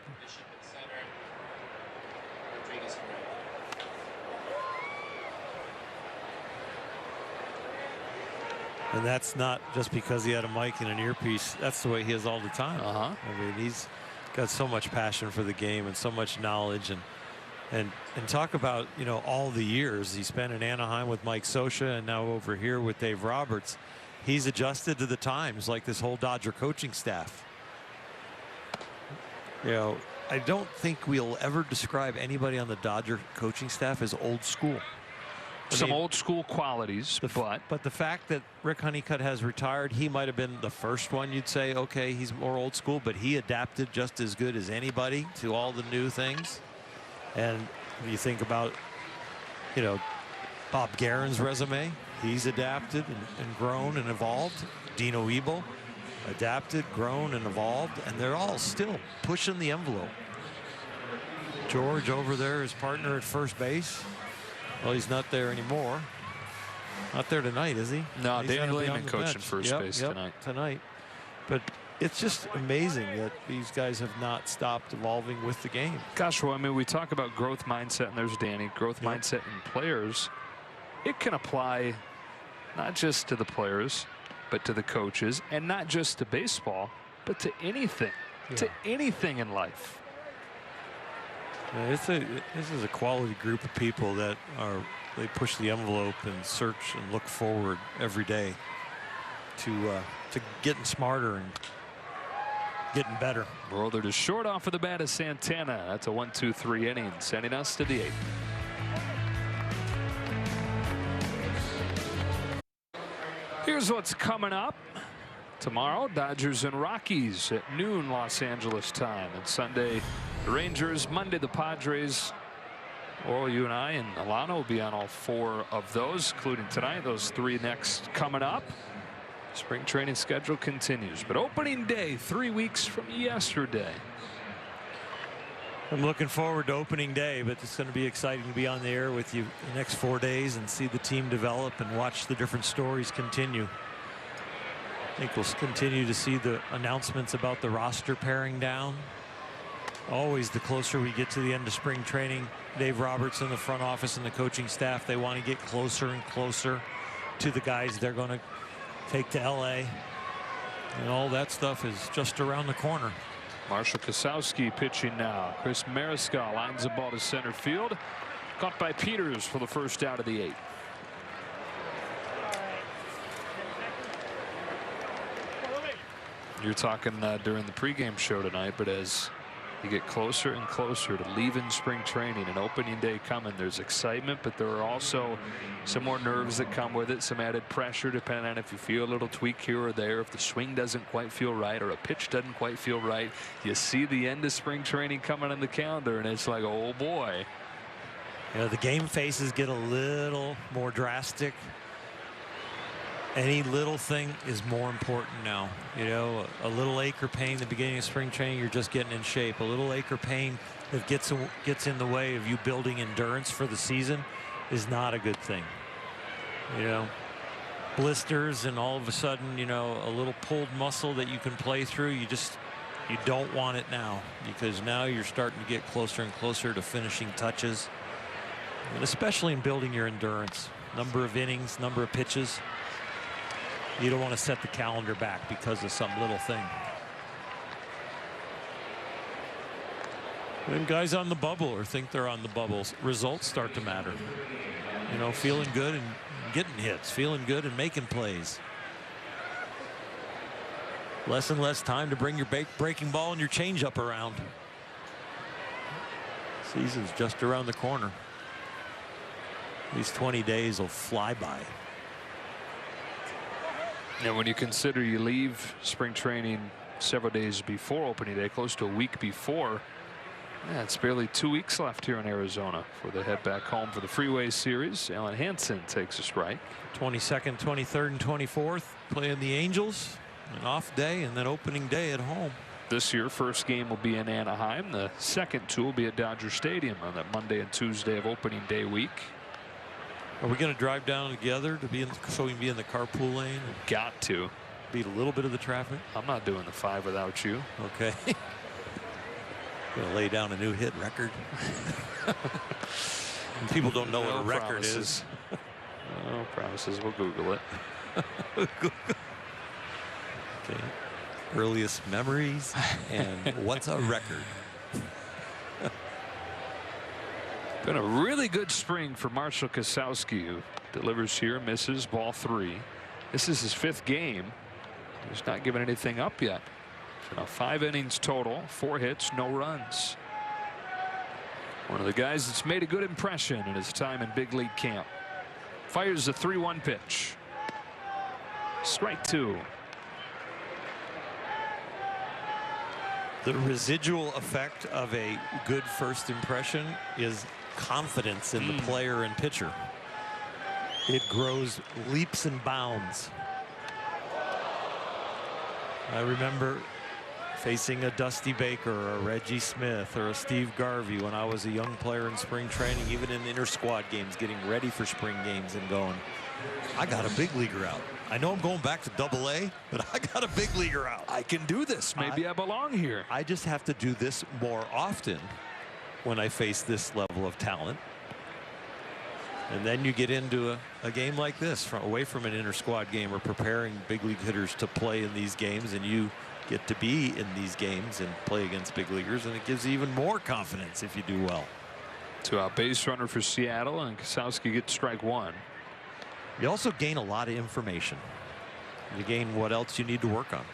Speaker 2: And that's not just because he had a mic and an earpiece. That's the way he is all the time. I mean, he's got so much passion for the game and so much knowledge, and talk about, you know, all the years he spent in Anaheim with Mike Scioscia and now over here with Dave Roberts. He's adjusted to the times, like this whole Dodger coaching staff. You know, I don't think we'll ever describe anybody on the Dodger coaching staff as old school.
Speaker 1: Some old school qualities,
Speaker 2: but the fact that Rick Honeycutt has retired, he might have been the first one you'd say, okay, he's more old school, but he adapted just as good as anybody to all the new things. And you think about, you know, Bob Guerin's resume, he's adapted and grown and evolved. Dino Ebel adapted, grown, and evolved, and they're all still pushing the envelope. George over there, his partner at first base. Well, he's not there anymore. Not there tonight, is he?
Speaker 1: No,
Speaker 2: He's
Speaker 1: Danny
Speaker 2: gonna be
Speaker 1: Lehman
Speaker 2: on the
Speaker 1: coaching
Speaker 2: bench.
Speaker 1: first base tonight.
Speaker 2: But it's just amazing that these guys have not stopped evolving with the game.
Speaker 1: Gosh, well, I mean, we talk about growth mindset, and there's Danny, growth mindset in players. It can apply not just to the players, but to the coaches, and not just to baseball, but to anything, in life.
Speaker 2: Yeah, this is a quality group of people that they push the envelope and search and look forward every day to getting smarter and getting better.
Speaker 1: Roller to short off of the bat of Santana. That's a 1-2-3 inning, sending us to the 8th. Here's what's coming up tomorrow. Dodgers and Rockies at noon Los Angeles time. And Sunday, the Rangers. Monday, the Padres. Well, you and I and Alana will be on all 4 of those, including tonight. Those 3 next coming up. Spring training schedule continues. But opening day, 3 weeks from yesterday.
Speaker 2: I'm looking forward to opening day, but it's going to be exciting to be on the air with you the next 4 days and see the team develop and watch the different stories continue. I think we'll continue to see the announcements about the roster paring down. Always the closer we get to the end of spring training, Dave Roberts in the front office and the coaching staff, they want to get closer and closer to the guys they're going to take to LA. And all that stuff is just around the corner.
Speaker 1: Marshall Kosowski pitching now. Chris Mariscal lines the ball to center field. Caught by Peters for the first out of the 8th. You're talking during the pregame show tonight, but as you get closer and closer to leaving spring training and opening day coming, there's excitement, but there are also some more nerves that come with it, some added pressure depending on if you feel a little tweak here or there, if the swing doesn't quite feel right or a pitch doesn't quite feel right. You see the end of spring training coming on the calendar, and it's like, oh boy.
Speaker 2: You know, the game faces get a little more drastic. Any little thing is more important now. You know, a little ache or pain at the beginning of spring training, you're just getting in shape. A little ache or pain that gets in the way of you building endurance for the season is not a good thing. You know, blisters and all of a sudden, you know, a little pulled muscle that you can play through, you don't want it now, because now you're starting to get closer and closer to finishing touches, and especially in building your endurance. Number of innings, number of pitches. You don't want to set the calendar back because of some little thing. When guys on the bubble or think they're on the bubbles, results start to matter. You know, feeling good and getting hits, feeling good and making plays. Less and less time to bring your breaking ball and your changeup around. Season's just around the corner. These 20 days will fly by.
Speaker 1: And when you consider you leave spring training several days before opening day, close to a week before, yeah, it's barely 2 weeks left here in Arizona before they head back home for the Freeway Series. Alan Hansen takes a strike.
Speaker 2: 22nd, 23rd, and 24th playing the Angels. An off day and then opening day at home.
Speaker 1: This year, first game will be in Anaheim. The second two will be at Dodger Stadium on that Monday and Tuesday of opening day week.
Speaker 2: Are we going to drive down together to be so we can be in the carpool lane?
Speaker 1: Got to
Speaker 2: beat a little bit of the traffic.
Speaker 1: I'm not doing the 5 without you.
Speaker 2: Okay. Going to lay down a new hit record. People don't know what a record is.
Speaker 1: No promises. We'll Google it.
Speaker 2: Okay. Earliest memories and what's a record?
Speaker 1: Been a really good spring for Marshall Kosowski, who delivers here, misses, ball 3. This is his 5th game. He's not given anything up yet. So now 5 innings total, 4 hits, no runs. One of the guys that's made a good impression in his time in big league camp. Fires a 3-1 pitch. Strike 2.
Speaker 2: The residual effect of a good first impression is confidence in the player and pitcher. It grows leaps and bounds. I remember facing a Dusty Baker or a Reggie Smith or a Steve Garvey when I was a young player in spring training, even in inter squad games, getting ready for spring games and going, I got a big leaguer out. I know I'm going back to Double-A, but I got a big leaguer out.
Speaker 1: I can do this. Maybe I belong here.
Speaker 2: I just have to do this more often when I face this level of talent. And then you get into a game like this, away from an inter squad game or preparing big league hitters to play in these games, and you get to be in these games and play against big leaguers, and it gives you even more confidence if you do well.
Speaker 1: 2-out base runner for Seattle, and Kosowski gets strike 1.
Speaker 2: You also gain a lot of information. You gain what else you need to work on.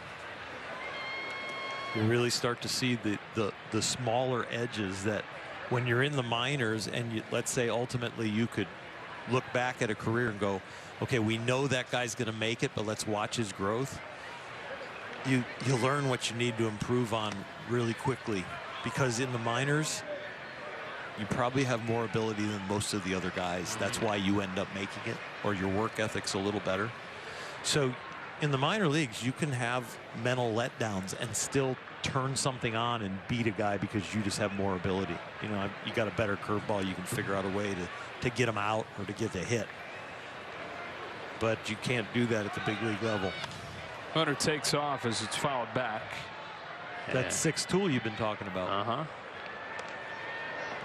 Speaker 2: You really start to see the smaller edges that when you're in the minors, and let's say ultimately you could look back at a career and go, okay, we know that guy's going to make it, but let's watch his growth. You learn what you need to improve on really quickly, because in the minors you probably have more ability than most of the other guys. That's why you end up making it, or your work ethic's a little better. So in the minor leagues, you can have mental letdowns and still turn something on and beat a guy because you just have more ability. You know, you got a better curveball, you can figure out a way to get him out or to get the hit. But you can't do that at the big league level.
Speaker 1: Hunter takes off as it's fouled back.
Speaker 2: That sixth tool you've been talking about.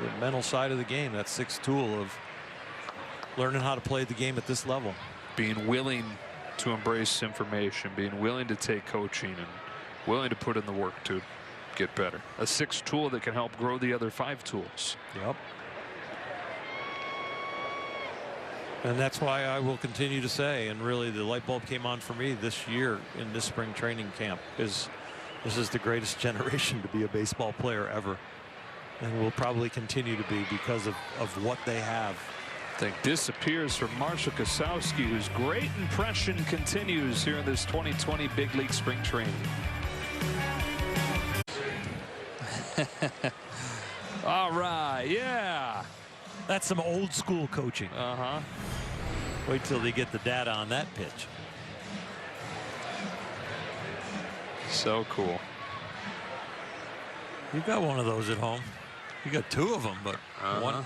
Speaker 2: The mental side of the game, that sixth tool of learning how to play the game at this level.
Speaker 1: Being willing to embrace information, being willing to take coaching, and willing to put in the work to get better. A sixth tool that can help grow the other 5 tools.
Speaker 2: Yep. And that's why I will continue to say, and really the light bulb came on for me this year in this spring training camp, is this is the greatest generation to be a baseball player ever, and will probably continue to be because of what they have.
Speaker 1: I think disappears from Marshall Kosowski, whose great impression continues here in this 2020 big league spring training. All right, yeah.
Speaker 2: That's some old school coaching.
Speaker 1: Uh-huh.
Speaker 2: Wait till they get the data on that pitch.
Speaker 1: So cool.
Speaker 2: You've got one of those at home. You got two of them, but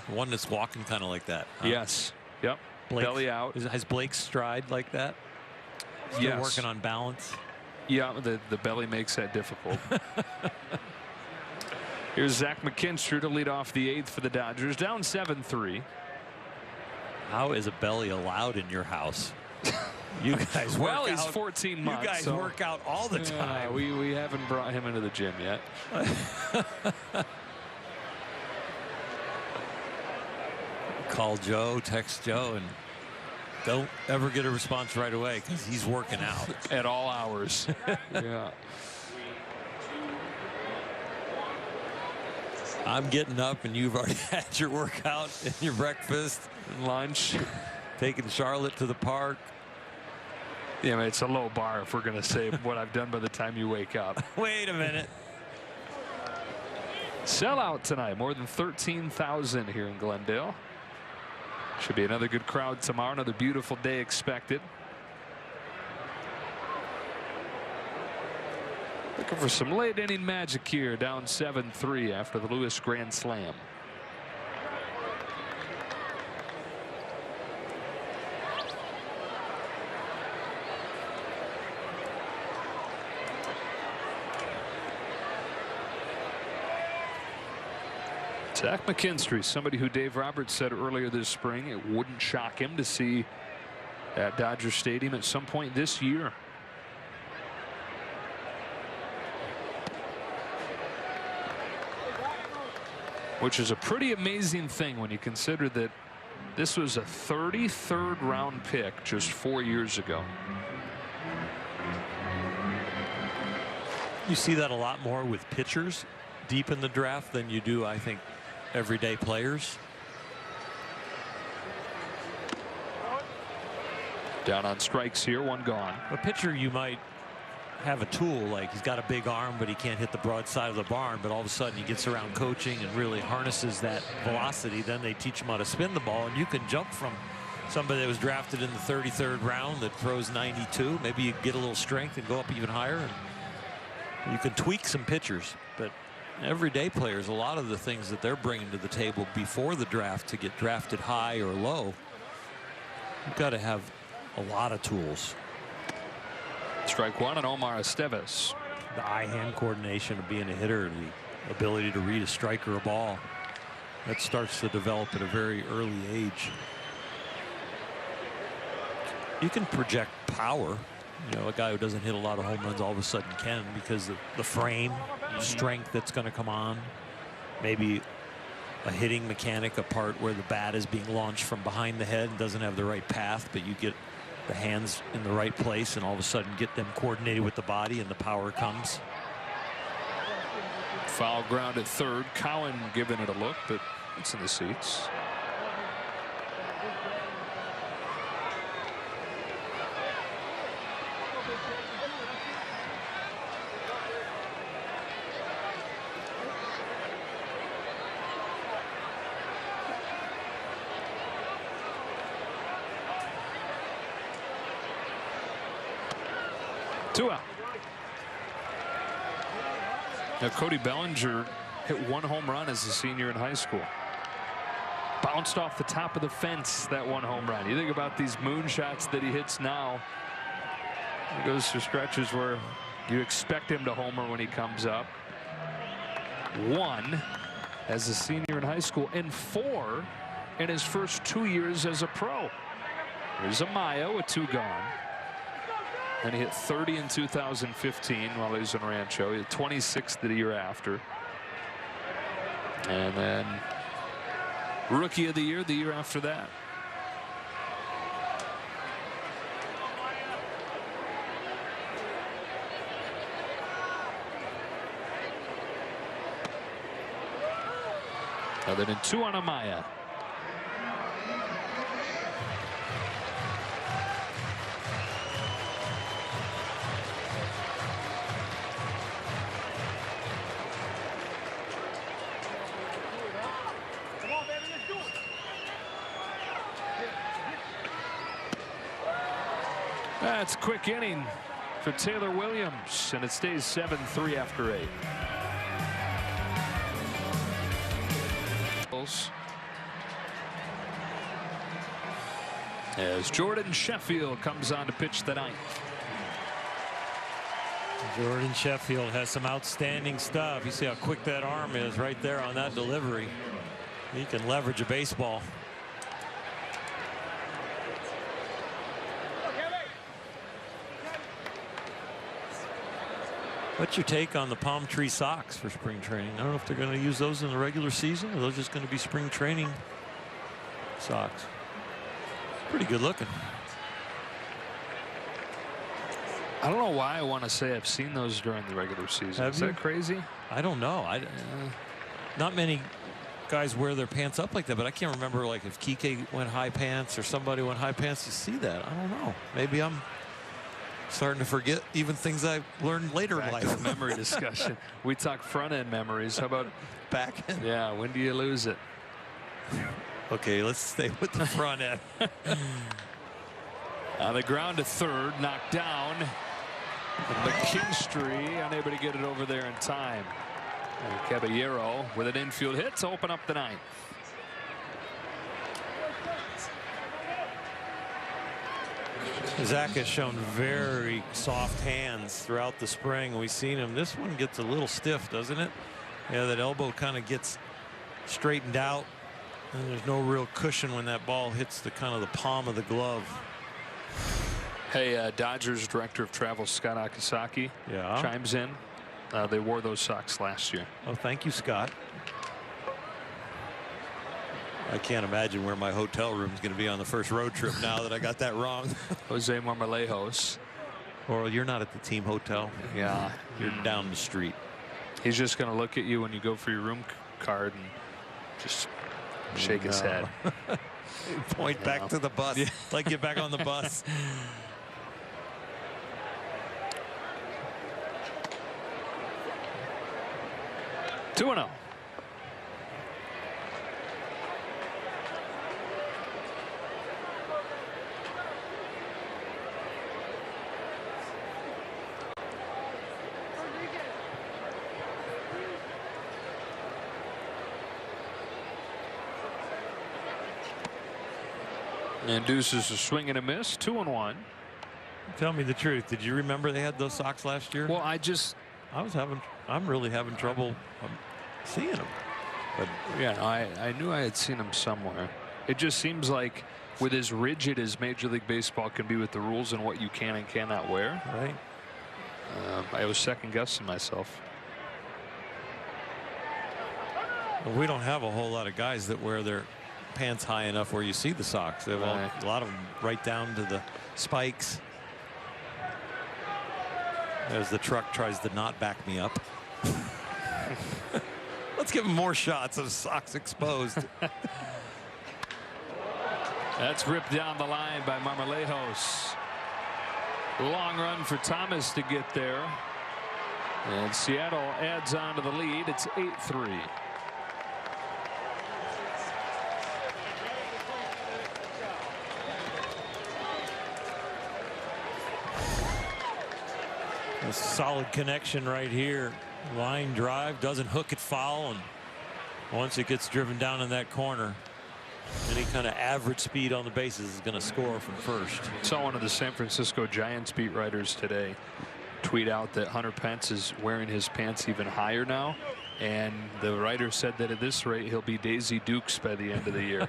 Speaker 2: one that's walking kind of like that. Huh?
Speaker 1: Yes. Yep. Belly out.
Speaker 2: Has Blake stride like that? Still
Speaker 1: yes.
Speaker 2: working on balance.
Speaker 1: Yeah, the belly makes that difficult. Here's Zach McKinstry to lead off the 8th for the Dodgers, down 7-3.
Speaker 2: How is a belly allowed in your house? You guys work
Speaker 1: well, he's
Speaker 2: out,
Speaker 1: 14 months.
Speaker 2: You guys
Speaker 1: so
Speaker 2: work out all the time.
Speaker 1: We haven't brought him into the gym yet.
Speaker 2: Call Joe, text Joe, and don't ever get a response right away because he's working out
Speaker 1: at all hours. Yeah.
Speaker 2: I'm getting up and you've already had your workout and your breakfast
Speaker 1: and lunch,
Speaker 2: taking Charlotte to the park.
Speaker 1: Yeah, I mean, it's a low bar if we're going to say what I've done by the time you wake up.
Speaker 2: Wait a minute.
Speaker 1: Sellout tonight, more than 13,000 here in Glendale. Should be another good crowd tomorrow. Another beautiful day expected. Looking for some late inning magic here, down 7-3 after the Lewis grand slam. Zach McKinstry, somebody who Dave Roberts said earlier this spring it wouldn't shock him to see at Dodger Stadium at some point this year. Which is a pretty amazing thing when you consider that this was a 33rd round pick just 4 years ago.
Speaker 2: You see that a lot more with pitchers deep in the draft than you do, I think, everyday players.
Speaker 1: Down on strikes here, one gone.
Speaker 2: A pitcher, you might have a tool like he's got a big arm but he can't hit the broad side of the barn, but all of a sudden he gets around coaching and really harnesses that velocity. Then they teach him how to spin the ball, and you can jump from somebody that was drafted in the 33rd round that throws 92. Maybe you get a little strength and go up even higher, and you can tweak some pitchers. But everyday players, a lot of the things that they're bringing to the table before the draft to get drafted high or low, you've got to have a lot of tools.
Speaker 1: Strike one on Omar Estevez.
Speaker 2: The eye-hand coordination of being a hitter, the ability to read a strike or a ball, that starts to develop at a very early age. You can project power. You know, a guy who doesn't hit a lot of home runs all of a sudden can, because of the frame, strength that's going to come on. Maybe a hitting mechanic, a part where the bat is being launched from behind the head and doesn't have the right path, but you get the hands in the right place and all of a sudden get them coordinated with the body and the power comes.
Speaker 1: Foul ground at third. Cowan giving it a look, but it's in the seats. Two out. Now Cody Bellinger hit one home run as a senior in high school. Bounced off the top of the fence, that one home run. You think about these moonshots that he hits now. He goes through stretches where you expect him to homer when he comes up. One as a senior in high school, and four in his first 2 years as a pro. There's Amaya with two gone. And he hit 30 in 2015 while he was in Rancho. He hit 26 the year after. And then Rookie of the Year after that. Other than 2 on Amaya. That's a quick inning for Taylor Williams, and it stays 7-3 after 8. As Jordan Sheffield comes on to pitch the ninth.
Speaker 2: Jordan Sheffield has some outstanding stuff. You see how quick that arm is right there on that delivery. He can leverage a baseball. What's your take on the palm tree socks for spring training? I don't know if they're going to use those in the regular season, or those just going to be spring training socks. Pretty good looking.
Speaker 1: I don't know why I want to say I've seen those during the regular season. Is that crazy?
Speaker 2: I don't know. Not many guys wear their pants up like that, but I can't remember like if Kike went high pants or somebody went high pants. You see that? I don't know. Maybe I'm starting to forget even things I learned later in life.
Speaker 1: Memory discussion. We talk front end memories. How about
Speaker 2: back end?
Speaker 1: Yeah, when do you lose it?
Speaker 2: Okay, let's stay with the front end.
Speaker 1: On the ground to third, knocked down. McKinstry unable to get it over there in time. And Caballero with an infield hit to open up the ninth.
Speaker 2: Zach has shown very soft hands throughout the spring. We've seen him. This one gets a little stiff, doesn't it? Yeah, that elbow kind of gets straightened out, and there's no real cushion when that ball hits the kind of the palm of the glove.
Speaker 1: Hey, Dodgers director of travel Scott Akasaki chimes in. They wore those socks last year.
Speaker 2: Oh, thank you, Scott. I can't imagine where my hotel room is going to be on the first road trip now that I got that wrong.
Speaker 1: Jose Marmolejos.
Speaker 2: Or you're not at the team hotel.
Speaker 1: Yeah.
Speaker 2: You're down the street.
Speaker 1: He's just going to look at you when you go for your room card and just shake his head.
Speaker 2: Point back to the bus. Yeah. Like get back on the bus.
Speaker 1: Two and 0. And Deuces a swing and a miss. 2-1.
Speaker 2: Tell me the truth. Did you remember they had those socks last year?
Speaker 1: Well, I'm
Speaker 2: really having trouble seeing them.
Speaker 1: But yeah, I knew I had seen them somewhere. It just seems like with as rigid as Major League Baseball can be with the rules and what you can and cannot wear.
Speaker 2: Right.
Speaker 1: I was second guessing myself.
Speaker 2: Well, we don't have a whole lot of guys that wear their pants high enough where you see the socks. They have a lot of them right down to the spikes. As the truck tries to not back me up. Let's give him more shots of socks exposed.
Speaker 1: That's ripped down the line by Marmolejos. Long run for Thomas to get there. And Seattle adds on to the lead. It's 8-3.
Speaker 2: A solid connection right here. Line drive, doesn't hook it foul, and once it gets driven down in that corner, any kind of average speed on the bases is going to score from first.
Speaker 1: Saw one of the San Francisco Giants beat writers today tweet out that Hunter Pence is wearing his pants even higher now, and the writer said that at this rate he'll be Daisy Dukes by the end of the year.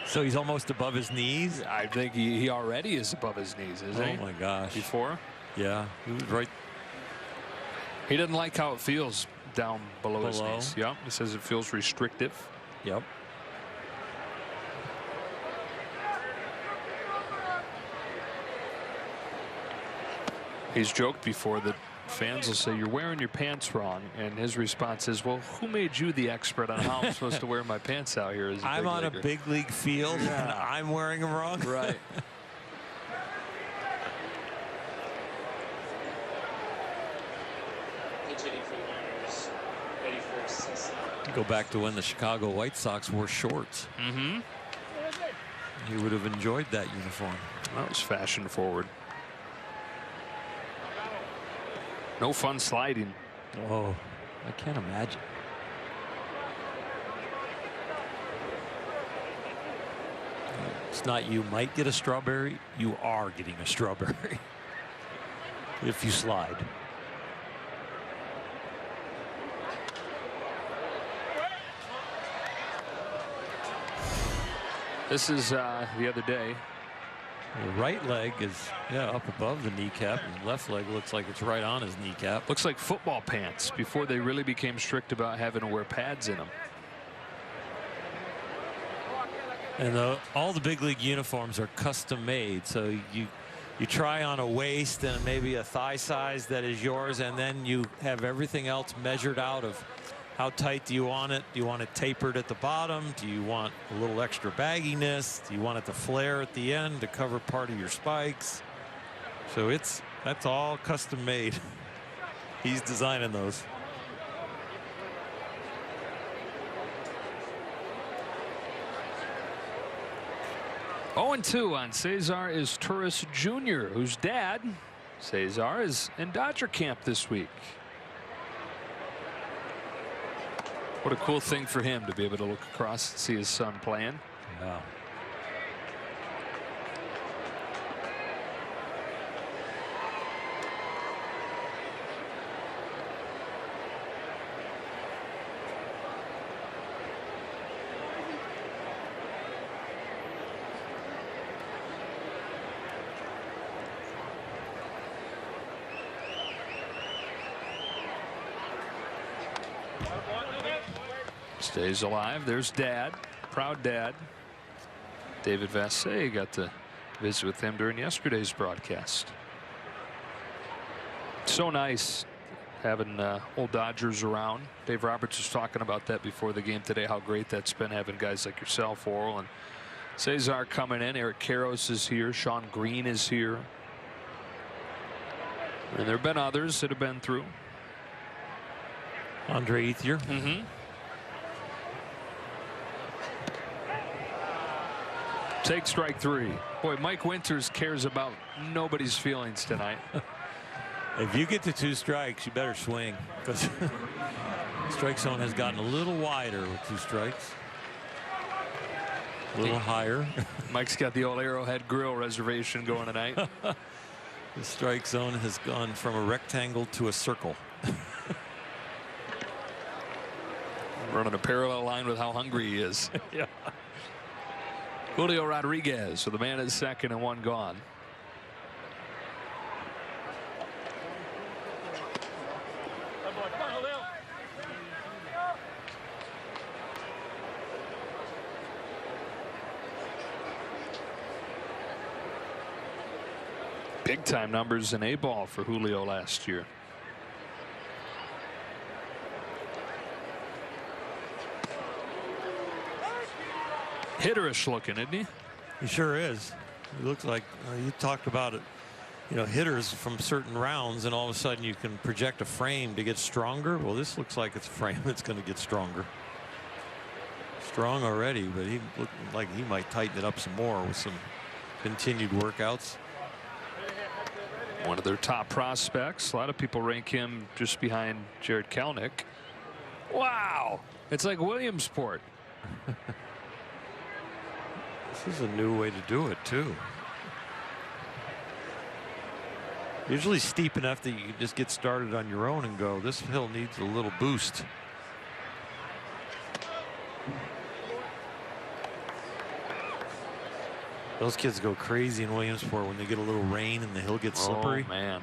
Speaker 2: So he's almost above his knees?
Speaker 1: I think he already is above his knees, isn't he?
Speaker 2: Oh my gosh.
Speaker 1: Before?
Speaker 2: Yeah, he was right.
Speaker 1: He doesn't like how it feels down below his knees. Yep, he says it feels restrictive.
Speaker 2: Yep.
Speaker 1: He's joked before that fans will say, "You're wearing your pants wrong," and his response is, "Well, who made you the expert on how I'm supposed to wear my pants out here?" As
Speaker 2: I'm on a big league field, and I'm wearing them wrong.
Speaker 1: Right.
Speaker 2: Go back to when the Chicago White Sox wore shorts.
Speaker 1: Mm-hmm.
Speaker 2: He would have enjoyed that uniform.
Speaker 1: That was fashion forward. No fun sliding.
Speaker 2: Oh, I can't imagine. It's not you might get a strawberry, you are getting a strawberry if you slide.
Speaker 1: This is the other day.
Speaker 2: The right leg is up above the kneecap, and left leg looks like it's right on his kneecap.
Speaker 1: Looks like football pants before they really became strict about having to wear pads in them.
Speaker 2: And all the big league uniforms are custom made, so you try on a waist and maybe a thigh size that is yours, and then you have everything else measured out of how tight do you want it? Do you want it tapered at the bottom? Do you want a little extra bagginess? Do you want it to flare at the end to cover part of your spikes? So that's all custom made. He's designing those.
Speaker 1: Oh, 2 on Cesar Izturis Jr., whose dad, Cesar, is in Dodger camp this week. What a cool thing for him to be able to look across and see his son playing.
Speaker 2: Wow.
Speaker 1: Stays alive. There's Dad, proud dad. David Vassegh got to visit with him during yesterday's broadcast. So nice having old Dodgers around. Dave Roberts was talking about that before the game today, how great that's been having guys like yourself, Orel, and Cesar coming in. Eric Karros is here. Sean Green is here. And there have been others that have been through.
Speaker 2: Andre Ethier.
Speaker 1: Mm-hmm. Take strike 3. Boy, Mike Winters cares about nobody's feelings tonight.
Speaker 2: If you get to 2 strikes, you better swing, because strike zone has gotten a little wider with 2 strikes. A little higher.
Speaker 1: Mike's got the old Arrowhead Grill reservation going tonight.
Speaker 2: The strike zone has gone from a rectangle to a circle.
Speaker 1: Running a parallel line with how hungry he is.
Speaker 2: Yeah.
Speaker 1: Julio Rodriguez, so the man is second and 1 gone. Big time numbers in A-ball for Julio last year. Hitterish looking, isn't he?
Speaker 2: He sure is. He looks like you talked about it. You know, hitters from certain rounds, and all of a sudden you can project a frame to get stronger. Well, this looks like it's a frame that's going to get stronger. Strong already, but he looked like he might tighten it up some more with some continued workouts.
Speaker 1: One of their top prospects. A lot of people rank him just behind Jared Kelenic. Wow, it's like Williamsport.
Speaker 2: This is a new way to do it, too. Usually steep enough that you can just get started on your own and go. This hill needs a little boost. Those kids go crazy in Williamsport when they get a little rain and the hill gets slippery.
Speaker 1: Oh, man.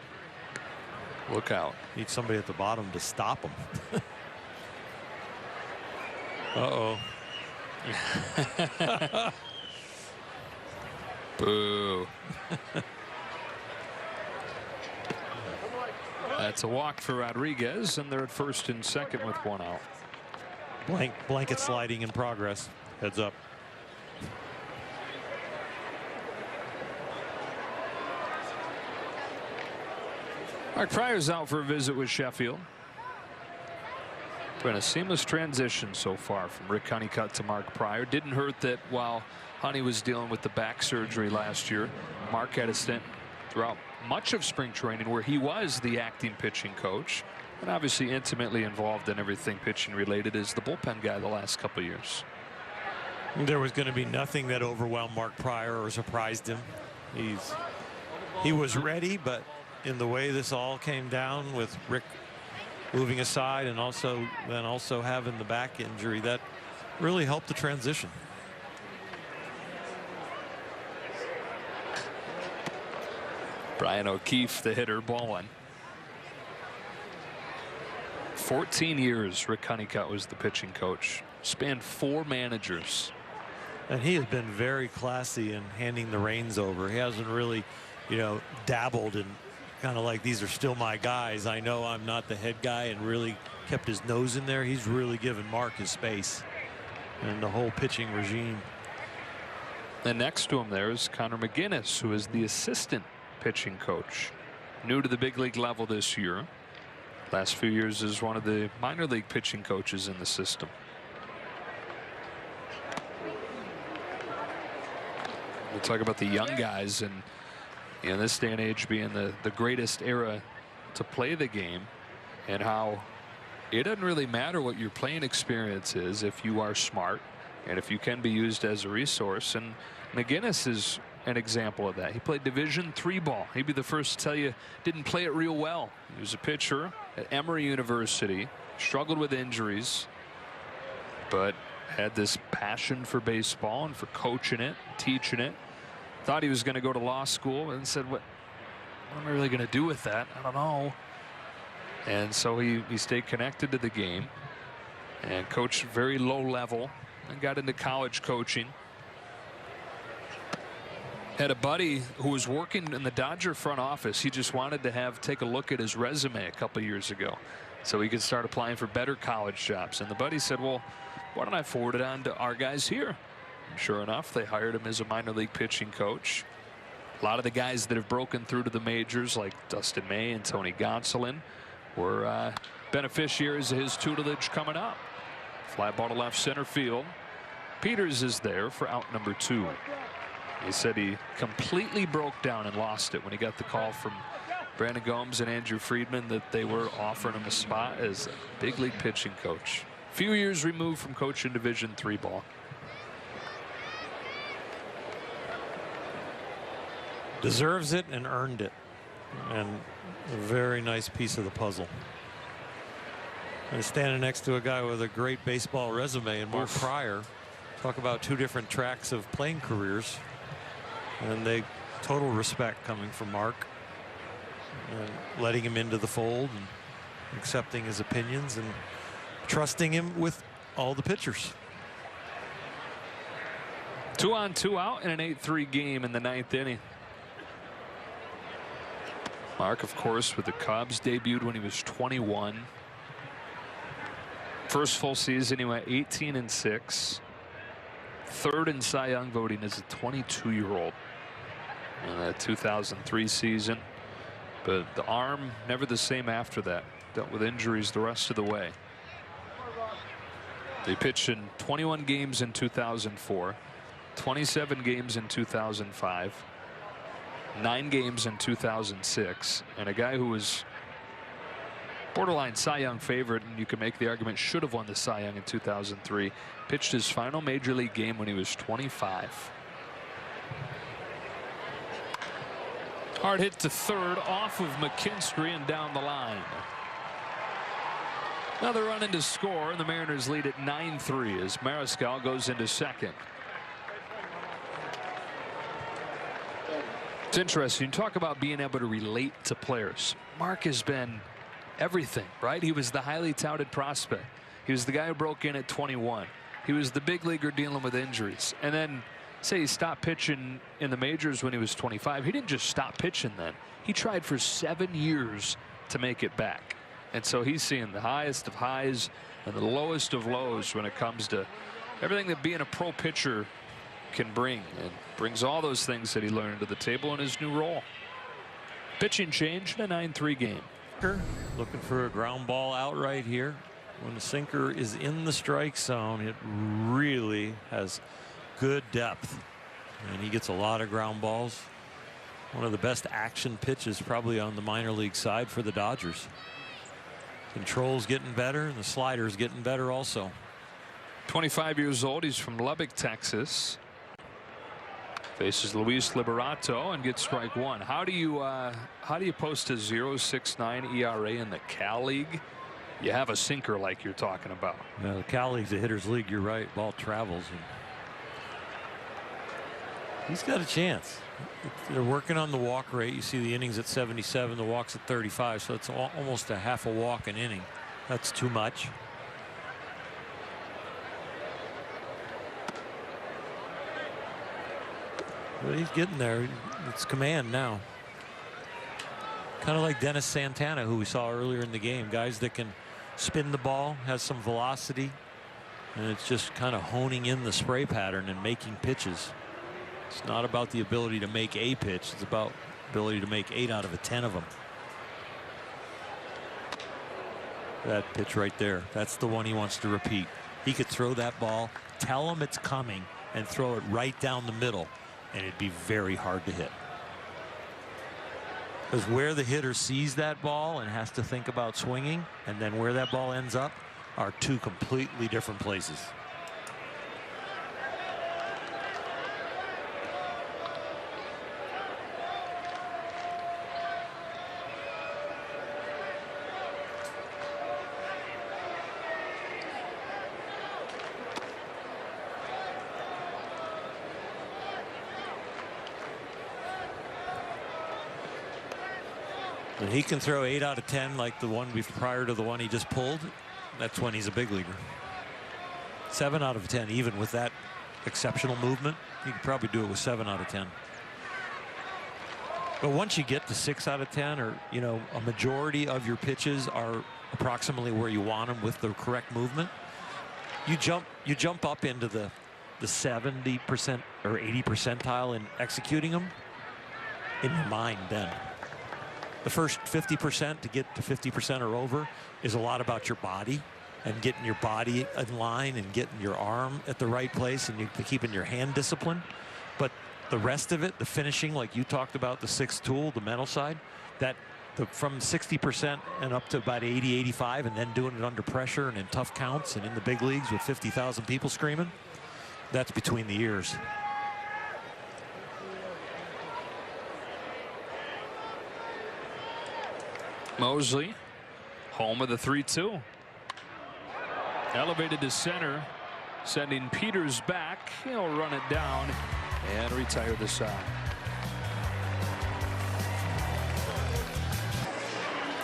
Speaker 1: Look out.
Speaker 2: Need somebody at the bottom to stop them. Uh-oh.
Speaker 1: Boo. That's a walk for Rodriguez, and they're at first and second with one out.
Speaker 2: Blanket sliding in progress. Heads up.
Speaker 1: Mark Pryor's out for a visit with Sheffield. Been a seamless transition so far from Rick Honeycutt to Mark Pryor. Didn't hurt that while Honey was dealing with the back surgery last year, Mark had a stint throughout much of spring training where he was the acting pitching coach, and obviously intimately involved in everything pitching related as the bullpen guy the last couple of years.
Speaker 2: There was going to be nothing that overwhelmed Mark Pryor or surprised him. He was ready, but in the way this all came down with Rick moving aside and also having the back injury, that really helped the transition.
Speaker 1: Brian O'Keefe, the hitter, ball one. 14 years Rick Honeycutt was the pitching coach. Spanned 4 managers.
Speaker 2: And he has been very classy in handing the reins over. He hasn't really, dabbled in kind of like, these are still my guys. I know I'm not the head guy, and really kept his nose in there. He's really given Mark his space and the whole pitching regime.
Speaker 1: And next to him there is Connor McGinnis, who is the assistant pitching coach, new to the big league level this year. Last few years is one of the minor league pitching coaches in the system. We'll talk about the young guys, and in this day and age being the greatest era to play the game, and how it doesn't really matter what your playing experience is if you are smart and if you can be used as a resource. And McGinnis is an example of that. He played Division III ball. He'd be the first to tell you didn't play it real well. He was a pitcher at Emory University, struggled with injuries, but had this passion for baseball and for coaching it, teaching it. Thought he was going to go to law school and said, what am I really going to do with that? I don't know. And so he stayed connected to the game and coached very low level and got into college coaching. Had a buddy who was working in the Dodger front office. He just wanted to take a look at his resume a couple years ago so he could start applying for better college jobs. And the buddy said, well, why don't I forward it on to our guys here? And sure enough, they hired him as a minor league pitching coach. A lot of the guys that have broken through to the majors, like Dustin May and Tony Gonsolin, were beneficiaries of his tutelage coming up. Fly ball to left center field. Peters is there for out number 2. He said he completely broke down and lost it when he got the call from Brandon Gomes and Andrew Friedman that they were offering him a spot as a big league pitching coach. Few years removed from coaching Division III ball.
Speaker 2: Deserves it and earned it, and a very nice piece of the puzzle. And standing next to a guy with a great baseball resume and Mark Pryor. Talk about 2 different tracks of playing careers, and they total respect coming from Mark, and letting him into the fold and accepting his opinions and trusting him with all the pitchers.
Speaker 1: 2 on 2 out in an 8-3 game in the 9th inning. Mark, of course, with the Cubs, debuted when he was 21. First full season, he went 18-6. 3rd in Cy Young voting as a 22-year-old in that 2003 season. But the arm never the same after that. Dealt with injuries the rest of the way. They pitched in 21 games in 2004, 27 games in 2005, 9 games in 2006, and a guy who was borderline Cy Young favorite, and you can make the argument should have won the Cy Young in 2003, pitched his final major league game when he was 25. Hard hit to 3rd off of McKinstry and down the line. Another run into score, and the Mariners lead at 9-3 as Mariscal goes into 2nd. It's interesting. You talk about being able to relate to players. Mark has been everything, right? He was the highly touted prospect. He was the guy who broke in at 21. He was the big leaguer dealing with injuries. And then say he stopped pitching in the majors when he was 25. He didn't just stop pitching then. He tried for 7 years to make it back. And so he's seeing the highest of highs and the lowest of lows when it comes to everything that being a pro pitcher can bring, and brings all those things that he learned to the table in his new role. Pitching change in a 9-3 game.
Speaker 2: Looking for a ground ball out right here. When the sinker is in the strike zone, it really has good depth, and he gets a lot of ground balls. One of the best action pitches probably on the minor league side for the Dodgers. Control's getting better, and the slider's getting better also.
Speaker 1: 25 years old. He's from Lubbock, Texas. Faces Luis Liberato and gets strike one. How do you post a 0.69 ERA in the Cal League? You have a sinker like you're talking about.
Speaker 2: Now, the Cal League's a hitter's league. You're right. Ball travels. And he's got a chance. They're working on the walk rate. You see the innings at 77, the walks at 35, so it's almost a half a walk an inning. That's too much. But he's getting there. It's command now. Kind of like Dennis Santana, who we saw earlier in the game. Guys that can spin the ball, has some velocity, and it's just kind of honing in the spray pattern and making pitches. It's not about the ability to make a pitch. It's about ability to make 8 out of 10 of them. That pitch right there, that's the one he wants to repeat. He could throw that ball, tell him it's coming, and throw it right down the middle, and it'd be very hard to hit. Because where the hitter sees that ball and has to think about swinging, and then where that ball ends up, are two completely different places. And he can throw 8 out of 10 like the one prior to the one he just pulled. That's when he's a big leaguer. 7 out of 10, even with that exceptional movement. He could probably do it with 7 out of 10. But once you get to 6 out of 10, or a majority of your pitches are approximately where you want them with the correct movement, you jump up into the 70% or 80 percentile in executing them in your mind then. The first 50% to get to 50% or over is a lot about your body and getting your body in line and getting your arm at the right place and keeping your hand discipline. But the rest of it, the finishing, like you talked about, the sixth tool, the mental side, from 60% and up to about 80, 85, and then doing it under pressure and in tough counts and in the big leagues with 50,000 people screaming, that's between the ears.
Speaker 1: Mosley, home of the 3-2. Elevated to center, sending Peters back. He'll run it down and retire the side.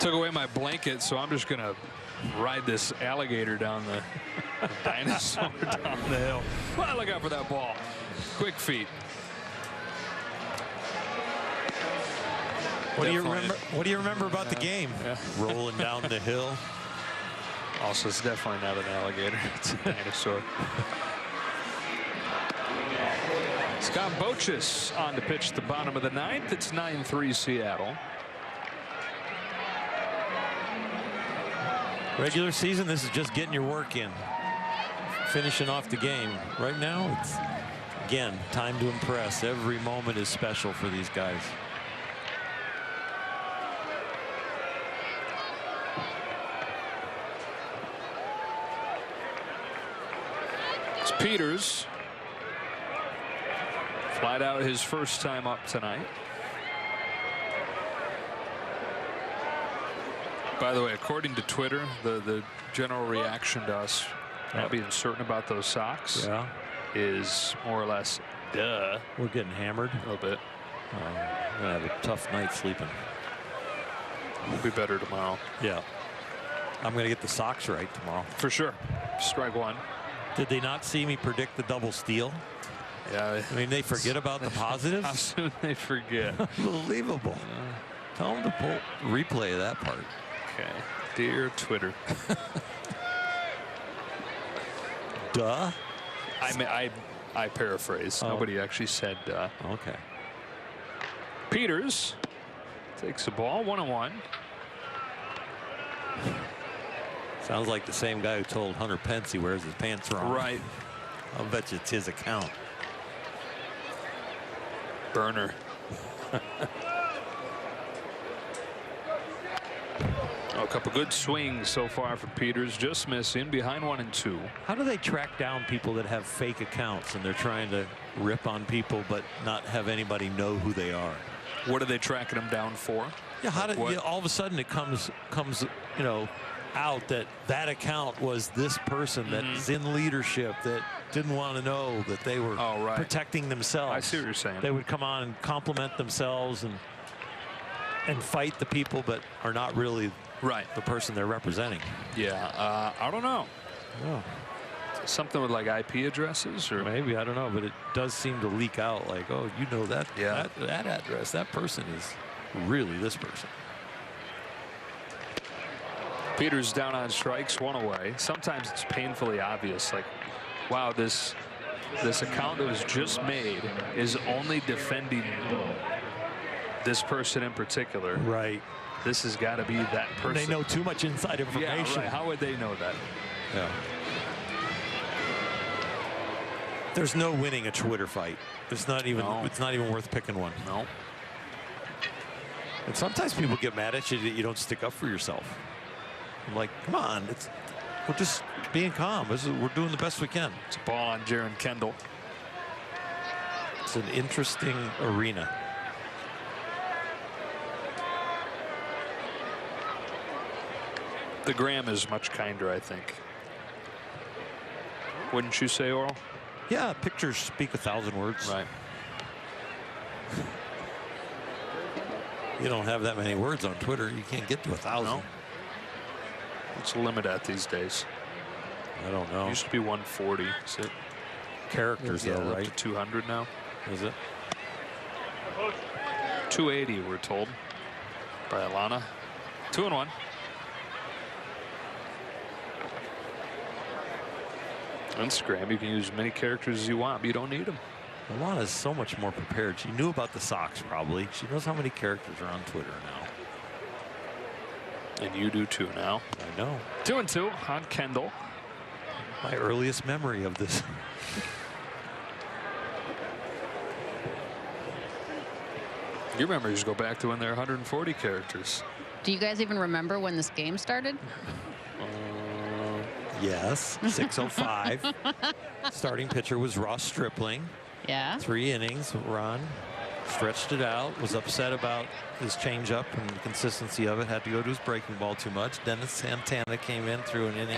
Speaker 1: Took away my blanket, so I'm just going to ride this alligator down the dinosaur down the hill. Well, look out for that ball. Quick feet.
Speaker 2: What do you remember about the game?
Speaker 1: Yeah.
Speaker 2: Rolling down the hill.
Speaker 1: Also, it's definitely not an alligator. It's a dinosaur. Scott Bochis on the pitch at the bottom of the ninth. It's 9-3 Seattle.
Speaker 2: Regular season, this is just getting your work in. Finishing off the game. Right now, it's, again, time to impress. Every moment is special for these guys.
Speaker 1: Peters flat out his first time up tonight. By the way, according to Twitter, the general reaction to us not being certain about those socks is more or less duh.
Speaker 2: We're getting hammered
Speaker 1: a little bit.
Speaker 2: I'm gonna have a tough night sleeping.
Speaker 1: We'll be better tomorrow.
Speaker 2: Yeah, I'm gonna get the socks right tomorrow
Speaker 1: for sure. Strike one.
Speaker 2: Did they not see me predict the double steal?
Speaker 1: Yeah.
Speaker 2: I mean, they forget about the positives.
Speaker 1: How soon they forget.
Speaker 2: Unbelievable. Tell him to pull replay of that part.
Speaker 1: Okay. Dear Twitter.
Speaker 2: Duh.
Speaker 1: I paraphrased.
Speaker 2: Oh.
Speaker 1: Nobody actually said duh.
Speaker 2: Okay.
Speaker 1: Peters takes the ball 1-1.
Speaker 2: Sounds like the same guy who told Hunter Pence he wears his pants wrong.
Speaker 1: Right.
Speaker 2: I'll bet you it's his account.
Speaker 1: Burner. A couple good swings so far for Peters, just missing, behind 1 and 2.
Speaker 2: How do they track down people that have fake accounts and they're trying to rip on people but not have anybody know who they are?
Speaker 1: What are they tracking them down for?
Speaker 2: Yeah, how did
Speaker 1: What?
Speaker 2: you, all of a sudden it comes you know, out that that account was this person that's in leadership that didn't want to know that they were protecting themselves.
Speaker 1: I see what you're saying.
Speaker 2: They would come on and compliment themselves and fight the people, but are not really the person they're representing.
Speaker 1: Yeah, I don't know.
Speaker 2: Oh.
Speaker 1: Something with like IP addresses, or
Speaker 2: maybe, I don't know, but it does seem to leak out like, oh, you know that that address, that person is really this person.
Speaker 1: Peters down on strikes, 1 away. Sometimes it's painfully obvious, like, wow, this account that was just made is only defending this person in particular.
Speaker 2: Right.
Speaker 1: This has got to be that person.
Speaker 2: They know too much inside information.
Speaker 1: Yeah, right. How would they know that?
Speaker 2: Yeah. There's no winning a Twitter fight. It's not even.
Speaker 1: No.
Speaker 2: It's not even worth picking one.
Speaker 1: No.
Speaker 2: And sometimes people get mad at you that you don't stick up for yourself. I'm like, come on, we're just being calm. We're doing the best we can.
Speaker 1: It's a ball on Jaron Kendall.
Speaker 2: It's an interesting arena.
Speaker 1: The Graham is much kinder, I think. Wouldn't you say, Oral?
Speaker 2: Yeah, pictures speak 1,000 words.
Speaker 1: Right.
Speaker 2: You don't have that many words on Twitter. You can't get to 1,000.
Speaker 1: No. What's the limit at these days?
Speaker 2: I don't know.
Speaker 1: It used to be 140. Is it?
Speaker 2: Characters,
Speaker 1: Yeah,
Speaker 2: though,
Speaker 1: up
Speaker 2: right?
Speaker 1: to 200 now.
Speaker 2: Is it?
Speaker 1: 280, we're told by Alana. 2-1. Instagram, you can use as many characters as you want, but you don't need them.
Speaker 2: Alana is so much more prepared. She knew about the Sox, probably. She knows how many characters are on Twitter now.
Speaker 1: And you do too now.
Speaker 2: I know.
Speaker 1: 2-2 on Kendall.
Speaker 2: My earliest memory of this.
Speaker 1: Your memories go back to when there were 140 characters.
Speaker 3: Do you guys even remember when this game started?
Speaker 2: Yes, 6:05. Starting pitcher was Ross Stripling.
Speaker 3: Yeah.
Speaker 2: 3 innings run, stretched it out, was upset about his changeup and the consistency of it, had to go to his breaking ball too much. Dennis Santana came in through an inning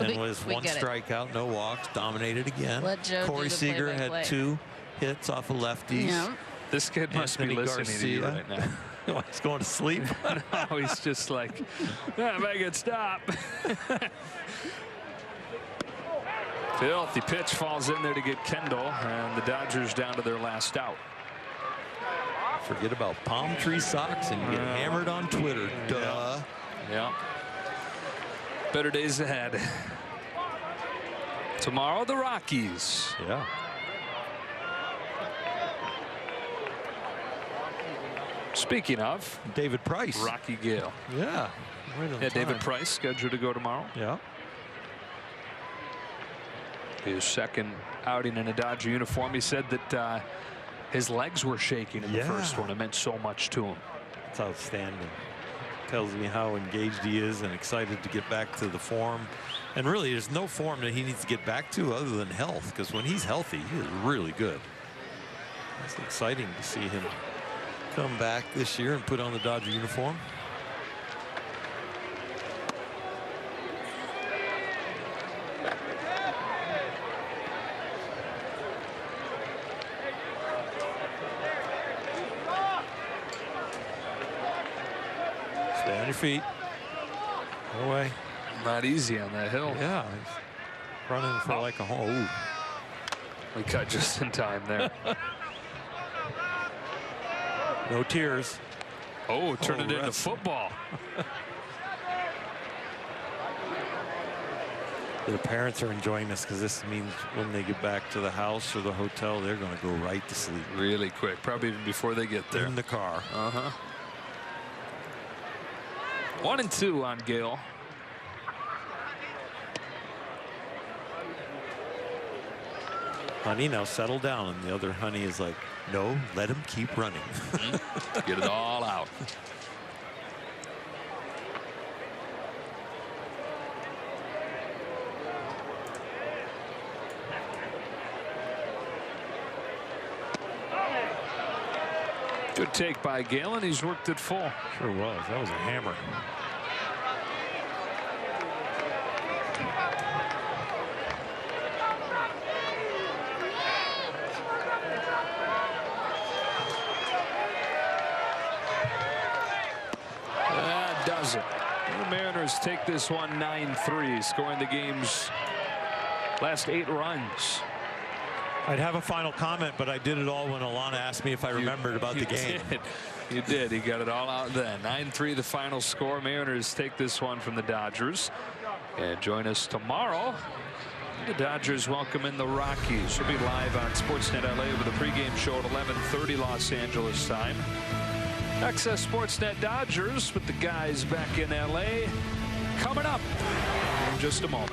Speaker 2: and was one strikeout, no walks, dominated again.
Speaker 3: Let Joe
Speaker 2: Corey
Speaker 3: do the
Speaker 2: Seager
Speaker 3: play-by-play.
Speaker 2: had 2 hits off of lefties.
Speaker 3: Yeah.
Speaker 1: This kid must
Speaker 2: Anthony
Speaker 1: be listening to you
Speaker 2: Garcia.
Speaker 1: right now.
Speaker 2: He's going to sleep.
Speaker 1: No, he's just like, yeah, make it stop. Filthy pitch falls in there to get Kendall, and the Dodgers down to their last out.
Speaker 2: Forget about palm tree socks and get hammered on Twitter. Duh.
Speaker 1: Yeah. Better days ahead. Tomorrow, the Rockies.
Speaker 2: Yeah.
Speaker 1: Speaking of
Speaker 2: David Price.
Speaker 1: Rocky Gale.
Speaker 2: Yeah. Right on
Speaker 1: David
Speaker 2: time.
Speaker 1: Price scheduled to go tomorrow.
Speaker 2: Yeah.
Speaker 1: His second outing in a Dodger uniform. He said that his legs were shaking in the first one. It meant so much to him.
Speaker 2: It's outstanding. Tells me how engaged he is and excited to get back to the form. And really, there's no form that he needs to get back to other than health, because when he's healthy, he is really good. It's exciting to see him come back this year and put on the Dodger uniform. Stay on your feet. No way.
Speaker 1: Not easy on that hill.
Speaker 2: Yeah, he's running for like a home.
Speaker 1: We cut just in time there.
Speaker 2: No tears.
Speaker 1: Oh, turn it into
Speaker 2: rest.
Speaker 1: football.
Speaker 2: The parents are enjoying this because this means when they get back to the house or the hotel, they're going to go right to sleep.
Speaker 1: Really quick, probably even before they get there.
Speaker 2: In the car.
Speaker 1: 1-2 on Gale.
Speaker 2: Honey, now settle down. And the other honey is like, no, let him keep running.
Speaker 1: Get it all out. Good take by Galen. He's worked it full.
Speaker 2: Sure was. That was a hammer.
Speaker 1: That does it. The Mariners take this one 9-3, scoring the game's last 8 runs.
Speaker 2: I'd have a final comment, but I did it all when Alana asked me if I remembered about the game.
Speaker 1: You did. He got it all out then. 9-3 the final score. Mariners take this one from the Dodgers. And join us tomorrow. The Dodgers welcome in the Rockies. We'll be live on Sportsnet LA with a pregame show at 11:30 Los Angeles time. Access Sportsnet Dodgers with the guys back in LA coming up in just a moment.